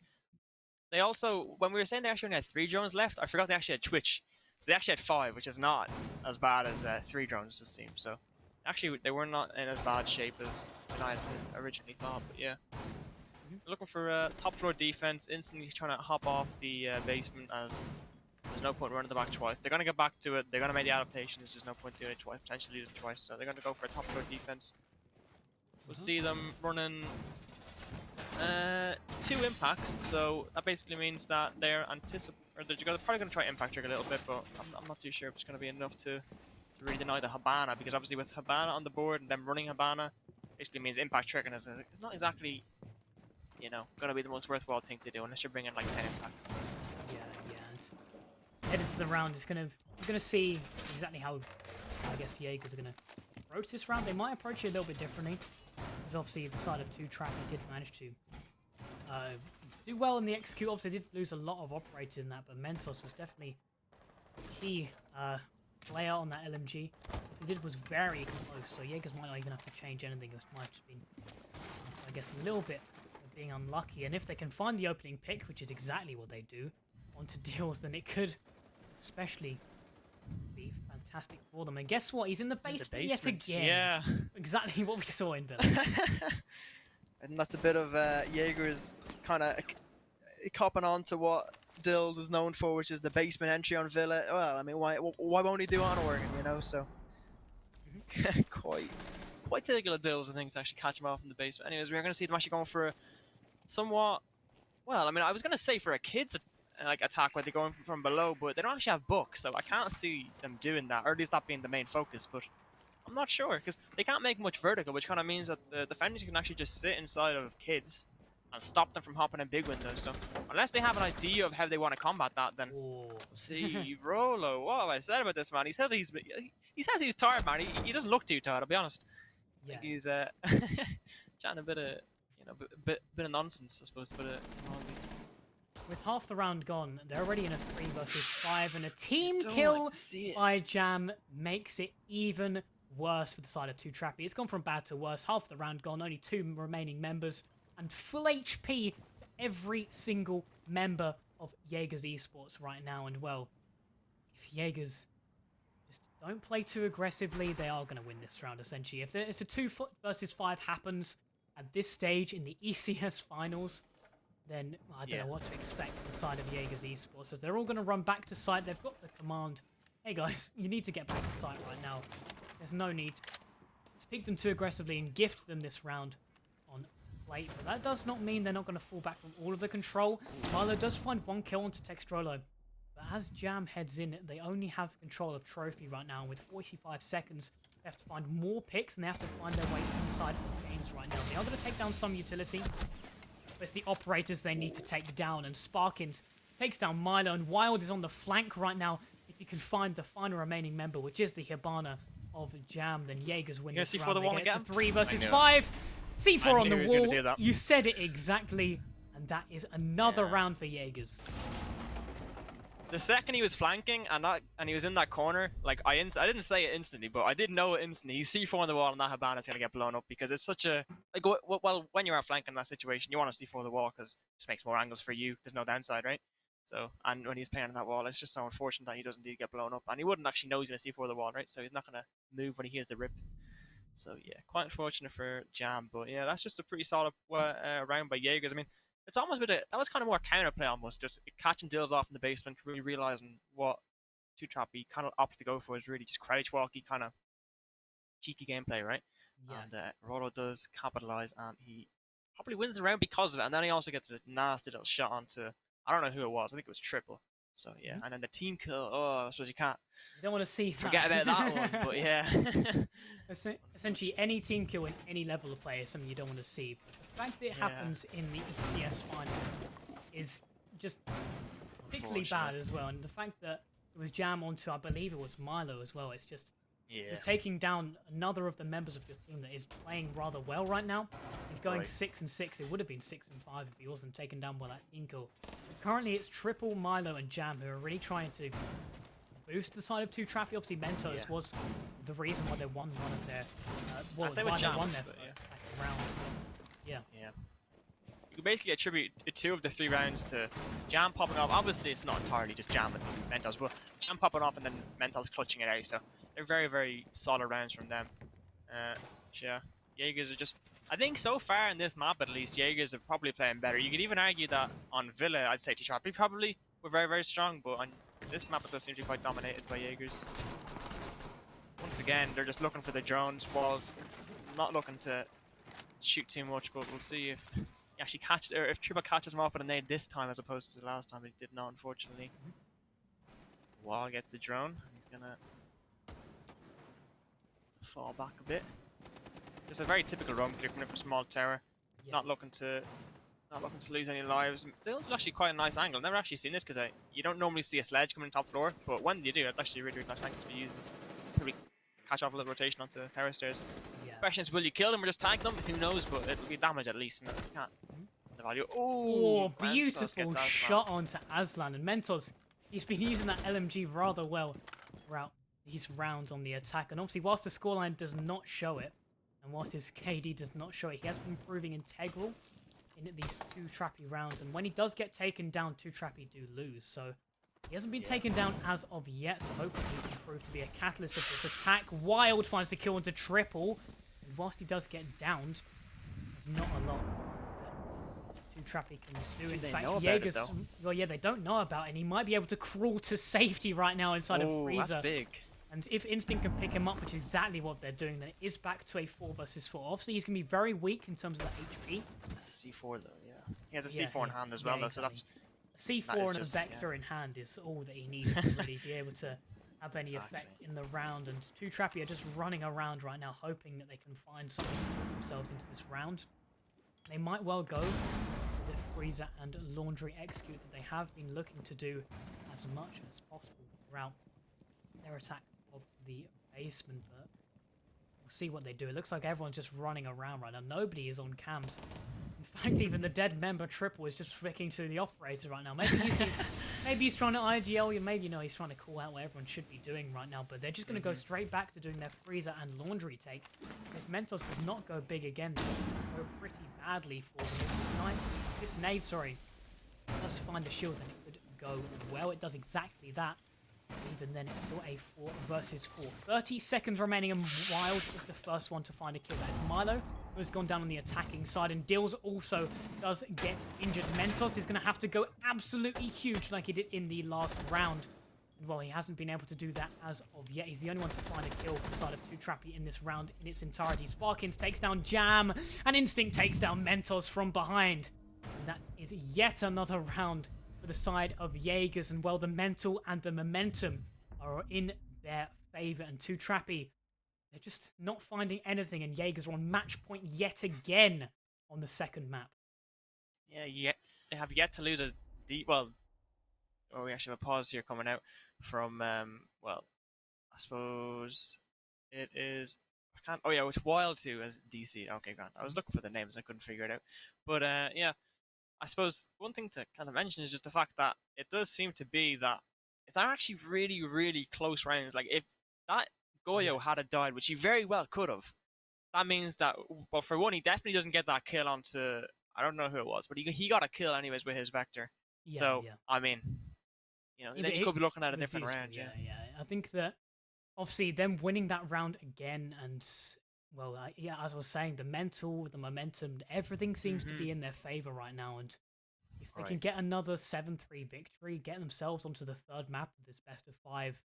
they also, when we were saying they actually only had 3 drones left, I forgot they actually had Twitch. So they actually had 5, which is not as bad as 3 drones, just seems. So actually, they were not in as bad shape as I had originally thought. But yeah, looking for top floor defense, instantly trying to hop off the basement, as there's no point running the back twice. They're going to get back to it. They're going to make the adaptations. There's no point doing it twice, potentially do it twice. So they're going to go for a top floor defense. We'll see them running 2 impacts, so that basically means that they're probably going to try impact trick a little bit, but I'm not too sure if it's going to be enough to really deny the Habana, because obviously with Habana on the board and them running Habana, basically means impact tricking is it's not exactly, going to be the most worthwhile thing to do unless you're bringing like 10 impacts.
Yeah. And headed to the round, we're gonna see exactly how I guess Jaegers are gonna approach this round. They might approach it a little bit differently, because obviously the side of 2TRAPPY did manage to do well in the execute. Obviously, they did lose a lot of operators in that, but Mentos was definitely a key player on that LMG. What he did was very close, so Jaegers might not even have to change anything. It might have just been, I guess, a little bit of being unlucky. And if they can find the opening pick, which is exactly what they do, onto Deals, then it could especially be fantastic for them. And guess what? He's in the basement, yet again.
Yeah.
Exactly what we saw in Villa.
And that's a bit of Jaegers kind of copping on to what Dills is known for, which is the basement entry on Villa. Well, I mean, why won't he do it on Oregon, So
quite typical of Dills, I think, to actually catch him off in the basement. Anyways, we're going to see them actually going for a somewhat, well, I mean, I was going to say for a kid's attack where they're going from below, but they don't actually have books, so I can't see them doing that, or at least that being the main focus. But I'm not sure, because they can't make much vertical, which kind of means that the defenders can actually just sit inside of kids and stop them from hopping in big windows. So unless they have an idea of how they want to combat that, then we'll see. Rolo, what have I said about this man? He says he's tired, man. He doesn't look too tired, I'll be honest.
Yeah.
Like he's chatting a bit of bit of nonsense, I suppose, but
with half the round gone, they're already in a 3 versus 5, and a team kill by Jam makes it even worse for the side of 2TRAPPY. It's gone from bad to worse. Half the round gone, only 2 remaining members, and full HP for every single member of Jaegers Esports right now. And well, if Jaegers just don't play too aggressively, they are going to win this round, essentially. If the 2 versus 5 happens at this stage in the ECS finals, then I don't know what to expect from the side of Jaegers Esports, as they're all going to run back to site. They've got the command, hey guys, you need to get back to site right now. There's no need to pick them too aggressively and gift them this round on plate. But that does not mean they're not going to fall back from all of the control. Milo does find 1 kill onto Textrolo, but as Jam heads in, they only have control of Trophy right now. With 45 seconds, they have to find more picks, and they have to find their way inside the games right now. They are going to take down some utility, but it's the operators they need to take down, and Sparkins takes down Milo, and Wild is on the flank right now. If you can find the final remaining member, which is the Hibana of Jam, then Jaegers win this round.
The wall again?
It's a 3 versus 5. C4 on the wall. You said it exactly, and that is another round for Jaegers.
The second he was flanking and he was in that corner, like I didn't say it instantly, but I did know it instantly. He's C4 on the wall, and that Habana's gonna get blown up, because it's such a well, when you are flanking in that situation, you want to C4 the wall because it just makes more angles for you. There's no downside, right? So, and when he's playing on that wall, it's just so unfortunate that he doesn't indeed get blown up, and he wouldn't actually know he's going to see for the wall, right? So he's not going to move when he hears the rip. So yeah, quite unfortunate for Jam, but yeah, that's just a pretty solid round by Jaegers. I mean, it's almost that was kind of more counterplay, almost just catching deals off in the basement, really realizing what 2TRAPPY kind of opted to go for is really just crouch walky kind of cheeky gameplay, right?
Yeah.
And Rolo does capitalize, and he probably wins the round because of it. And then he also gets a nasty little shot onto, I don't know who it was. I think it was Triple. So yeah, and then the team kill. Oh, I suppose you can't
You don't want to see
forget
that.
about that one. But yeah,
Essentially, any team kill in any level of play is something you don't want to see. But the fact that it happens in the ECS finals is just particularly bad as well. And the fact that it was Jam onto, I believe it was Milo as well, it's just you're taking down another of the members of your team that is playing rather well right now. He's going 6-6. It would have been 6-5 if he wasn't taken down by that team kill. But currently, it's Triple, Milo, and Jam who are really trying to boost the side of 2TRAPPY. Obviously, Mentos was the reason why they won one of their why they won their first round. Yeah.
You can basically attribute 2 of the 3 rounds to Jam popping off. Obviously, it's not entirely just Jam and Mentos, but Jam popping off and then Mentos clutching it out. So they're very, very solid rounds from them. Yeah, Jaegers are just, I think so far in this map at least, Jaegers are probably playing better. You could even argue that on Villa, I'd say 2TRAPPY probably were very, very strong, but on this map it does seem to be quite dominated by Jaegers. Once again, they're just looking for the drones, walls, not looking to shoot too much, but we'll see if he actually catches, or if Triple catches him off with a nade this time as opposed to the last time. He did not, unfortunately. Wall gets the drone. He's gonna fall back a bit. Just a very typical roam clear coming in from small tower. Not looking to lose any lives. It's actually quite a nice angle. Never actually seen this because you don't normally see a sledge coming in top floor, but when you do, it's actually a really, really nice angle to use. Probably catch off a little rotation onto the tower stairs. Question is, will you kill them or just tag them? Who knows, but it'll be damage at least. And you can't. The value. Oh,
beautiful shot onto Aslan. And Mentos, he's been using that LMG rather well throughout these rounds on the attack. And obviously, whilst the scoreline does not show it, and whilst his KD does not show it, he has been proving integral in these 2TRAPPY rounds. And when he does get taken down, 2TRAPPY do lose. So he hasn't been taken down as of yet. So hopefully he can prove to be a catalyst of this attack. Wild finds the kill into Triple. And whilst he does get downed, there's not a lot that 2TRAPPY can do. In fact, Jaegers, well, yeah, they don't know about it. And he might be able to crawl to safety right now inside of Freezer.
That's big.
And if Instinct can pick him up, which is exactly what they're doing, then it is back to a 4 versus 4. Obviously, he's going to be very weak in terms of the HP.
That's C4, though, yeah. He has a C4 in hand as well, though, so that's...
C4 and a Vector in hand is all that he needs to really be able to have any effect in the round. And 2TRAPPY are just running around right now, hoping that they can find something to put themselves into this round. They might well go for the Freezer and Laundry Execute that they have been looking to do as much as possible throughout their attack of the basement, but we'll see what they do. It looks like everyone's just running around right now. Nobody is on cams. In fact, even the dead member Triple is just flicking to the operator right now. Maybe he's trying to IGL, maybe he's trying to call out what everyone should be doing right now, but they're just going to go straight back to doing their Freezer and Laundry take. If Mentos does not go big again, they'll go pretty badly for them. If this nade, does find the shield, then it could go well. It does exactly that. Even then, it's still a 4 versus 4. 30 seconds remaining, and Wild is the first one to find a kill. That is Milo, who has gone down on the attacking side, and Dills also does get injured. Mentos is going to have to go absolutely huge like he did in the last round. And while he hasn't been able to do that as of yet, he's the only one to find a kill for the side of 2TRAPPY in this round in its entirety. Sparkins takes down Jam, and Instinct takes down Mentos from behind. And that is yet another round for the side of Jaegers, and well, the mental and the momentum are in their favor, and 2TRAPPY, they're just not finding anything, and Jaegers are on match point yet again on the second map.
Yeah, they have yet to lose a we actually have a pause here coming out from well, I suppose it is it's Wild 2 as DC. Okay, Grant. I was looking for the names, I couldn't figure it out. But yeah, I suppose one thing to kind of mention is just the fact that it does seem to be that it's actually really, really close rounds. Like, if that Goyo had died, which he very well could have, that means that, well, for one, he definitely doesn't get that kill onto, I don't know who it was, but he got a kill anyways with his Vector.
Yeah,
So
yeah.
I mean, then you could be looking at a
It was
different
useful.
round.
Yeah,
Yeah.
yeah. I think that obviously them winning that round again and well, yeah, as I was saying, the mental, the momentum, everything seems to
Mm-hmm.
be in their favor right now. And if they can
Right.
get another 7-3 victory, get themselves onto the third map of this best of five,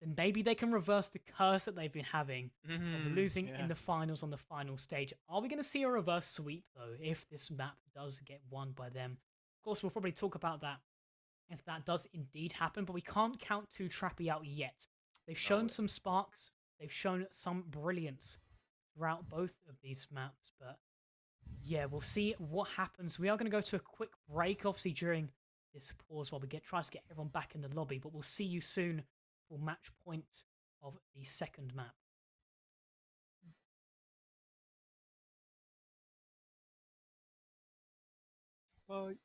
then maybe they can reverse the curse that they've been having of
Mm-hmm.
losing in
Yeah.
the finals on the final stage. Are we going to see a reverse sweep though if this map does get won by them? Of course, we'll probably talk about that if that does indeed happen, but we can't count 2TRAPPY out yet. They've
No
shown
way.
some sparks, they've shown some brilliance throughout both of these maps, but yeah, we'll see what happens. We are going to go to a quick break, obviously, during this pause while we try to get everyone back in the lobby, but we'll see you soon for match point of the second map.
Bye.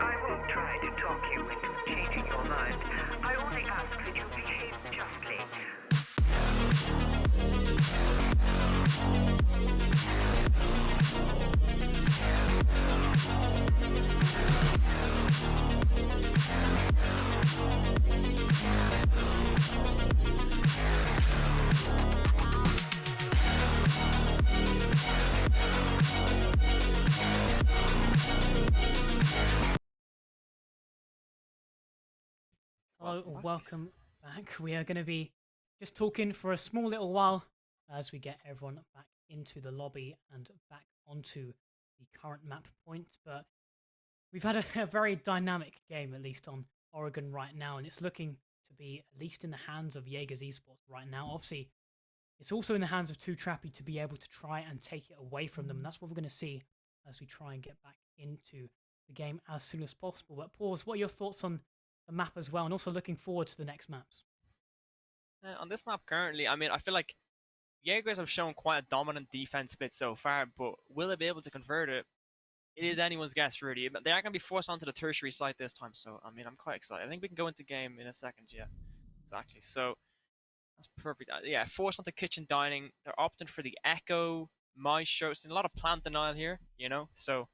I won't try to talk you into changing your mind. I only ask that you behave justly.
Hello,
Welcome back.
welcome back. We are going to be just talking for a small little while as we get everyone back into the lobby and back onto the current map point. But we've had a very dynamic game, at least on Oregon right now, and it's looking to be at least in the hands of JAEGERS esports right now. Obviously, it's also in the hands of 2TRAPPY to be able to try and take it away from them. And that's what we're going to see as we try and get back into the game as soon as possible. But pause, what are your thoughts on the map as well, and also looking forward to the next maps?
On this map currently, I mean, I feel like Jaegers have shown quite a dominant defense bit so far, but will they be able to convert it? It is anyone's guess, really. But they are going to be forced onto the tertiary site this time, so I mean, I'm quite excited. I think we can go into game in a second. Yeah, exactly. So that's perfect. Yeah, forced onto kitchen dining. They're opting for the Echo, Maestro. It's a lot of plant denial here, So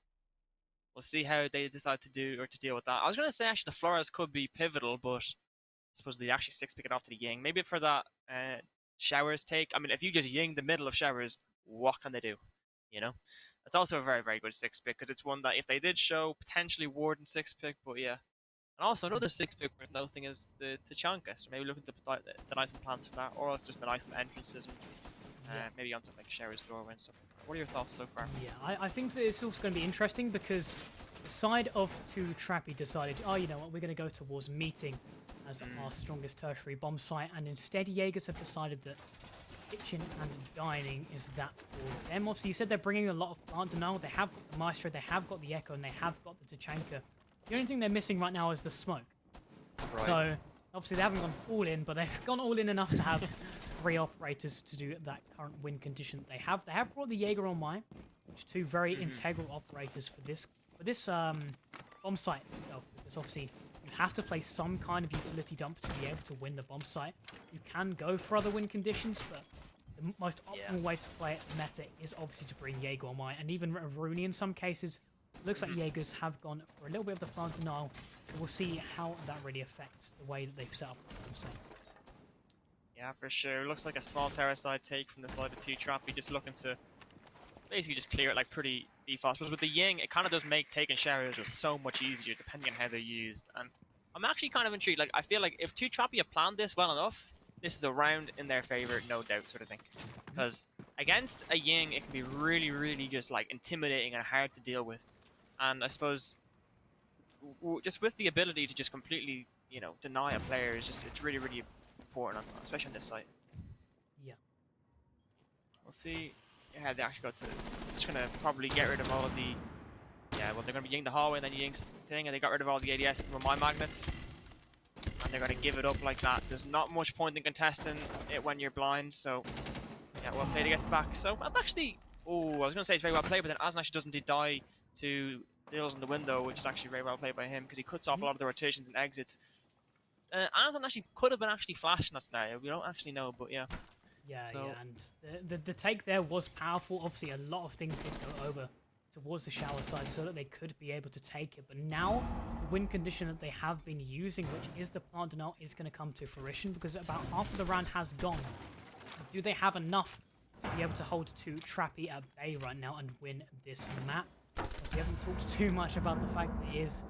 we'll see how they decide to do or to deal with that. I was going to say actually the Flores could be pivotal, but I suppose they actually six pick it off to the Ying. Maybe for that showers take. I mean, if you just Ying the middle of showers, what can they do? You know. It's also a very, very good 6-pick because it's one that if they did show potentially Warden 6-pick, but yeah. And also another 6-pick worth noting is the Tachanka, so maybe looking to deny some plans for that, or else just deny some entrances and maybe onto like Sherry's doorway and stuff. What are your thoughts so far?
Yeah, I think that it's also going to be interesting because the side of 2TRAPPY decided, oh, you know what, we're going to go towards meeting as our strongest tertiary bomb site, and instead Jaegers have decided that kitchen and dining is that for them. Obviously, you said they're bringing a lot of plant denial. They have got the Maestro, they have got the Echo, and they have got the Tachanka. The only thing they're missing right now is the smoke.
Right.
So, obviously, they haven't gone all in, but they've gone all in enough to have 3 operators to do that current win condition that they have. They have brought the Jaeger on mine, which are 2 very integral operators for this bomb site itself, because obviously you have to play some kind of utility dump to be able to win the bomb site. You can go for other win conditions, but the most optimal way to play it meta is obviously to bring Jaeger on mine, and even Rooney in some cases. Looks like Jaegers have gone for a little bit of the plant denial, so we'll see how that really affects the way that they've set up the bomb site.
Yeah, for sure. Looks like a small terror side take from the side of 2TRAPPY, just looking to basically just clear it like pretty default. But with the Ying, it kind of does make taking Sherriers just so much easier depending on how they're used. And I'm actually kind of intrigued. Like, I feel like if 2TRAPPY have planned this well enough, this is a round in their favor, no doubt, sort of thing. Because against a Ying, it can be really, really just like intimidating and hard to deal with. And I suppose just with the ability to just completely, deny a player is just, it's really, really important, especially on this site.
Yeah.
We'll see how they actually got to. Just gonna probably get rid of all of the. Yeah, well, they're gonna be ying the hallway and then ying's thing, and they got rid of all the ADS and my magnets. And they're gonna give it up like that. There's not much point in contesting it when you're blind, so. Yeah, well played against the back. So, I'm actually. Oh, I was gonna say it's very well played, but then Aslan actually doesn't die to deals in the window, which is actually very well played by him because he cuts off a lot of the rotations and exits. Aslan actually could have been actually flashing us now. We don't actually know, but yeah.
Yeah,
So-
yeah, and the take there was powerful. Obviously, a lot of things did go over towards the shower side so that they could be able to take it. But now, the win condition that they have been using, which is the plant denial, is going to come to fruition because about half of the round has gone. Do they have enough to be able to hold 2TRAPPY at bay right now and win this map? We haven't talked too much about the fact that it is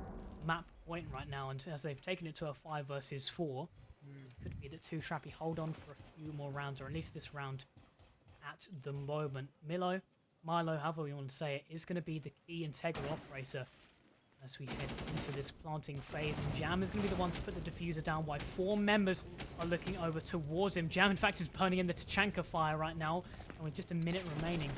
map point right now, and as they've taken it to a 5 versus 4, it could be that 2TRAPPY hold on for a few more rounds, or at least this round at the moment. Milo, however you want to say it, is going to be the key integral operator as we head into this planting phase, and Jam is going to be the one to put the diffuser down while 4 members are looking over towards him. Jam, in fact, is burning in the Tachanka fire right now, and with just a minute remaining,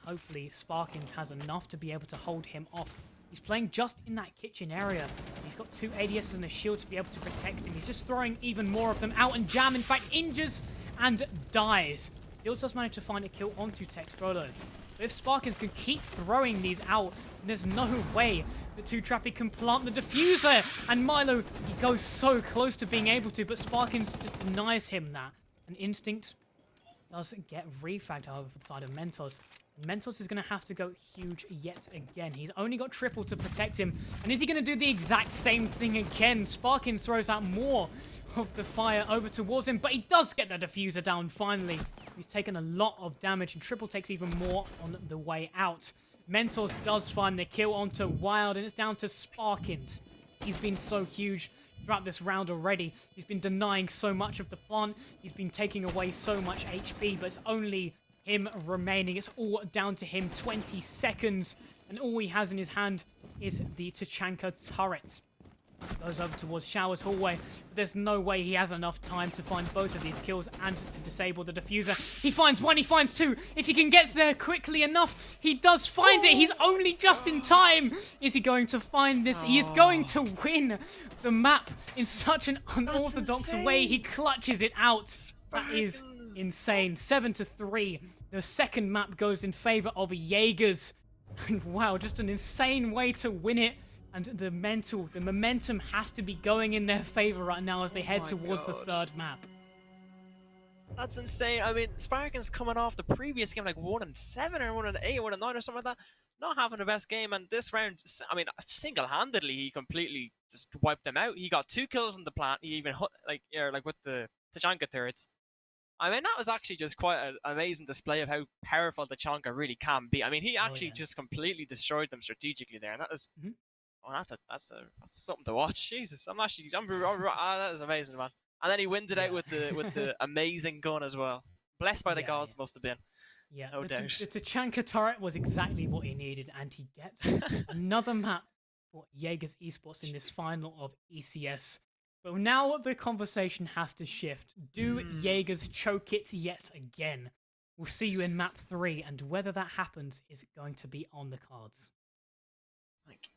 hopefully Sparkins has enough to be able to hold him off. He's playing just in that kitchen area. He's got 2 ADSs and a shield to be able to protect him. He's just throwing even more of them out, and Jam, in fact, injures and dies. He also does manage to find a kill onto Textrolo. But if Sparkins can keep throwing these out, there's no way that 2TRAPPY can plant the diffuser. And Milo, he goes so close to being able to, but Sparkins just denies him that. And Instinct does get refagged, however, for the side of Mentos. And Mentos is going to have to go huge yet again. He's only got triple to protect him. And is he going to do the exact same thing again? Sparkins throws out more of the fire over towards him, but he does get the diffuser down finally. He's taken a lot of damage, and triple takes even more on the way out. Mentos does find the kill onto Wild, and it's down to Sparkins. He's been so huge throughout this round already. He's been denying so much of the plant. He's been taking away so much HP, but it's only him remaining. It's all down to him. 20 seconds, and all he has in his hand is the Tachanka turret. Goes over towards Shower's hallway, but there's no way he has enough time to find both of these kills and to disable the diffuser. He finds 1, he finds 2. If he can get there quickly enough, he does find it. He's only just in time. Is he going to find this? He is going to win the map in such an unorthodox way. He clutches it out. That is insane. 7-3. The second map goes in favor of Jaegers. Wow, just an insane way to win it. And the momentum has to be going in their favor right now as they head towards the third map.
That's insane. I mean, Sparkins coming off the previous game like 1-7 or 1-8 or 1-9 or something like that, not having the best game. And this round, I mean, single-handedly, he completely just wiped them out. He got 2 kills in the plant. He even like with the Tachanka turrets. I mean, that was actually just quite an amazing display of how powerful the Chonka really can be. I mean, he
Oh,
actually
yeah.
just completely destroyed them strategically there, and that was
Mhm.
oh, that's something to watch. Jesus, that is amazing, man. And then he wins it out
Yeah.
with the amazing gun as well. Blessed by the
Yeah,
gods,
yeah.
must have been,
Yeah,
no doubt.
the Tachanka turret was exactly what he needed, and he gets another map for Jaeger's Esports in this final of ECS. But now the conversation has to shift. Do Jaegers choke it yet again? We'll see you in map 3, and whether that happens is going to be on the cards.
Thank you.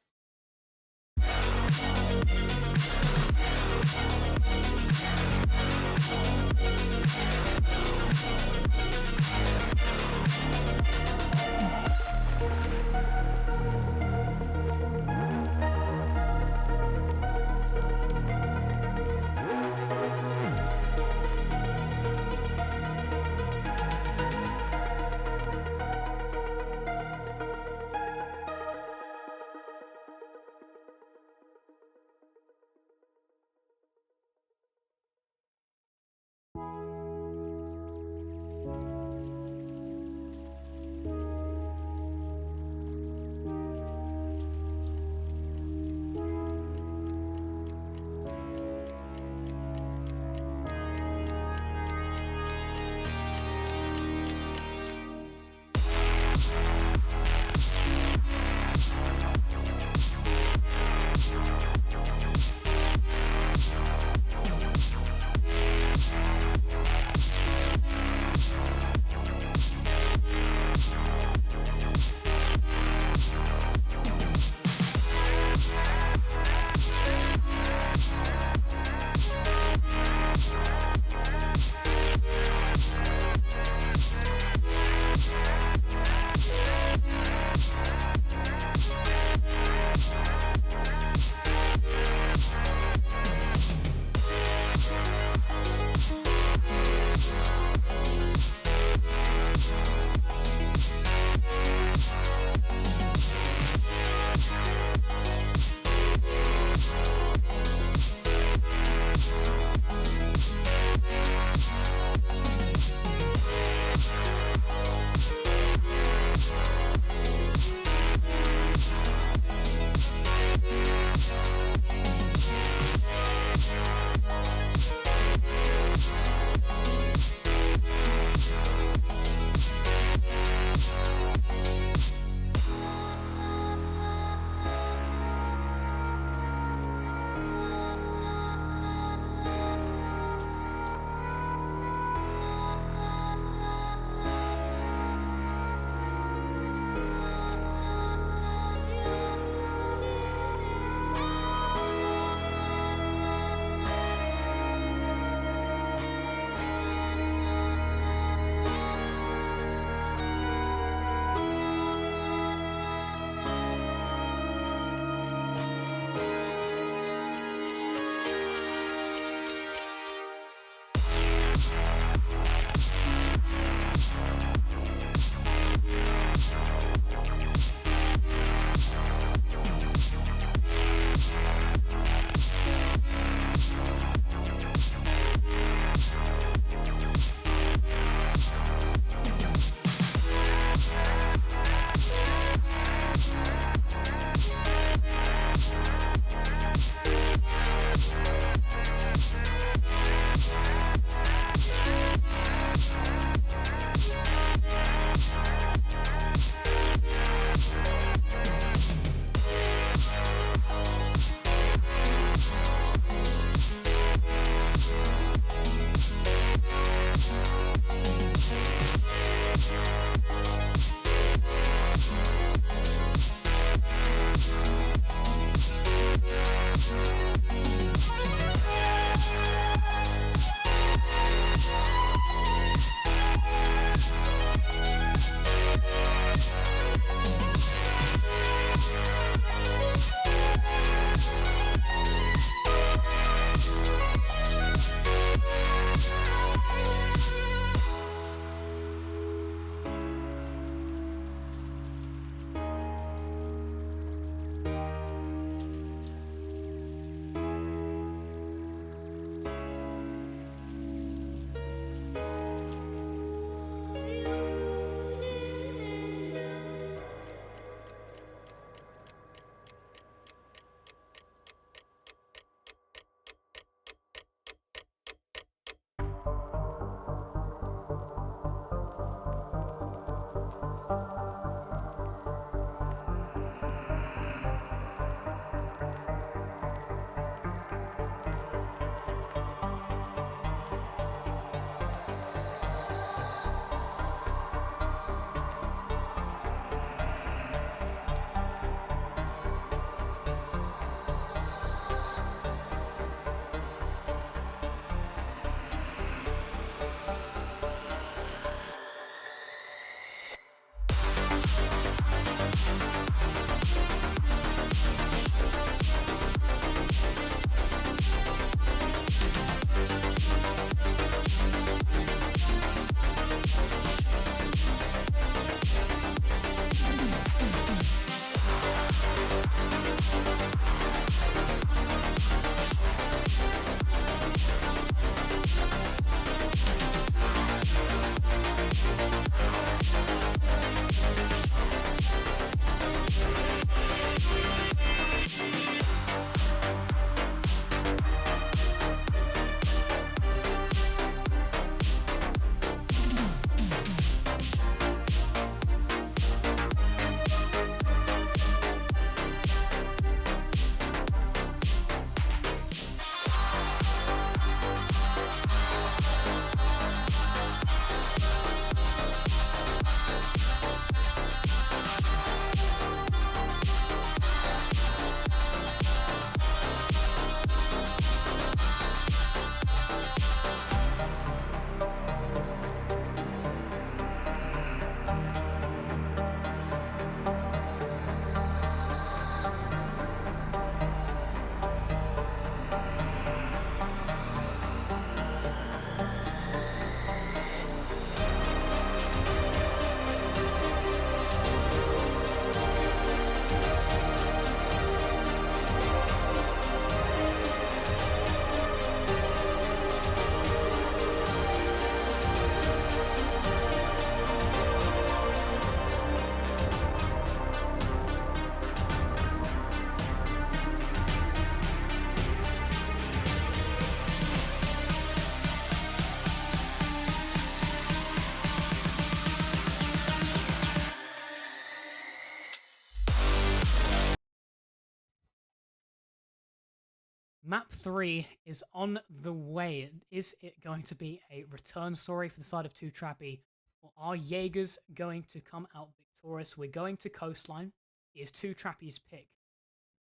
Map 3 is on the way. Is it going to be a return story for the side of 2TRAPPY? Or are Jaegers going to come out victorious? We're going to Coastline. It is 2TRAPPY's pick.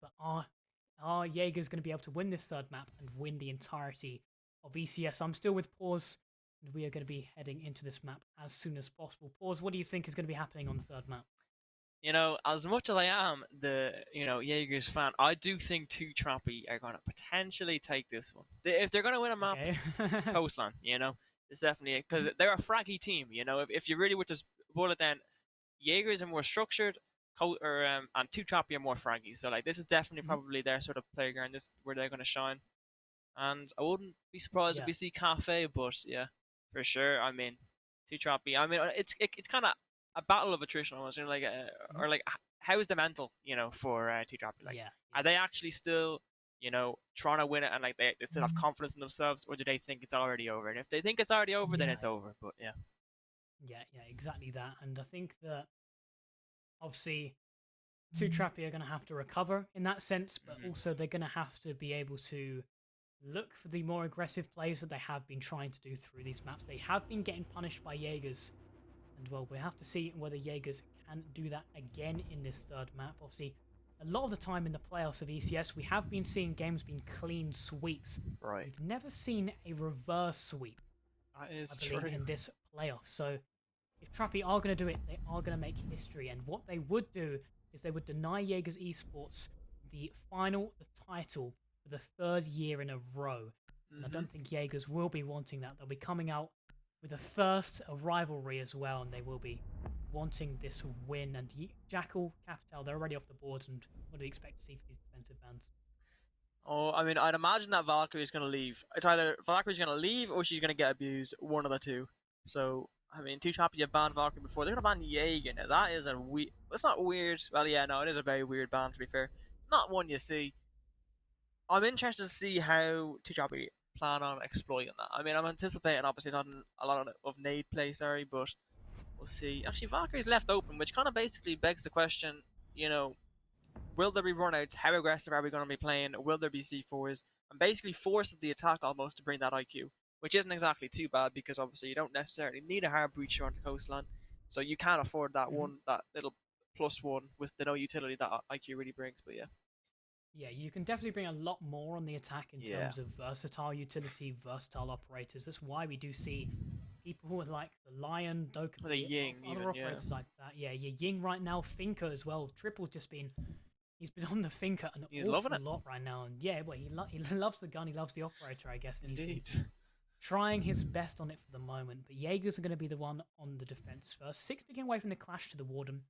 But are Jaegers going to be able to win this third map and win the entirety of ECS? I'm still with Pause, and we are going to be heading into this map as soon as possible. Pause, what do you think is going to be happening on the third map?
You know, as much as I am the Jaegers fan, I do think 2TRAPPY are going to potentially take this one. If they're going to win a map,
Okay.
Coastline, it's definitely because they're a fraggy team. If you really were to boil it down, Jaegers are more structured, and 2TRAPPY are more fraggy. So like this is definitely
Mhm.
probably their sort of playground. This is where they're going to shine. And I wouldn't be surprised if
Yeah.
we see Cafe, but yeah, for sure. I mean, 2TRAPPY. I mean, it's kind of a battle of attrition almost.
Mhm.
Or like how's the mental, for 2TRAPPY? Like,
Yeah.
are they actually still, trying to win it and like they still have confidence in themselves, or do they think it's already over? And if they think it's already over, then
Yeah.
it's over. But yeah.
Yeah, exactly that. And I think that obviously 2TRAPPY are going to have to recover in that sense, but
Mhm.
also they're going to have to be able to look for the more aggressive plays that they have been trying to do through these maps. They have been getting punished by Jaegers, and well, we have to see whether Jaegers can do that again in this third map. Obviously, a lot of the time in the playoffs of ECS, we have been seeing games being clean sweeps.
Right.
We've never seen a reverse sweep,
That
I
is
believe,
true.
in this playoff. So if Trappy are going to do it, they are going to make history. And what they would do is they would deny Jaegers Esports the title for the third year in a row. And I
Mhm.
don't think Jaegers will be wanting that. They'll be coming out with a thirst of rivalry as well, and they will be wanting this win. And Jackal, Capital, they're already off the board. And what do you expect to see for these defensive bans?
Oh, I mean, I'd imagine that Valkyrie's going to leave. It's either Valkyrie's going to leave or she's going to get abused. One of the two. So, I mean, 2TRAPPY have banned Valkyrie before. They're going to ban Jaeger. Now, that is a weird. It's not weird. Well, yeah, no, it is a very weird ban, to be fair. Not one you see. I'm interested to see how 2TRAPPY plan on exploiting that. I mean, I'm anticipating, obviously, not a lot of nade play, sorry, but we'll see. Actually, Valkyrie's left open, which kind of basically begs the question, you know, will there be runouts? How aggressive are we going to be playing? Will there be C4s? And basically forces the attack almost to bring that IQ, which isn't exactly too bad because obviously you don't necessarily need a hard breacher on the coastline, so you can't afford that little +1 with the no utility that IQ really brings. But yeah,
Yeah, you can definitely bring a lot more on the attack in
yeah,
terms of versatile utility, versatile operators. That's why we do see people with like the Lion,
the
Dokkaebi,
Ying
other
even, yeah,
operators like that. Yeah, your Ying right now, Finker as well. Triple's just been, he's been on the Finker an
he's loving
awful
it
lot right now. And yeah, well, he loves the gun, he loves the operator, I guess, and he's been
indeed.
trying his best on it for the moment. But Jaegers are going to be the one on the defense first. 6 picking away from the clash to the Warden.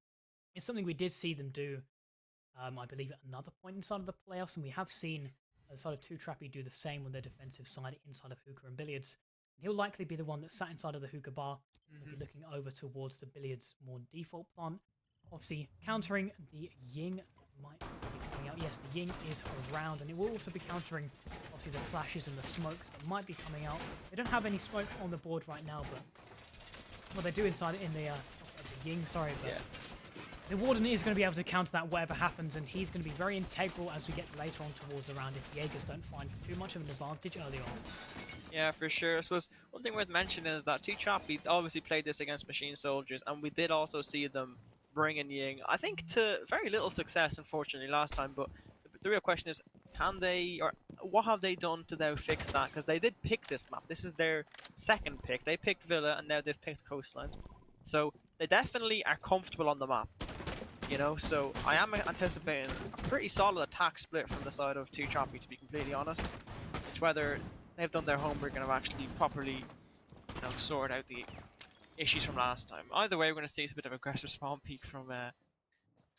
It's something we did see them do I believe at another point inside of the playoffs, and we have seen the side of 2TRAPPY do the same on their defensive side inside of hookah and billiards. And he'll likely be the one that sat inside of the hookah bar. He'll be looking over towards the billiards more default plant. Obviously, countering the Ying that might be coming out. Yes, the Ying is around, and it will also be countering, obviously, the flashes and the smokes that might be coming out. They don't have any smokes on the board right now, but well, they do inside in the Ying, sorry, but
Yeah.
the Warden is going to be able to counter that whatever happens, and he's going to be very integral as we get later on towards the round if Jaegers don't find too much of an advantage early on.
Yeah, for sure. I suppose one thing worth mentioning is that 2TRAPPY obviously played this against Machine Soldiers, and we did also see them bring in Ying. I think to very little success, unfortunately, last time. But the real question is, can they, or what have they done to now fix that? Because they did pick this map. This is their second pick. They picked Villa, and now they've picked Coastline. So they definitely are comfortable on the map. So I am anticipating a pretty solid attack split from the side of 2TRAPPY, to be completely honest. It's whether they've done their homework and have actually properly, sorted out the issues from last time. Either way, we're going to see a bit of aggressive spawn peak from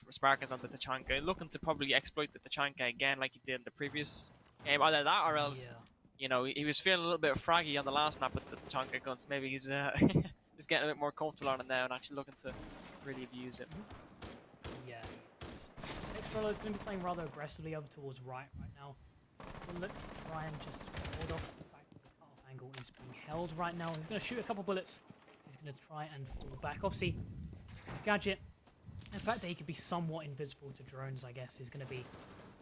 Sparkins on the Tachanka, looking to probably exploit the Tachanka again like he did in the previous game. Either that or else,
Yeah.
he was feeling a little bit fraggy on the last map with the Tachanka guns. Maybe he's just getting a bit more comfortable on it now and actually looking to really abuse it.
Yeah. Xbrello is going to be playing rather aggressively over towards right now. He'll look to try and just hold off the fact that the cutoff angle is being held right now. He's going to shoot a couple bullets. He's going to try and fall back. Obviously, his gadget, the fact that he could be somewhat invisible to drones, I guess, is going to be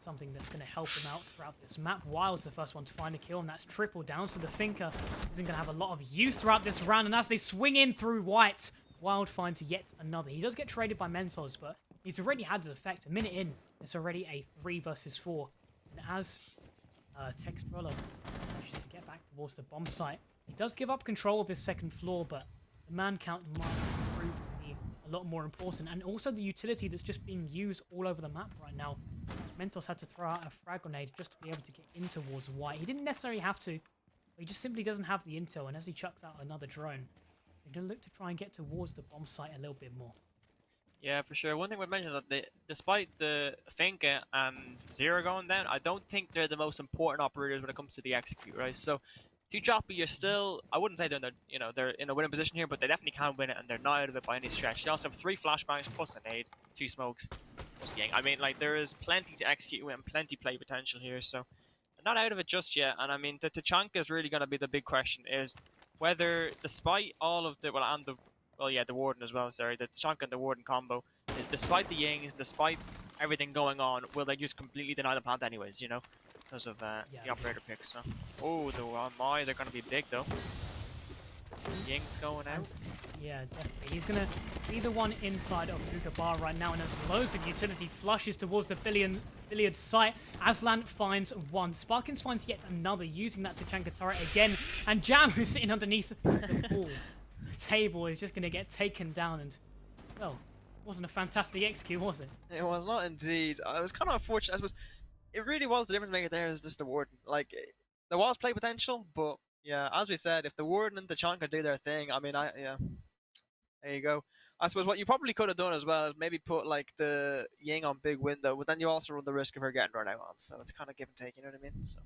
something that's going to help him out throughout this map. Wild's the first one to find a kill, and that's triple down, so the Thinker isn't going to have a lot of use throughout this round, and as they swing in through White, Wild finds yet another. He does get traded by Mentos, but he's already had his effect. A minute in, it's already a 3 versus 4, and as Tex Brollo manages to get back towards the bomb site, he does give up control of this second floor, but the man count might prove to be a lot more important, and also the utility that's just being used all over the map right now. Mentos had to throw out a frag grenade just to be able to get in towards White. He didn't necessarily have to, but he just simply doesn't have the intel, and as he chucks out another drone, they're going to look to try and get towards the bomb site a little bit more.
Yeah, for sure. One thing we mentioned is that despite the Finka and Zero going down, I don't think they're the most important operators when it comes to the execute, right? So, 2TRAPPY, you're still, I wouldn't say they're in a winning position here, but they definitely can win it, and they're not out of it by any stretch. They also have 3 flashbangs plus a nade, 2 smokes, plus the Yang. I mean, like, there is plenty to execute with and plenty play potential here, so they're not out of it just yet. And I mean, the Tachanka is really going to be the big question, is whether, despite all of the, the Warden as well, sorry, the Tachanka and the Warden combo, is despite the Yings, despite everything going on, will they just completely deny the plant anyways, you know? Because of the operator picks. So. Oh, the Mai's are going to be big though. Ying's going out.
Yeah, definitely. He's going to be the one inside of Hookah Bar right now, and there's loads of utility flushes towards the billiard site. Aslan finds one. Sparkins finds yet another, using that Tachanka turret again, and Jam, who's sitting underneath the pool table, is just going to get taken down, and, well, wasn't a fantastic execute, was it?
It was not indeed. I was kind of unfortunate. I suppose it really was the difference maker there is just the Warden. Like, there was play potential, but yeah, as we said, if the Warden and the Tachanka do their thing, I mean, yeah, there you go. I suppose what you probably could have done as well is maybe put like the Ying on big window, but then you also run the risk of her getting run out on. So it's kind of give and take, you know what I mean? So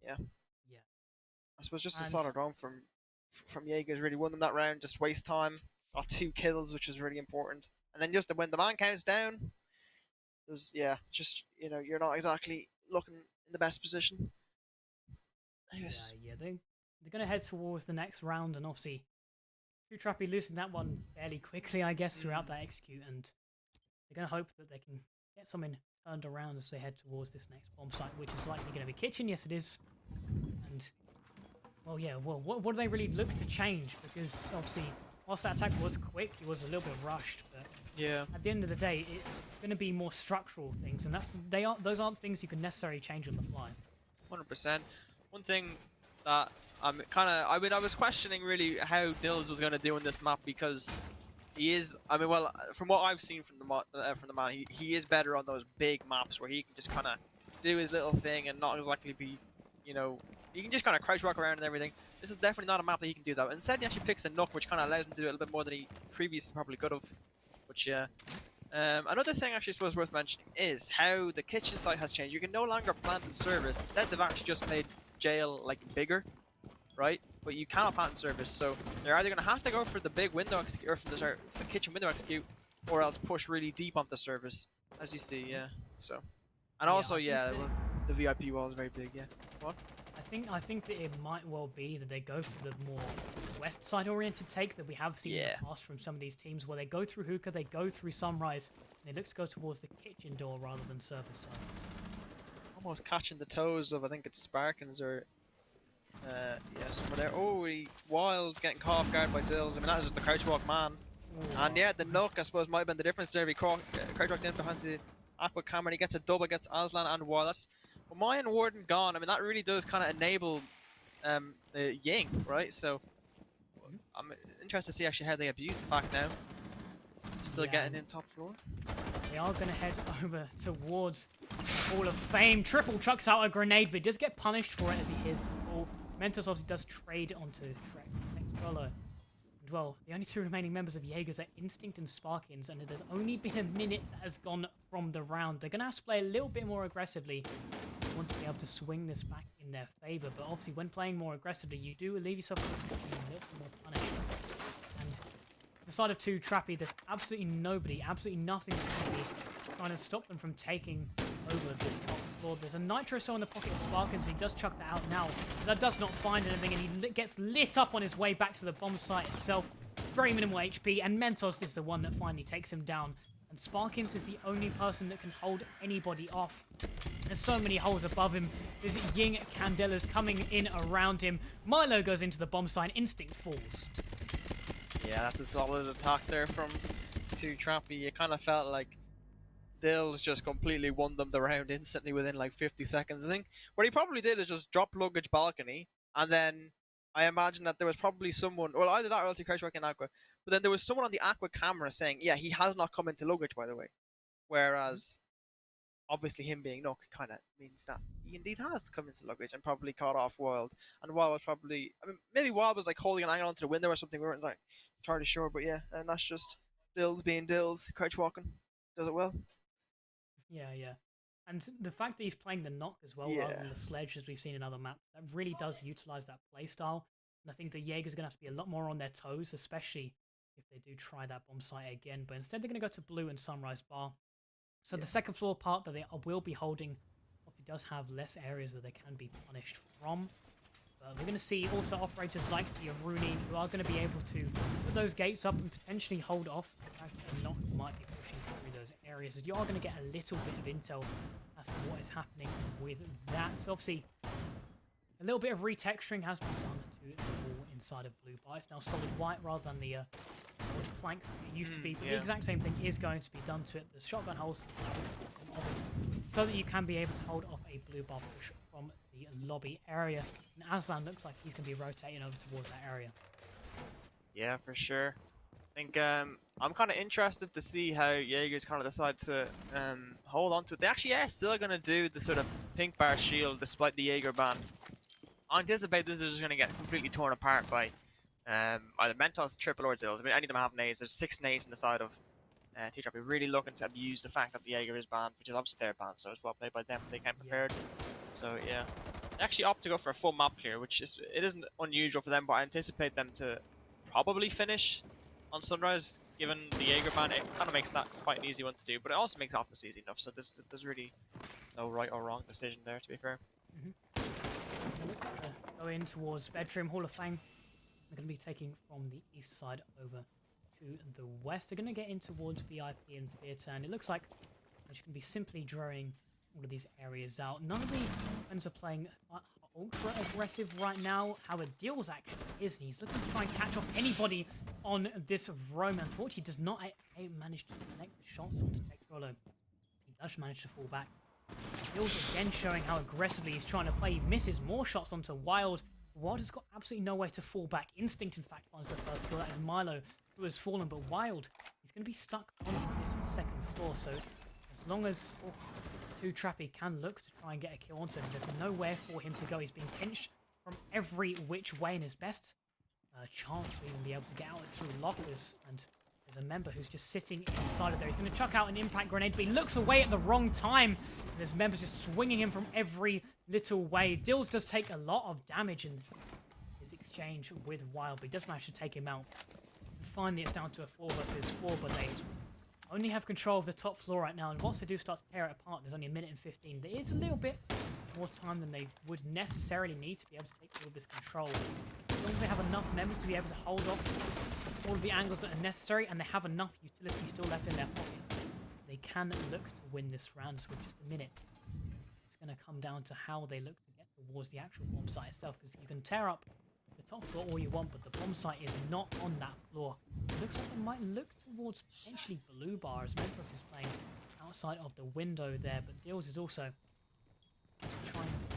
yeah. I suppose just a solid round from Jaegers really won them that round. Just waste time, got 2 kills, which was really important, and then just when the man counts down, there's just you're not exactly looking in the best position. Anyways.
Yeah, they're going to head towards the next round, and obviously 2TRAPPY losing that one fairly quickly, I guess, throughout that execute, and they're going to hope that they can get something turned around as they head towards this next bomb site, which is likely going to be Kitchen. Yes, it is. And, well, yeah, what do they really look to change? Because, obviously, whilst that attack was quick, it was a little bit rushed, but
yeah,
at the end of the day, it's going to be more structural things, and those aren't things you can necessarily change on the fly.
100%. One thing that I was questioning really how Dills was going to do in this map, because he is, from what I've seen from the man, he is better on those big maps where he can just kind of do his little thing and not exactly be, he can just kind of crouch walk around and everything. This is definitely not a map that he can do that. Instead, he actually picks a Nook, which kind of allows him to do a little bit more than he previously probably could have. Which, yeah. Another thing actually suppose worth mentioning is how the kitchen site has changed. You can no longer plant and service. Instead, they've actually just made jail like bigger, right? But you cannot plant and service, so they're either going to have to go for the big window execute, or for the kitchen window execute, or else push really deep onto the service, as you see, yeah. So, and also, the VIP wall is very big, yeah. What?
I think that it might well be that they go for the more west side oriented take that we have seen in the past from some of these teams, where they go through Hookah, they go through Sunrise, and they look to go towards the kitchen door rather than service side.
Almost catching the toes of, I think it's Sparkins or someone there. Oh, Wild getting caught off guard by Dills. I mean, that was just the crouch walk man. And yeah, the Nook, I suppose, might have been the difference there. He crouch walked in behind the Aqua camera, and he gets a double against Aslan and Wild. That's Maya and Warden gone. I mean, that really does kind of enable the Ying, right? So I'm interested to see actually how they abuse the fact now. Still getting in top floor.
They are going to head over towards the Hall of Fame. Triple chucks out a grenade, but does get punished for it as he hears the ball. Mentos obviously does trade onto Trek. And well, the only 2 remaining members of Jaegers are Instinct and Sparkins, and there's only been a minute that has gone from the round. They're going to have to play a little bit more aggressively. They want to be able to swing this back in their favor, but obviously when playing more aggressively, you do leave yourself a little bit more punishment. And the side of 2TRAPPY, there's absolutely nobody, absolutely nothing that's going to be trying to stop them from taking over this top floor. There's a Nitro Cell in the pocket of Sparkins. He does chuck that out now. That does not find anything, and he gets lit up on his way back to the bomb site itself. Very minimal HP, and Mentos is the one that finally takes him down and Sparkins is the only person that can hold anybody off. There's so many holes above him. There's Ying Candelas coming in around him. Milo goes into the bomb site. Instinct falls.
Yeah, that's a solid attack there from 2TRAPPY. You kind of felt like Dills just completely won them the round instantly within like 50 seconds. I think what he probably did is just drop luggage balcony, and then I imagine that there was probably someone, well, either that or else he crouched back in Aqua, but then there was someone on the Aqua camera saying, yeah, he has not come into luggage, by the way. Whereas, obviously, him being Nook kind of means that he indeed has come into luggage and probably caught off Wild. And Wild was probably, I mean, maybe Wild was like holding an angle onto the window or something. We weren't like entirely sure, but yeah, and that's just Dills being Dills, crouch walking. Does it well.
Yeah. And the fact that he's playing the knock as well rather than the sledge, as we've seen in other maps, that really does utilize that playstyle. And I think the Jaegers are going to have to be a lot more on their toes, especially if they do try that bomb site again. But instead, they're going to go to Blue and Sunrise Bar. So the second floor part that they will be holding obviously does have less areas that they can be punished from. But we're going to see also operators like the Aruni who are going to be able to put those gates up and potentially hold off the fact that a knock might be pushing through those areas, as you are going to get a little bit of intel as to what is happening with that. So obviously, a little bit of retexturing has been done to the wall inside of Blue Bar. It's now solid white rather than the wood planks that it used to be. But the exact same thing is going to be done to it. The shotgun holes so that you can be able to hold off a Blue Bar push from the lobby area. And Aslan looks like he's going to be rotating over towards that area.
Yeah, for sure. I think I'm kind of interested to see how Jaegers kind of decide to hold on to it. They actually are still going to do the sort of pink bar shield despite the Jaeger ban. I anticipate this is just going to get completely torn apart by either Mentos, Triple, or Dills. I mean, any of them have nades. There's 6 nades on the side of 2TRAPPY, really looking to abuse the fact that the Jaeger is banned, which is obviously their ban, so it's well played by them. They came prepared. So yeah, they actually opt to go for a full map clear, which it isn't unusual for them, but I anticipate them to probably finish on Sunrise. Given the Jaeger ban, it kind of makes that quite an easy one to do, but it also makes Office easy enough. So there's really no right or wrong decision there, to be fair.
Go in towards Bedroom Hall of Fame. They're going to be taking from the east side over to the west. They're going to get in towards VIP and Theatre, and it looks like they're just going to be simply drawing all of these areas out. None of the defenders are playing ultra aggressive right now. However, Deals actually is, and he's looking to try and catch off anybody on this roam. Unfortunately, does not manage to connect the shots onto Textrolo. He does manage to fall back. Deals again showing how aggressively he's trying to play. He misses more shots onto Wild. Wild has got absolutely nowhere to fall back. Instinct, in fact, finds the first kill. That is Milo, who has fallen, but Wild, he's going to be stuck on this second floor. So as long as 2TRAPPY can look to try and get a kill onto him, there's nowhere for him to go. He's being pinched from every which way, and his best chance to even be able to get out is through lockers. And there's a member who's just sitting inside of there. He's going to chuck out an impact grenade, but he looks away at the wrong time. There's members just swinging him from every little way. Dills does take a lot of damage in his exchange with Wild, but he does manage to take him out. And finally, it's down to a 4 versus 4, but they only have control of the top floor right now, and once they do start to tear it apart, there's only 1 minute and 15. There is a little bit more time than they would necessarily need to be able to take all of this control. As long as they have enough members to be able to hold off all of the angles that are necessary, and they have enough utility still left in their pockets, they can look to win this round. So with just 1 minute, it's going to come down to how they look to get towards the actual bomb site itself, because you can tear up the top floor all you want, but the bomb site is not on that floor. It looks like they might look towards potentially Blue Bar, as Mentos is playing outside of the window there, but Deals is also trying to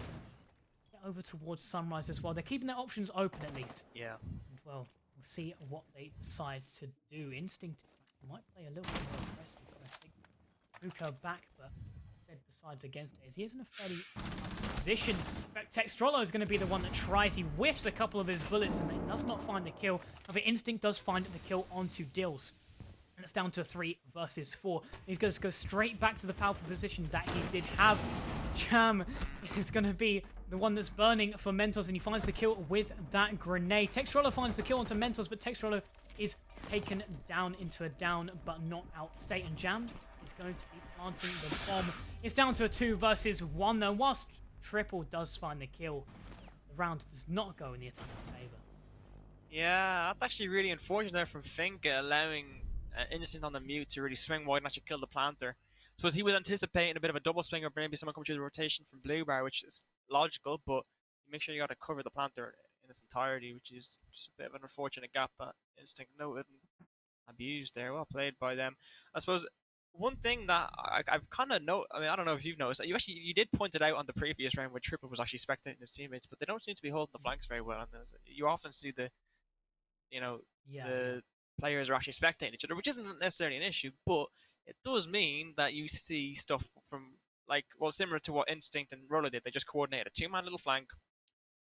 get over towards Sunrise as well. They're keeping their options open at least.
Yeah.
And well, we'll see what they decide to do. Instinct, in fact, might play a little bit more aggressive, trying to take Ruko back, but instead decides against it, as he is in a fairly tough position. In fact, Textrolo is going to be the one that tries. He whiffs a couple of his bullets and does not find the kill. However, Instinct does find the kill onto Dills. And it's down to a 3 versus 4. He's going to go straight back to the powerful position that he did have. Jam is going to be the one that's burning for Mentos, and he finds the kill with that grenade. Textrolo finds the kill onto Mentos, but Textrolo is taken down into a down but not out state, and Jammed is going to be planting the bomb. It's down to a 2 versus 1 though. Whilst Triple does find the kill, the round does not go in the attacker's favor.
Yeah, that's actually really unfortunate there from Fink, allowing instinct on the mute to really swing wide and actually kill the planter. I suppose he was anticipating a bit of a double swing or maybe someone coming through the rotation from blue bar, which is logical, but make sure you got to cover the planter in its entirety, which is just a bit of an unfortunate gap that instinct noted and abused there. Well played by them. I suppose one thing that I've kind of I mean, I don't know if you've noticed that you did point it out on the previous round where Triple was actually spectating his teammates, but they don't seem to be holding the flanks very well. And you often see
Yeah.
the players are actually spectating each other, which isn't necessarily an issue, but it does mean that you see stuff from similar to what Instinct and Rolo did. They just coordinated a two-man little flank.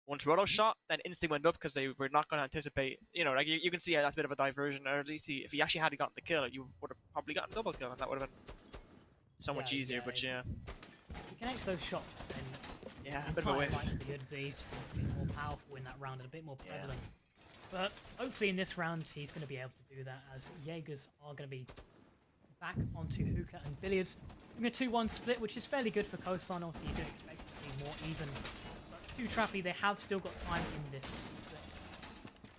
Once Rolo shot, then Instinct went up because they were not going to anticipate. You can see how that's a bit of a diversion. Or at least if he actually had gotten the kill, you would have probably gotten a double kill, and that would have been so much easier. But
he connects those shots, and
yeah, a bit of a whiff.
likelihood that he's just a bit more powerful in that round and a bit more prevalent. But hopefully in this round he's going to be able to do that, as Jaegers are going to be back onto hookah and billiards. Doing a 2-1 split, which is fairly good for Coastline. Obviously, you do expect it to be more even. But 2TRAPPY, they have still got time in this split.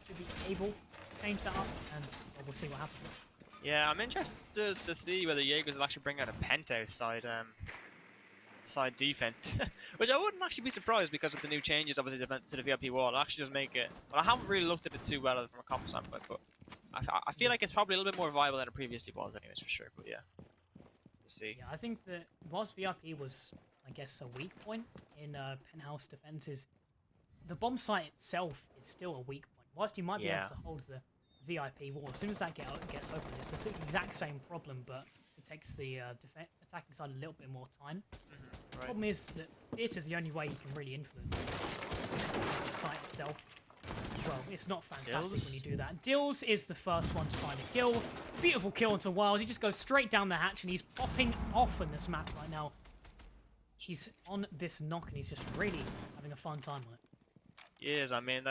Should be able to change that up, and we'll see what happens.
Yeah, I'm interested to see whether Jaegers will actually bring out a penthouse side defense, which I wouldn't actually be surprised because of the new changes, obviously, to the VIP wall. It'll actually just make it. Well, I haven't really looked at it too well from a comp standpoint, but I feel like it's probably a little bit more viable than it previously was, anyways, for sure. But yeah, we'll see.
Yeah, I think that whilst VIP was, I guess, a weak point in penthouse defenses, the bomb site itself is still a weak point. Whilst you might be able to hold the VIP wall, as soon as that gets open, it's the exact same problem, but it takes the attacking side a little bit more time. The problem is that theatre is the only way you can really influence the site itself. Well, it's not fantastic when you do that. Dills is the first one to find a kill. Beautiful kill onto Wild. He just goes straight down the hatch and he's popping off in this map right now. He's on this knock and he's just really having a fun time on it.
Yes, I mean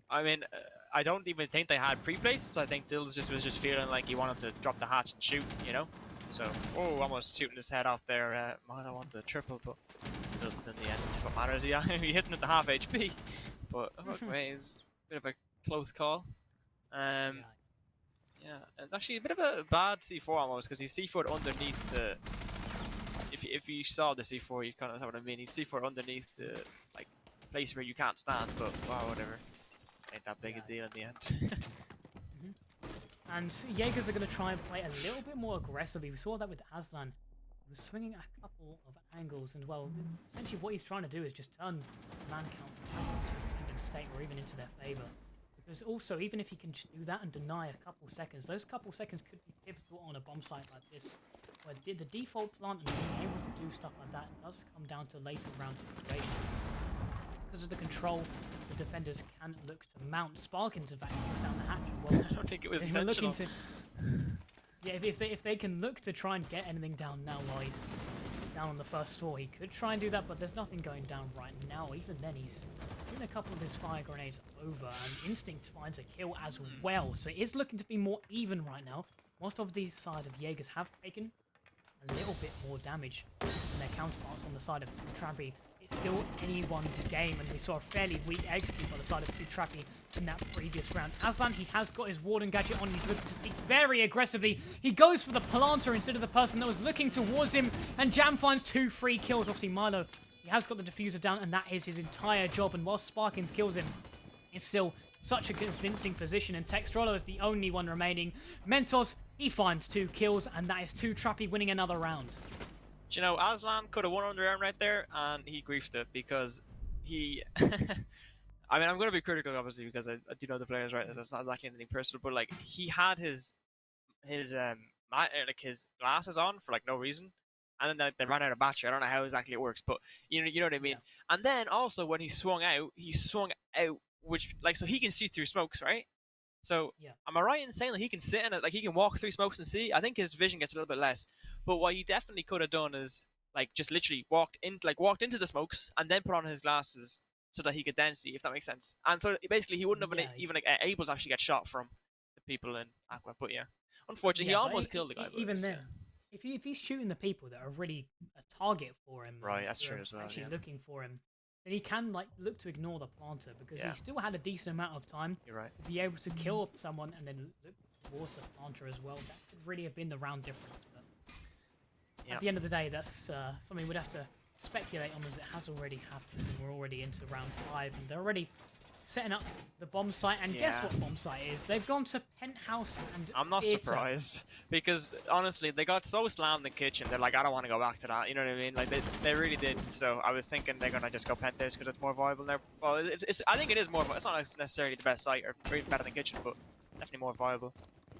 I don't even think they had pre-places. I think Dills was just feeling like he wanted to drop the hatch and shoot, So, almost shooting his head off there. Might have wanted to triple, but it doesn't in the end. What matters? He hitting at the half HP. But anyway, it's a bit of a close call. Yeah, and actually a bit of a bad C4 almost, because he's C4 underneath the. If you saw the C4, you kind of know what I mean. He's C4 underneath the place where you can't stand. But wow, whatever. Ain't that big a deal in the end.
And Jaegers are going to try and play a little bit more aggressively. We saw that with Aslan. He was swinging a couple of angles, and well, essentially what he's trying to do is just turn the man count back into an even state or even into their favour. Because also, even if he can do that and deny a couple seconds, those couple seconds could be pivotal on a bomb site like this, where the default plant and being able to do stuff like that does come down to later round situations. Because of the control, the defenders can look to mount. Sparkins, in fact, goes down the hatch. Well,
I don't think it was intentional.
Yeah, if they can look to try and get anything down now while he's down on the first floor, he could try and do that, but there's nothing going down right now. Even then, he's doing a couple of his fire grenades over, and Instinct finds a kill as well. So it is looking to be more even right now. Most of the side of Jaegers have taken a little bit more damage than their counterparts on the side of 2TRAPPY. It's still anyone's game, and we saw a fairly weak execute by the side of 2TRAPPY in that previous round. Aslan, he has got his Warden gadget on. He's looking to peek very aggressively. He goes for the planter instead of the person that was looking towards him, and Jam finds 2 free kills. Obviously, Milo, he has got the diffuser down, and that is his entire job. And while Sparkins kills him, it's still such a convincing position, and Textrolo is the only one remaining. Mentos, he finds 2 kills, and that is 2TRAPPY winning another round.
You know, Aslan could have won underarm right there, and he griefed it because he. I mean, I'm going to be critical, obviously, because I do know the players, right? That's not exactly anything personal, but he had his glasses on for no reason, and then they ran out of battery. I don't know how exactly it works, but you know what I mean. Yeah. And then also when he swung out, which so he can see through smokes, right? So am I right in saying that he can sit in it, he can walk through smokes and see? I think his vision gets a little bit less. But what he definitely could have done is just literally walked into the smokes and then put on his glasses so that he could then see, if that makes sense. And so basically he wouldn't have been even able to actually get shot from the people in Aqua. But unfortunately he almost killed the guy.
Even then, if he's shooting the people that are really a target for him,
right? That's true as well.
Actually looking for him, then he can look to ignore the planter because he still had a decent amount of time
You're right.
to be able to kill someone and then look towards the planter as well. That could really have been the round difference. But
Yeah.
at the end of the day, that's something we'd have to speculate on, as it has already happened, and we're already into round 5, and they're already setting up the bomb site. And guess
Yeah.
what bomb site is? They've gone to penthouse and
I'm not
theater.
surprised because honestly, they got so slammed in kitchen. They're like, I don't want to go back to that. You know what I mean? Like they really did. So I was thinking they're gonna just go penthouse because it's more viable there. Well, it's I think it is more. It's not necessarily the best site or even better than kitchen, but definitely more viable.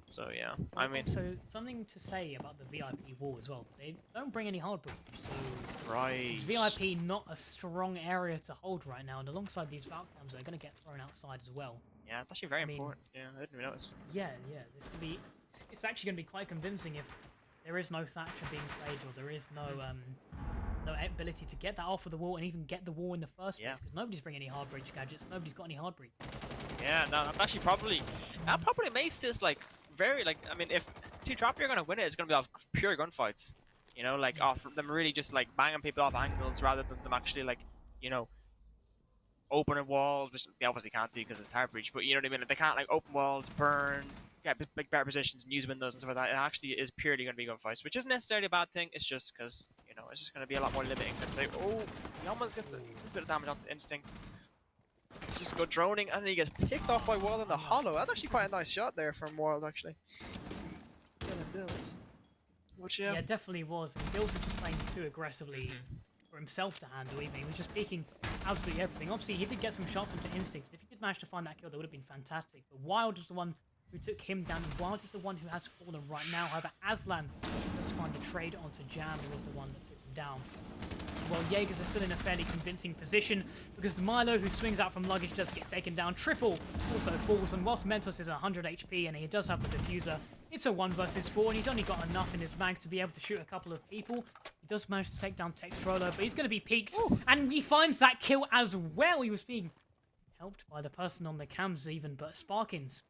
So yeah, I mean,
Also, something to say about the VIP wall as well. They don't bring any hard breach, so
right.
is VIP not a strong area to hold right now? And alongside these Valkyries, they're going to get thrown outside as well.
Yeah, it's actually very
I mean,
important. Yeah, I didn't even notice.
Yeah, this could be. It's actually going to be quite convincing if there is no Thatcher being played, or there is no no ability to get that off of the wall and even get the wall in the first place, because nobody's bringing any hard breach gadgets. Nobody's got any hard breach.
Yeah, no, I'm actually that probably makes this like very like. I mean, if 2TRAPPY are gonna win it, it's gonna be off pure gunfights. You know, like off them really just like banging people off angles rather than them actually like, you know, opening walls, which they obviously can't do because it's hard breach. But you know what I mean? Like, they can't like open walls, burn, get big better positions, and use windows and stuff like that. It actually is purely going to be gunfights, which isn't necessarily a bad thing. It's just because you know it's just going to be a lot more limiting than say, oh, he almost gets a bit of damage onto instinct. It's just go droning, and then he gets
Picked off by Wild in the hollow. That's actually quite a nice shot there from Wild, actually.
Which
Yeah, it definitely was. And Gills was just playing too aggressively for himself to handle even. He was just peeking absolutely everything. Obviously, he did get some shots into Instinct. If he did manage to find that kill, that would have been fantastic. But Wild was the one who took him down. And Wild is the one who has fallen right now. However, Aslan does find the trade onto Jam, who was the one that took him down. Well, Jaegers are still in a fairly convincing position because the Milo, who swings out from luggage, does get taken down. Triple also falls, and whilst Mentos is 100 HP and he does have the diffuser, it's a 1 versus 4, and he's only got enough in his mag to be able to shoot a couple of people. He does manage to take down Textrolo, but he's going to be peaked, and he finds that kill as well. He was being helped by the person on the cams even, but Sparkins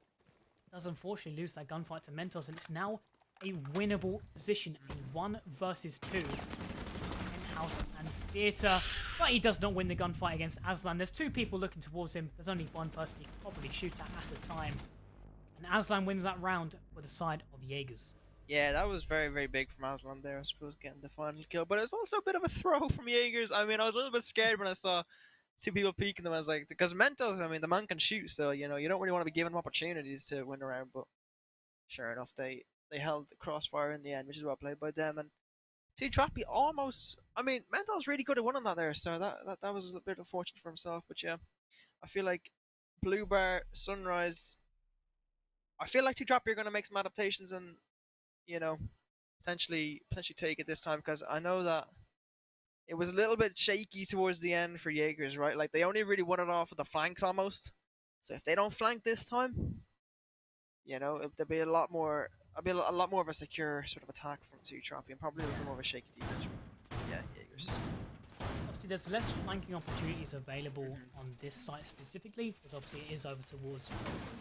does unfortunately lose that gunfight to Mentos, and it's now a winnable position, a 1 versus 2. House and Theatre, but he does not win the gunfight against Aslan. There's 2 people looking towards him. There's only 1 person he can probably shoot at a time. And Aslan wins that round with the side of Jaegers.
Yeah, that was very, very big from Aslan there, I suppose, getting the final kill. But it was also a bit of a throw from Jaegers. I mean, I was a little bit scared when I saw 2 people peeking them. I was like, because Mentos, I mean, the man can shoot, so, you know, you don't really want to be giving him opportunities to win around. But sure enough, they held the crossfire in the end, which is well played by them. And 2TRAPPY almost, I mean, Mentos really good at winning that there, so that was a bit unfortunate for himself. But yeah, I feel like Blue Bar, Sunrise, I feel like 2TRAPPY are going to make some adaptations and, you know, potentially take it this time, because I know that it was a little bit shaky towards the end for Jaegers, right? Like, they only really won it off of the flanks almost. So if they don't flank this time, you know, there'll be a lot more of a secure sort of attack from 2TRAPPY, and probably a little more of a shaky defense from, yeah, Jaegers.
Obviously, there's less flanking opportunities available on this site specifically, because obviously it is over towards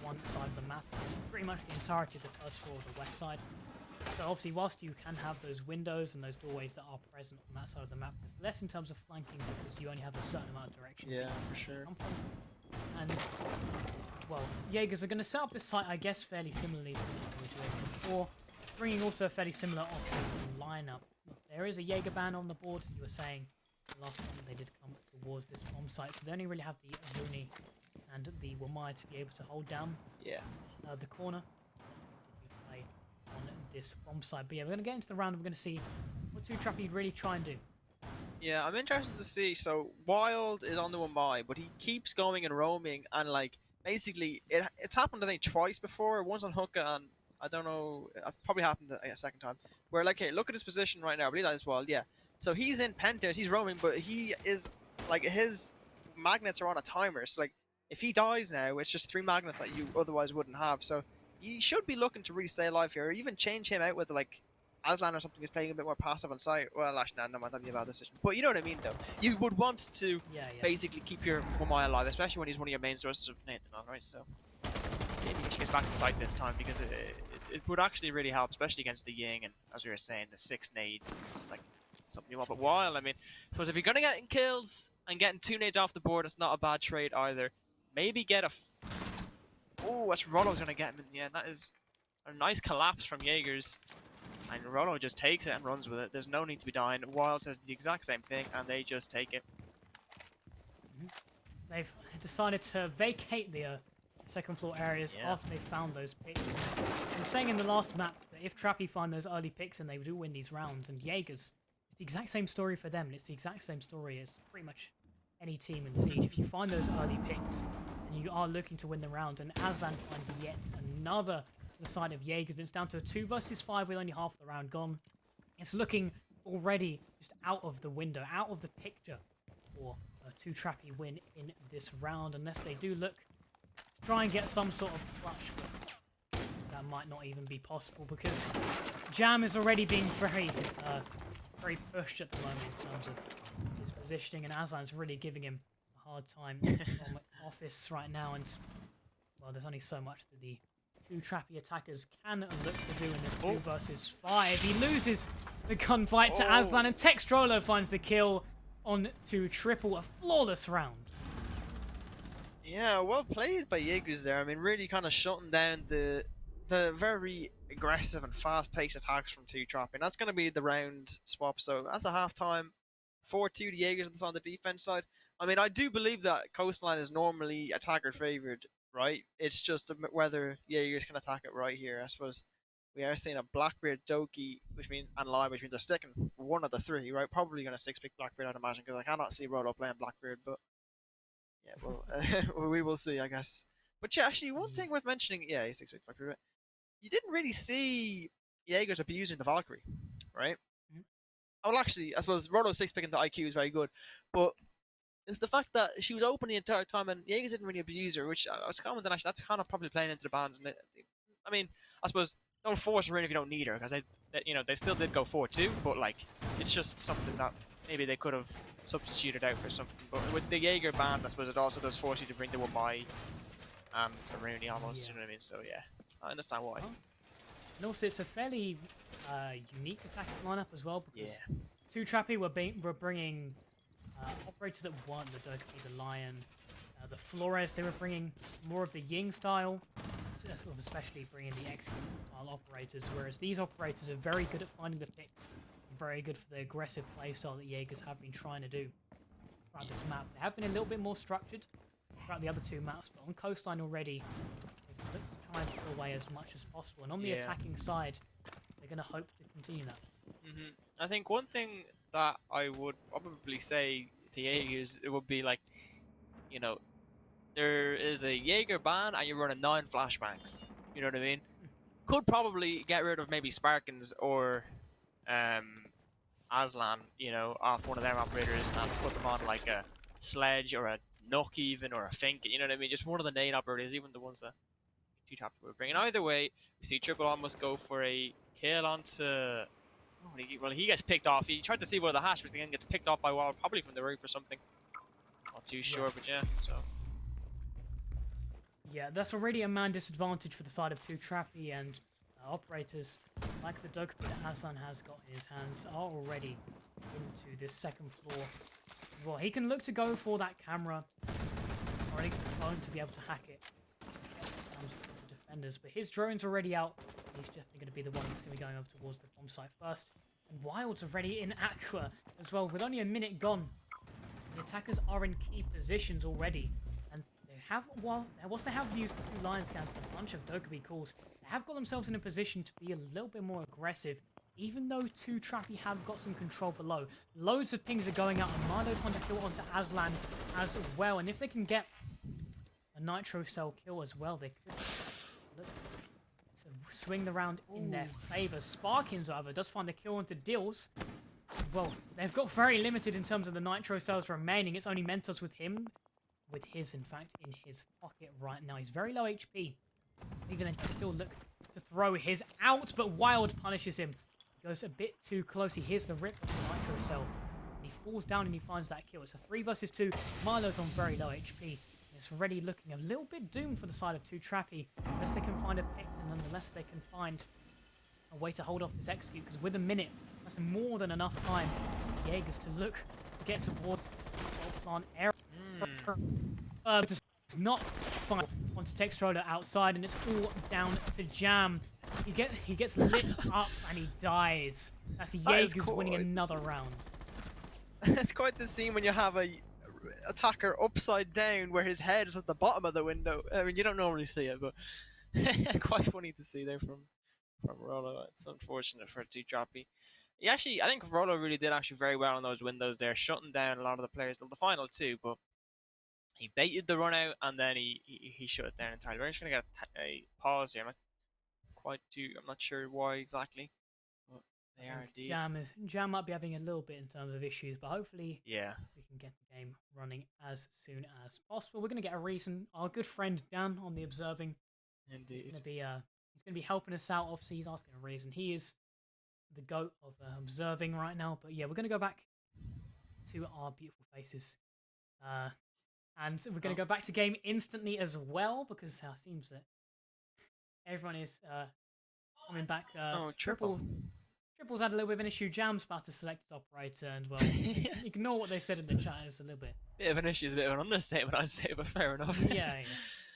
one side of the map. It's pretty much the entirety of the first floor of the west side. So obviously, whilst you can have those windows and those doorways that are present on that side of the map, there's less in terms of flanking because you only have a certain amount of directions.
Yeah, for sure.
And, well, Jaegers are going to set up this site, I guess, fairly similarly to what we were doing before, bringing also a fairly similar operating lineup. There is a Jaeger ban on the board, as you were saying. The last time they did come towards this bomb site, so they only really have the Aruni and the Wamai to be able to hold down the corner. Play on this bomb site. But yeah, we're going to get into the round and we're going to see what 2TRAPPY really try and do.
Yeah, I'm interested to see. So Wild is on the Wamai, but he keeps going and roaming, and like basically it's happened I think twice before. Once on Hookah, and I don't know, it probably happened a second time. Where like, hey, look at his position right now. I believe that is Wild. Yeah. So he's in Penthouse, he's roaming, but he is like, his magnets are on a timer. So like, if he dies now, it's just 3 magnets that you otherwise wouldn't have. So he should be looking to really stay alive here, or even change him out with like Aslan or something, is playing a bit more passive on site. Well, actually, no, that'd be a bad decision. But you know what I mean, though. You would want to basically keep your Wamai alive, especially when he's one of your main sources of Nathan on, right? So see if he actually gets back to site this time, because it would actually really help, especially against the Ying, and as we were saying, the 6 nades. It's just like something you want. But while, I mean, I suppose if you're going to get kills and getting 2 nades off the board, it's not a bad trade either. Maybe get a... Oh, that's Rollo's going to get him in the end. That is
A nice collapse from Jaegers. And Rolo just takes it and runs with it. There's no need to be dying. Wild says the exact same thing, and they just take it.
They've decided to vacate the second floor areas after they found those picks. I was saying in the last map that if Trappy find those early picks, and they do win these rounds, and Jaegers, it's the exact same story for them, and it's the exact same story as pretty much any team in Siege. If you find those early picks, and you are looking to win the round, and Aslan finds yet another to the side of Jaegers, and it's down to a 2 versus 5 with only half the round gone. It's looking already just out of the window, out of the picture for a 2TRAPPY win in this round, unless they do look to try and get some sort of clutch. But that might not even be possible because Jam is already being very pushed at the moment in terms of his positioning, and Aslan's really giving him a hard time from office right now. And well, there's only so much that the 2TRAPPY attackers can look to do in this 2 versus 5. He loses the gunfight to Aslan, and Textrolo finds the kill on to Triple. A flawless round.
Yeah, well played by Jaegers there. I mean, really kind of shutting down the very aggressive and fast-paced attacks from 2TRAPPY. And that's going to be the round swap. So that's a half-time 4-2 to Jaegers on the defense side. I mean, I do believe that Coastline is normally attacker favored, right? It's just whether Jaegers can attack it right here. I suppose we are seeing a Blackbeard, Doki, and Lime, which means they're sticking one of the three, right? Probably going to 6-pick Blackbeard, I'd imagine, because I cannot see Rolo playing Blackbeard, but yeah, well, we will see, I guess. But yeah, actually, one thing worth mentioning, yeah, he's 6-pick Blackbeard, right? You didn't really see Jaegers abusing the Valkyrie, right? Well, actually, I suppose Rolo's 6-picking the IQ is very good, but it's the fact that she was open the entire time and Jaegers didn't really abuse her, which I was commenting actually that's kind of probably playing into the bands. And I mean, I suppose don't force her in if you don't need her, because they still did go 4-2, but like it's just something that maybe they could have substituted out for something. But with the Jaeger band, I suppose it also does force you to bring the 1 and a Rooney almost. You know what I mean? So yeah, I understand why.
And also, it's a fairly unique attacking lineup as well, because 2TRAPPY were bringing operators that weren't the Doki, the Lion, the Flores. They were bringing more of the Ying style, especially bringing the execute style operators, whereas these operators are very good at finding the picks, and very good for the aggressive playstyle that Jaegers have been trying to do throughout this map. They have been a little bit more structured throughout the other 2 maps, but on Coastline already, they've looked to try and pull away as much as possible. And on the attacking side, they're going to hope to continue that.
I think one thing that I would probably say to Jaegers, it would be like, you know, there is a Jaeger ban and you're running 9 flashbangs. You know what I mean? Could probably get rid of maybe Sparkins or Aslan, you know, off one of their operators and put them on like a Sledge or a Nook even, or a Fink, you know what I mean? Just one of the nade operators, even the ones that 2TRAPPY were bringing. Either way, we see Triple almost go for a kill onto... well, he gets picked off. He tried to see where the hash, but again gets picked off by Wild, probably from the roof or something. Not too sure, but yeah, so...
Yeah, that's already a man disadvantage for the side of 2TRAPPY, and operators like the Dokupi that Aslan has got in his hands are already into this second floor. Well, he can look to go for that camera, or at least the phone, to be able to hack it. The defenders, but his drone's already out. He's definitely going to be the one that's going to be going over towards the bomb site first. And Wild's already in Aqua as well, with only a minute gone. The attackers are in key positions already, and they have, whilst they have used 2 Lion scans and a bunch of Dokupi calls, they have got themselves in a position to be a little bit more aggressive, even though 2TRAPPY have got some control below. Loads of pings are going out, and Milo finds a kill onto Aslan as well, and if they can get a Nitro Cell kill as well, they could look to swing the round in their favour. Sparkins, however, does find the kill onto Dills. Well, they've got very limited in terms of the Nitro Cells remaining. It's only Mentos with him, in fact, in his pocket right now. He's very low HP. Even then, he still look to throw his out, but Wild punishes him. He goes a bit too close. He hears the rip of the Nitro Cell. He falls down and he finds that kill. It's a 3 versus 2. Milo's on very low HP. It's already looking a little bit doomed for the side of 2TRAPPY, unless they can find a pick, and unless they can find a way to hold off this execute, because with a minute, that's more than enough time for Jaegers to look to get towards the plant area. Does not gunfire onto Textroller outside, and it's all down to Jam. He gets lit up and he dies. That's
That is
Jaegers winning
quite the
another
scene.
round.
It's quite the scene when you have a attacker upside down where his head is at the bottom of the window. I mean, you don't normally see it, but quite funny to see there from Rolo. It's unfortunate for 2TRAPPY. He actually, I think Rolo really did actually very well on those windows there, shutting down a lot of the players till the final two, but he baited the run out and then he shut it down entirely. We're just going to get a pause here. I'm not sure why exactly, but they are indeed.
Jam might be having a little bit in terms of issues, but hopefully
Yeah.
we can get the game running as soon as possible. We're going to get a reason. Our good friend Dan on the observing.
Indeed.
He's going to be helping us out. Obviously, he's asking a reason. He is the goat of observing right now. But yeah, we're going to go back to our beautiful faces. And we're going to go back to game instantly as well, because it seems that everyone is coming back.
Triple.
Triple's had a little bit of an issue. Jam's about to select his operator, and well, ignore what they said in the chat. It's a little bit.
Bit of an issue is a bit of an understatement, I'd say, but fair enough.
Yeah.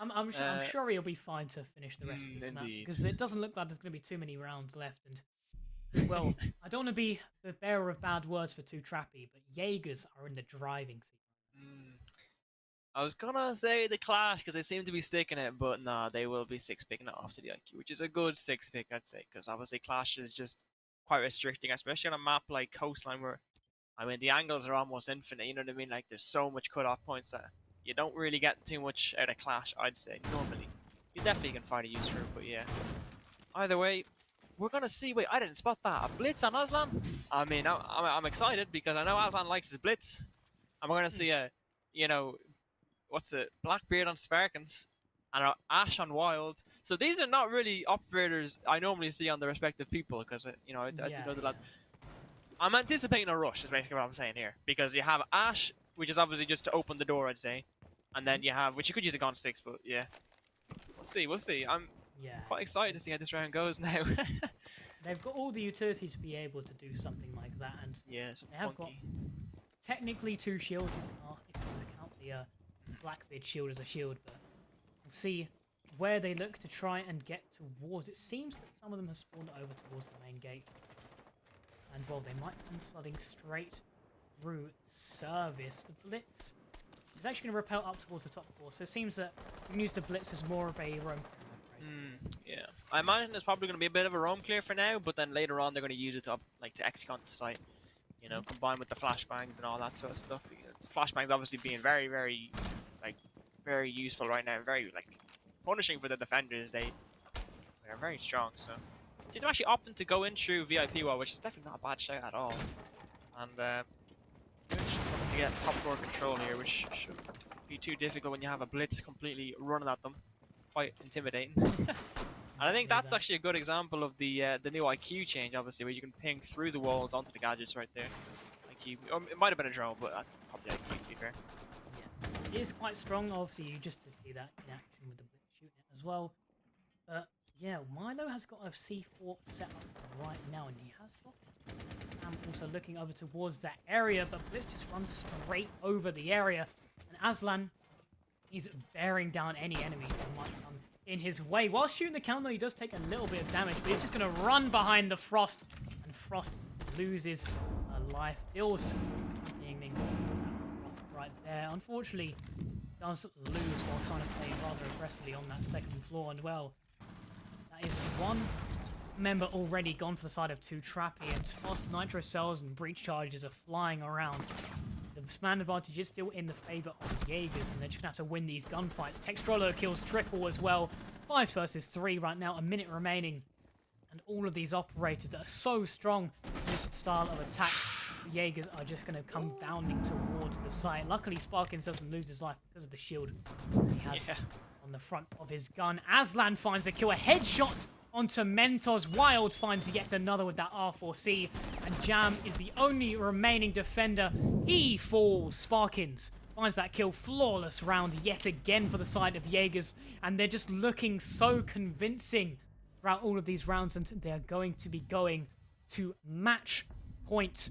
I'm sure he'll be fine to finish the rest of this map, because it doesn't look like there's going to be too many rounds left. And well, I don't want to be the bearer of bad words for 2TRAPPY, but Jaegers are in the driving seat.
I was gonna say the Clash because they seem to be sticking it, but nah, they will be six picking it off to the IQ, which is a good six pick, I'd say, because obviously Clash is just quite restricting, especially on a map like Coastline where, I mean, the angles are almost infinite. You know what I mean? Like there's so much cut-off points that you don't really get too much out of Clash. I'd say normally, you definitely can find a use for it, but yeah. Either way, we're gonna see. Wait, I didn't spot that. A blitz on Aslan. I mean, I'm excited because I know Aslan likes his blitz, and we're gonna see a, what's it? Blackbeard on Sparkins and Ash on Wild. So these are not really operators I normally see on the respective people because I do know the lads. I'm anticipating a rush is basically what I'm saying here, because you have Ash, which is obviously just to open the door, I'd say, and then you have, which you could use a Gaunt 6, but yeah, we'll see. I'm quite excited to see how this round goes now.
They've got all the utilities to be able to do something like that, and
yeah, some
they have got
funky.
technically two shields if you count the Blackbeard shield as a shield, but we'll see where they look to try and get towards. It seems that some of them have spawned over towards the main gate, and well, they might come flooding straight through service. The Blitz is actually going to repel up towards the top floor, so it seems that we can use the Blitz as more of a roam.
Yeah, I imagine there's probably going to be a bit of a roam clear for now, but then later on they're going to use it to to execute the site. Combined with the flashbangs and all that sort of stuff. Flashbangs obviously being very, very, very useful right now. Very punishing for the defenders. They're very strong. So they're actually opting to go in through VIP wall, which is definitely not a bad shout at all. And to get top floor control here, which shouldn't be too difficult when you have a blitz completely running at them. Quite intimidating. And I think that's actually a good example of the new IQ change, obviously, where you can ping through the walls onto the gadgets right there. IQ, it might have been a drone, but I think probably IQ to be fair.
Yeah, it is quite strong. Obviously, you just to see that in action with the Blitz shooting it as well. But yeah, Milo has got a C4 set up right now, and he has got. I'm also looking over towards that area, but Blitz just runs straight over the area, and Aslan is bearing down any enemies that might come in his way. While shooting the counter, he does take a little bit of damage, but he's just going to run behind the Frost, and Frost loses a life. Deals something Frost right there. Unfortunately, does lose while trying to play rather aggressively on that second floor, and well, that is one member already gone for the side of 2TRAPPY, and Frost nitro cells and breach charges are flying around. The span advantage is still in the favor of Jaegers, and they're just going to have to win these gunfights. Textroller kills Triple as well. 5 versus 3 right now, a minute remaining. And all of these operators that are so strong in this style of attack, the Jaegers are just going to come bounding towards the site. Luckily, Sparkins doesn't lose his life because of the shield he has on the front of his gun. Aslan finds a kill, a headshot onto Mentos. Wild finds yet another with that R4C, and Jam is the only remaining defender. He falls. Sparkins finds that kill. Flawless round yet again for the side of Jaegers, and they're just looking so convincing throughout all of these rounds, and they're going to be going to match point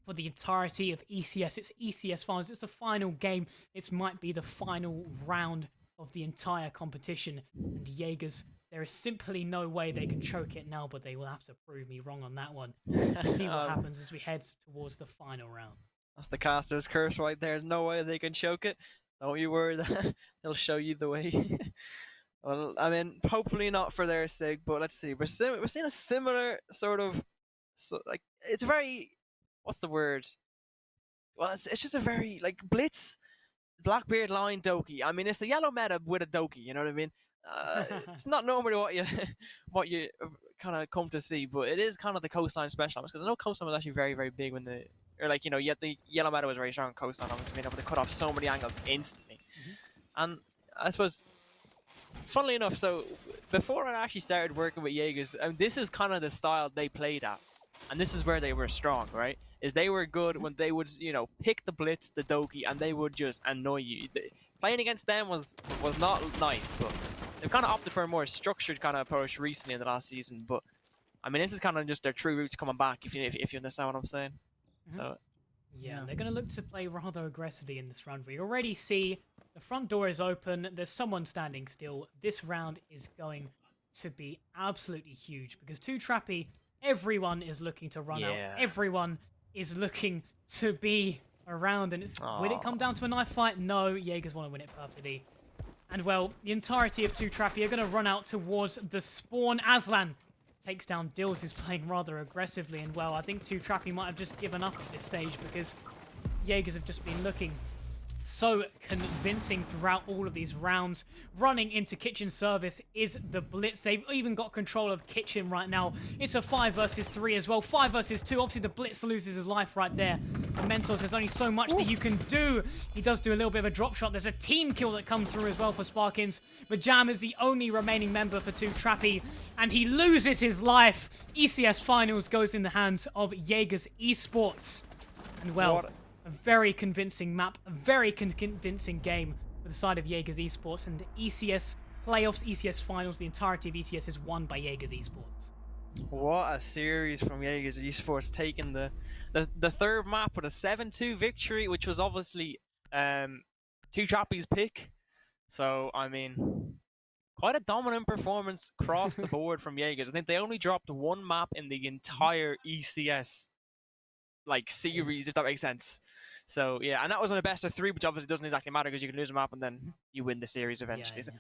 for the entirety of ECS. It's ECS finals. It's the final game. It might be the final round of the entire competition. And Jaegers, there is simply no way they can choke it now, but they will have to prove me wrong on that one. We'll see what happens as we head towards the final round.
That's the caster's curse right there. There's no way they can choke it. Don't you worry, they'll show you the way. Well, I mean, hopefully not for their sake, but let's see. We're seeing a similar sort of, like, it's very, what's the word? Well, it's just a very, like, blitz, Blackbeard line Doki. I mean, it's the yellow meta with a Doki, you know what I mean? It's not normally what you kind of come to see, but it is kind of the coastline special because I know coastline was actually very, very big when the yellow meta was very strong on coastline, obviously being able to cut off so many angles instantly. And I suppose, funnily enough, so before I actually started working with Jaegers, this is kind of the style they played at, and this is where they were strong, right? Is they were good when they would, pick the blitz, the Doki, and they would just annoy you. Playing against them was not nice, but they've kind of opted for a more structured kind of approach recently in the last season. But I mean, this is kind of just their true roots coming back, if you understand what I'm saying. So
yeah, they're going to look to play rather aggressively in this round. We already see the front door is open. There's someone standing still. This round is going to be absolutely huge because 2TRAPPY, everyone is looking to run out. Everyone is looking to be around, and will it come down to a knife fight? No, Jaegers want to win it perfectly. And well, the entirety of 2TRAPPY are going to run out towards the spawn. Aslan takes down Dills, who's playing rather aggressively, and well, I think 2TRAPPY might have just given up at this stage because Jaegers have just been looking so convincing throughout all of these rounds. Running into Kitchen Service is the blitz. They've even got control of Kitchen right now. It's a 5 versus 3 as well. 5 versus 2. Obviously, the blitz loses his life right there. The Mentors, there's only so much that you can do. He does do a little bit of a drop shot. There's a team kill that comes through as well for Sparkins. But Jam is the only remaining member for 2TRAPPY, and he loses his life. ECS Finals goes in the hands of Jaegers Esports. And well, a very convincing map, a very convincing game for the side of Jaegers Esports, and the ECS playoffs, ECS finals, the entirety of ECS is won by Jaegers Esports.
What a series from Jaegers Esports, taking the third map with a 7-2 victory, which was obviously 2TRAPPY's pick. So, I mean, quite a dominant performance across the board from Jaegers. I think they only dropped one map in the entire ECS series, if that makes sense. So yeah, and that was on a best of 3, which obviously doesn't exactly matter because you can lose a map and then you win the series eventually.
Yeah.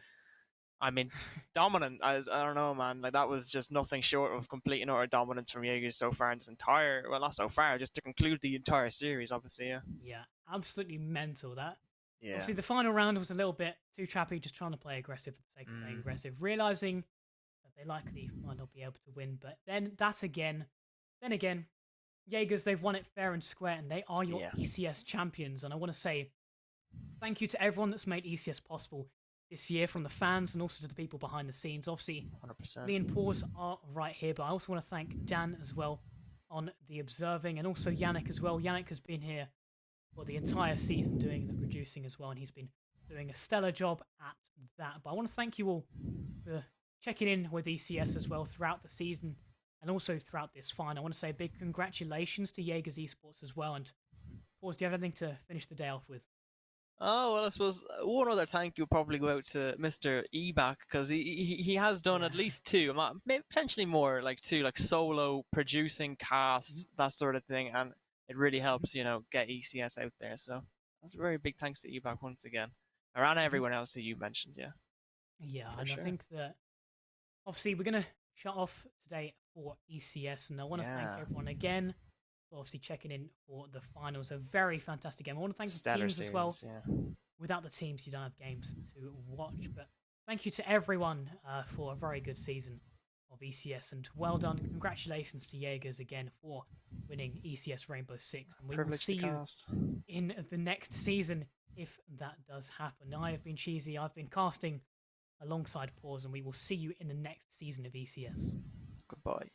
I mean, dominant. I don't know, man. Like, that was just nothing short of complete and utter dominance from Jaegers so far in this entire. Well, not so far, just to conclude the entire series, obviously.
Yeah, absolutely mental that.
Yeah.
Obviously, the final round was a little bit 2TRAPPY just trying to play aggressive for the sake of playing aggressive, realizing that they likely might not be able to win. But then again, Jaegers, they've won it fair and square, and they are your ECS champions. And I want to say thank you to everyone that's made ECS possible this year, from the fans and also to the people behind the scenes. Obviously,
100%.
Lee and Paws are right here, but I also want to thank Dan as well on the observing, and also Yannick as well. Yannick has been here for the entire season doing the producing as well, and he's been doing a stellar job at that. But I want to thank you all for checking in with ECS as well throughout the season, and also throughout this final. I want to say a big congratulations to Jaegers Esports as well. And Paws, do you have anything to finish the day off with?
Oh, well, I suppose one other thank you will probably go out to Mr. Eback, because he has done at least 2, maybe potentially more, like 2, like solo producing casts, that sort of thing, and it really helps, get ECS out there. So that's a very big thanks to Eback once again, and everyone else who you mentioned.
Yeah,
For
and
sure.
I think that obviously we're going to shut off today for ECS, and I want to thank everyone again for obviously checking in for the finals. A very fantastic game. I want to thank the
Stellar
teams as well.
series, yeah.
Without the teams, you don't have games to watch. But thank you to everyone for a very good season of ECS, and well done. Congratulations to Jaegers again for winning ECS Rainbow Six. And we will
Privileged
see
to
you
cast.
in the next season if that does happen. I have been Cheesy. I've been casting alongside Paws, and we will see you in the next season of ECS.
Goodbye.